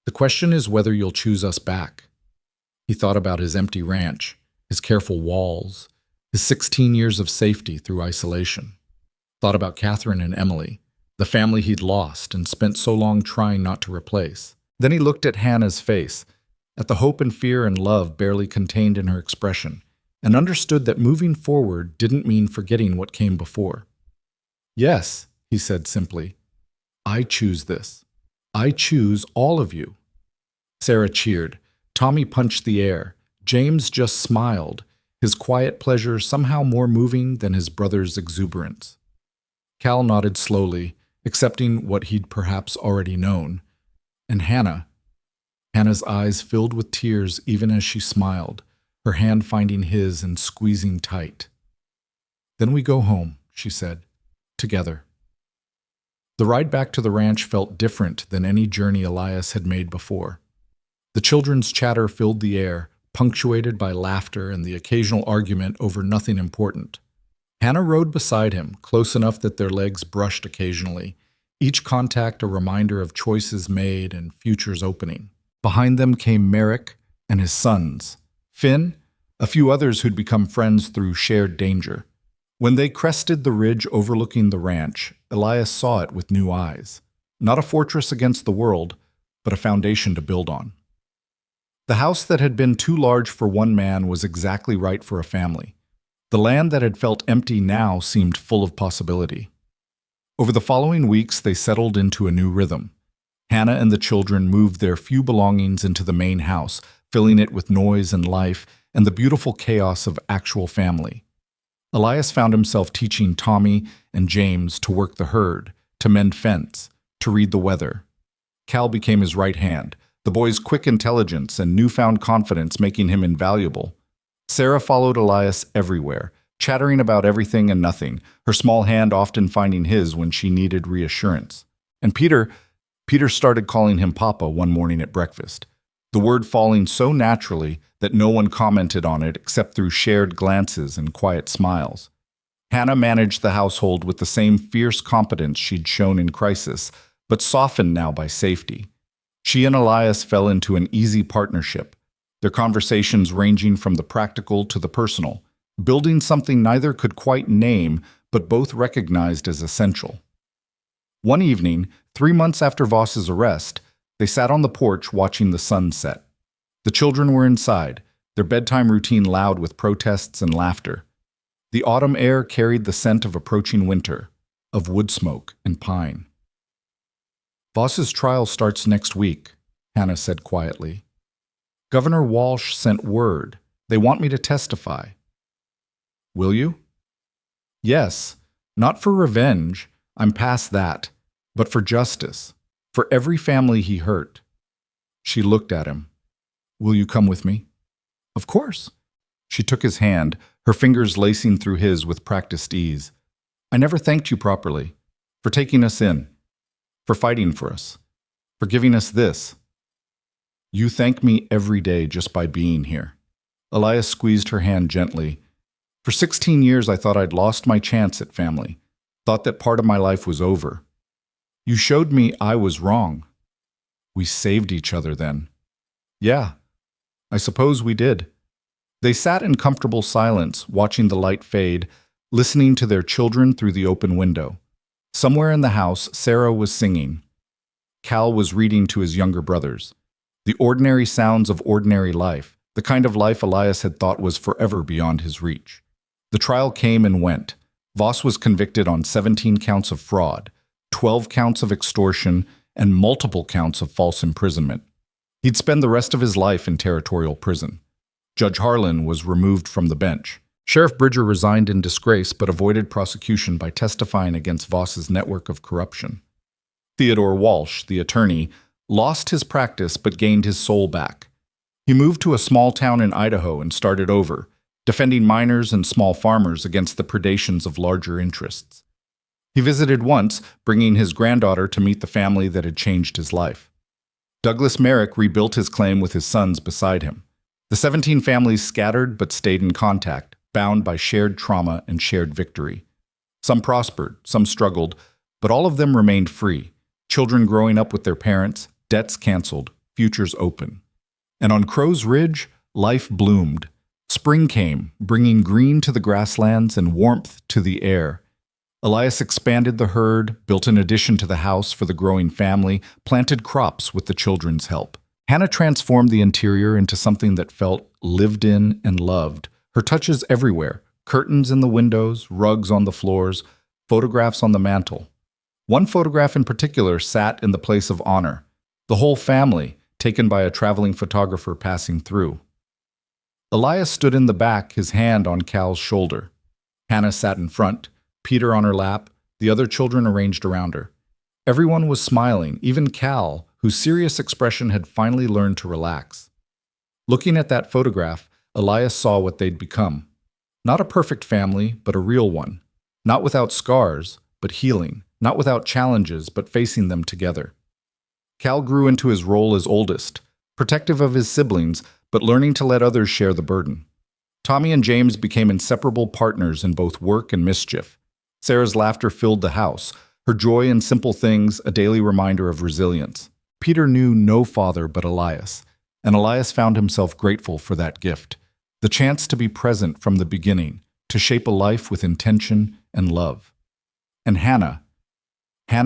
The question is whether you'll choose us back." He thought about his empty ranch, his careful walls, his 16 years of safety through isolation. Thought about Catherine and Emily, the family he'd lost and spent so long trying not to replace. Then he looked at Hannah's face, at the hope and fear and love barely contained in her expression, and understood that moving forward didn't mean forgetting what came before. "Yes," he said simply. "I choose this. I choose all of you." Sarah cheered. Tommy punched the air. James just smiled, his quiet pleasure somehow more moving than his brother's exuberance. Cal nodded slowly, accepting what he'd perhaps already known. And Hannah's eyes filled with tears even as she smiled, her hand finding his and squeezing tight. "Then we go home," she said. "Together." The ride back to the ranch felt different than any journey Elias had made before. The children's chatter filled the air, punctuated by laughter and the occasional argument over nothing important. Hannah rode beside him, close enough that their legs brushed occasionally, each contact a reminder of choices made and futures opening. Behind them came Merrick and his sons, Finn, a few others who'd become friends through shared danger. When they crested the ridge overlooking the ranch, Elias saw it with new eyes. Not a fortress against the world, but a foundation to build on. The house that had been too large for one man was exactly right for a family. The land that had felt empty now seemed full of possibility. Over the following weeks, they settled into a new rhythm. Hannah and the children moved their few belongings into the main house, filling it with noise and life and the beautiful chaos of actual family. Elias found himself teaching Tommy and James to work the herd, to mend fence, to read the weather. Cal became his right hand, the boy's quick intelligence and newfound confidence making him invaluable. Sarah followed Elias everywhere, chattering about everything and nothing, her small hand often finding his when she needed reassurance. And Peter started calling him Papa one morning at breakfast, the word falling so naturally that no one commented on it except through shared glances and quiet smiles. Hannah managed the household with the same fierce competence she'd shown in crisis, but softened now by safety. She and Elias fell into an easy partnership, their conversations ranging from the practical to the personal, building something neither could quite name but both recognized as essential. One evening, 3 months after Voss's arrest, they sat on the porch watching the sun set. The children were inside, their bedtime routine loud with protests and laughter. The autumn air carried the scent of approaching winter, of wood smoke and pine. Voss's trial starts next week, Hannah said quietly. Governor Walsh sent word. They want me to testify. Will you? Yes, not for revenge. I'm past that. But for justice. For every family he hurt. She looked at him. Will you come with me? Of course. She took his hand, her fingers lacing through his with practiced ease. I never thanked you properly. For taking us in. For fighting for us. For giving us this. You thank me every day just by being here. Elias squeezed her hand gently. For 16 years I thought I'd lost my chance at family. Thought that part of my life was over. You showed me I was wrong. We saved each other then. Yeah, I suppose we did. They sat in comfortable silence, watching the light fade, listening to their children through the open window. Somewhere in the house, Sarah was singing. Cal was reading to his younger brothers. The ordinary sounds of ordinary life, the kind of life Elias had thought was forever beyond his reach. The trial came and went. Voss was convicted on 17 counts of fraud, 12 counts of extortion, and multiple counts of false imprisonment. He'd spend the rest of his life in territorial prison. Judge Harlan was removed from the bench. Sheriff Bridger resigned in disgrace but avoided prosecution by testifying against Voss's network of corruption. Theodore Walsh, the attorney, lost his practice but gained his soul back. He moved to a small town in Idaho and started over, defending miners and small farmers against the predations of larger interests. He visited once, bringing his granddaughter to meet the family that had changed his life. Douglas Merrick rebuilt his claim with his sons beside him. The 17 families scattered but stayed in contact, bound by shared trauma and shared victory. Some prospered, some struggled, but all of them remained free. Children growing up with their parents, debts canceled, futures open. And on Crow's Ridge, life bloomed. Spring came, bringing green to the grasslands and warmth to the air. Elias expanded the herd, built an addition to the house for the growing family, planted crops with the children's help. Hannah transformed the interior into something that felt lived in and loved. Her touches everywhere, curtains in the windows, rugs on the floors, photographs on the mantel. One photograph in particular sat in the place of honor. The whole family, taken by a traveling photographer passing through. Elias stood in the back, his hand on Cal's shoulder. Hannah sat in front, Peter on her lap, the other children arranged around her. Everyone was smiling, even Cal, whose serious expression had finally learned to relax. Looking at that photograph, Elias saw what they'd become. Not a perfect family, but a real one. Not without scars, but healing. Not without challenges, but facing them together. Cal grew into his role as oldest, protective of his siblings, but learning to let others share the burden. Tommy and James became inseparable partners in both work and mischief. Sarah's laughter filled the house, her joy in simple things a daily reminder of resilience. Peter knew no father but Elias, and Elias found himself grateful for that gift, the chance to be present from the beginning, to shape a life with intention and love. And Hannah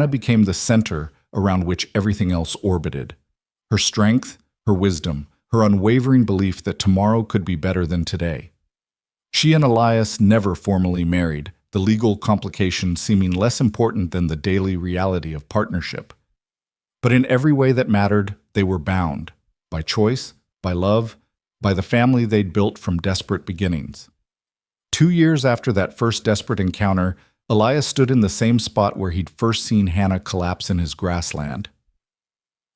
became the center around which everything else orbited. Her strength, her wisdom, her unwavering belief that tomorrow could be better than today. She and Elias never formally married, the legal complications seeming less important than the daily reality of partnership. But in every way that mattered, they were bound, by choice, by love, by the family they'd built from desperate beginnings. 2 years after that first desperate encounter, Elias stood in the same spot where he'd first seen Hannah collapse in his grassland.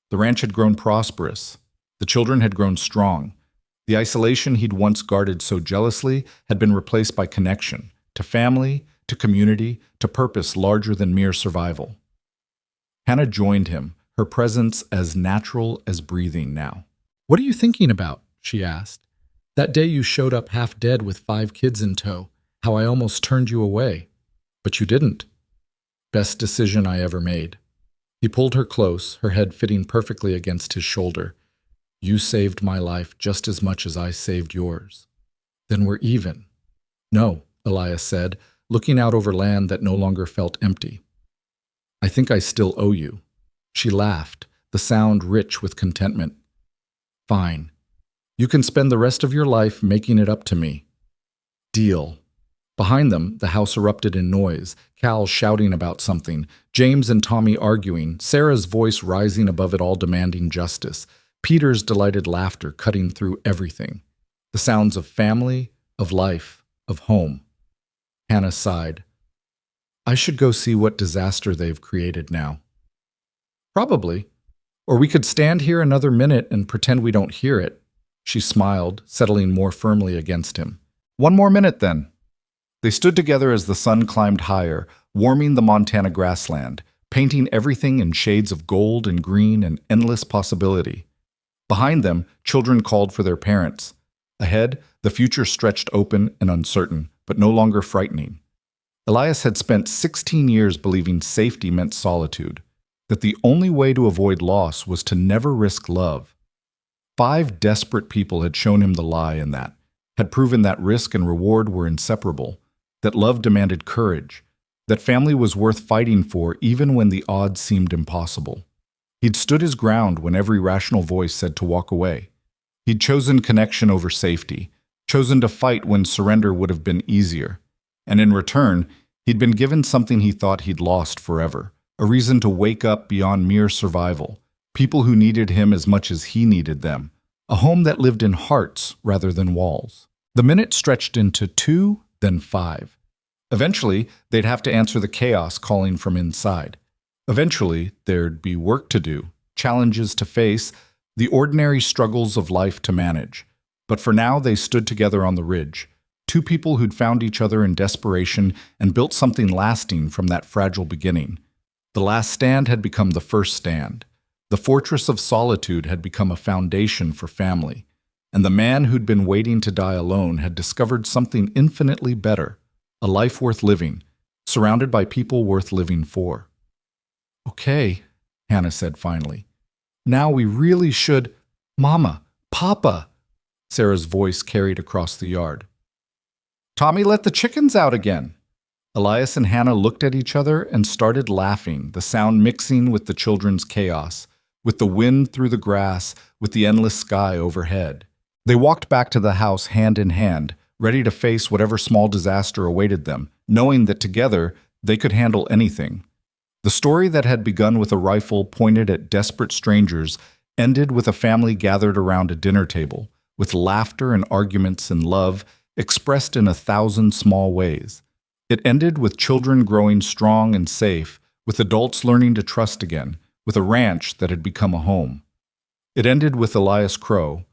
The ranch had grown prosperous. The children had grown strong. The isolation he'd once guarded so jealously had been replaced by connection, to family, to community, to purpose larger than mere survival. Hannah joined him, her presence as natural as breathing now. "What are you thinking about?" she asked. "That day you showed up half dead with 5 kids in tow, how I almost turned you away. But you didn't. Best decision I ever made." He pulled her close, her head fitting perfectly against his shoulder. "You saved my life just as much as I saved yours. Then we're even." "No," Elias said, looking out over land that no longer felt empty. "I think I still owe you." She laughed, the sound rich with contentment. "Fine. You can spend the rest of your life making it up to me. Deal. Behind them, the house erupted in noise, Cal shouting about something, James and Tommy arguing, Sarah's voice rising above it all demanding justice, Peter's delighted laughter cutting through everything. The sounds of family, of life, of home. Hannah sighed. I should go see what disaster they've created now. Probably. Or we could stand here another minute and pretend we don't hear it. She smiled, settling more firmly against him. One more minute, then. They stood together as the sun climbed higher, warming the Montana grassland, painting everything in shades of gold and green and endless possibility. Behind them, children called for their parents. Ahead, the future stretched open and uncertain, but no longer frightening. Elias had spent 16 years believing safety meant solitude, that the only way to avoid loss was to never risk love. 5 desperate people had shown him the lie in that, had proven that risk and reward were inseparable, that love demanded courage, that family was worth fighting for even when the odds seemed impossible. He'd stood his ground when every rational voice said to walk away. He'd chosen connection over safety, chosen to fight when surrender would have been easier. And in return, he'd been given something he thought he'd lost forever, a reason to wake up beyond mere survival, people who needed him as much as he needed them, a home that lived in hearts rather than walls. The minute stretched into 2, then 5. Eventually, they'd have to answer the chaos calling from inside. Eventually, there'd be work to do, challenges to face, the ordinary struggles of life to manage. But for now, they stood together on the ridge, 2 people who'd found each other in desperation and built something lasting from that fragile beginning. The last stand had become the first stand. The fortress of solitude had become a foundation for family. And the man who'd been waiting to die alone had discovered something infinitely better, a life worth living, surrounded by people worth living for. Okay, Hannah said finally. Now we really should— Mama, Papa, Sarah's voice carried across the yard. Tommy let the chickens out again. Elias and Hannah looked at each other and started laughing, the sound mixing with the children's chaos, with the wind through the grass, with the endless sky overhead. They walked back to the house hand in hand, ready to face whatever small disaster awaited them, knowing that together they could handle anything. The story that had begun with a rifle pointed at desperate strangers ended with a family gathered around a dinner table, with laughter and arguments and love expressed in 1,000 small ways. It ended with children growing strong and safe, with adults learning to trust again, with a ranch that had become a home. It ended with Elias Crow,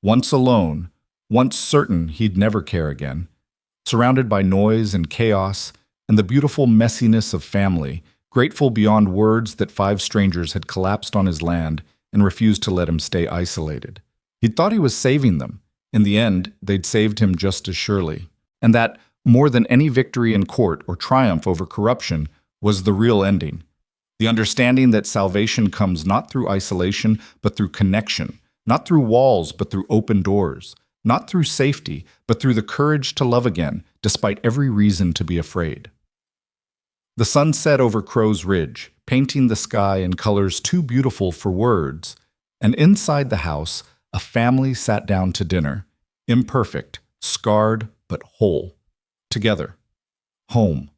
once alone, once certain he'd never care again, surrounded by noise and chaos and the beautiful messiness of family, grateful beyond words that 5 strangers had collapsed on his land and refused to let him stay isolated. He'd thought he was saving them. In the end, they'd saved him just as surely. And that, more than any victory in court or triumph over corruption, was the real ending. The understanding that salvation comes not through isolation, but through connection, not through walls, but through open doors, not through safety, but through the courage to love again, despite every reason to be afraid. The sun set over Crow's Ridge, painting the sky in colors too beautiful for words, and inside the house, a family sat down to dinner, imperfect, scarred, but whole. Together. Home.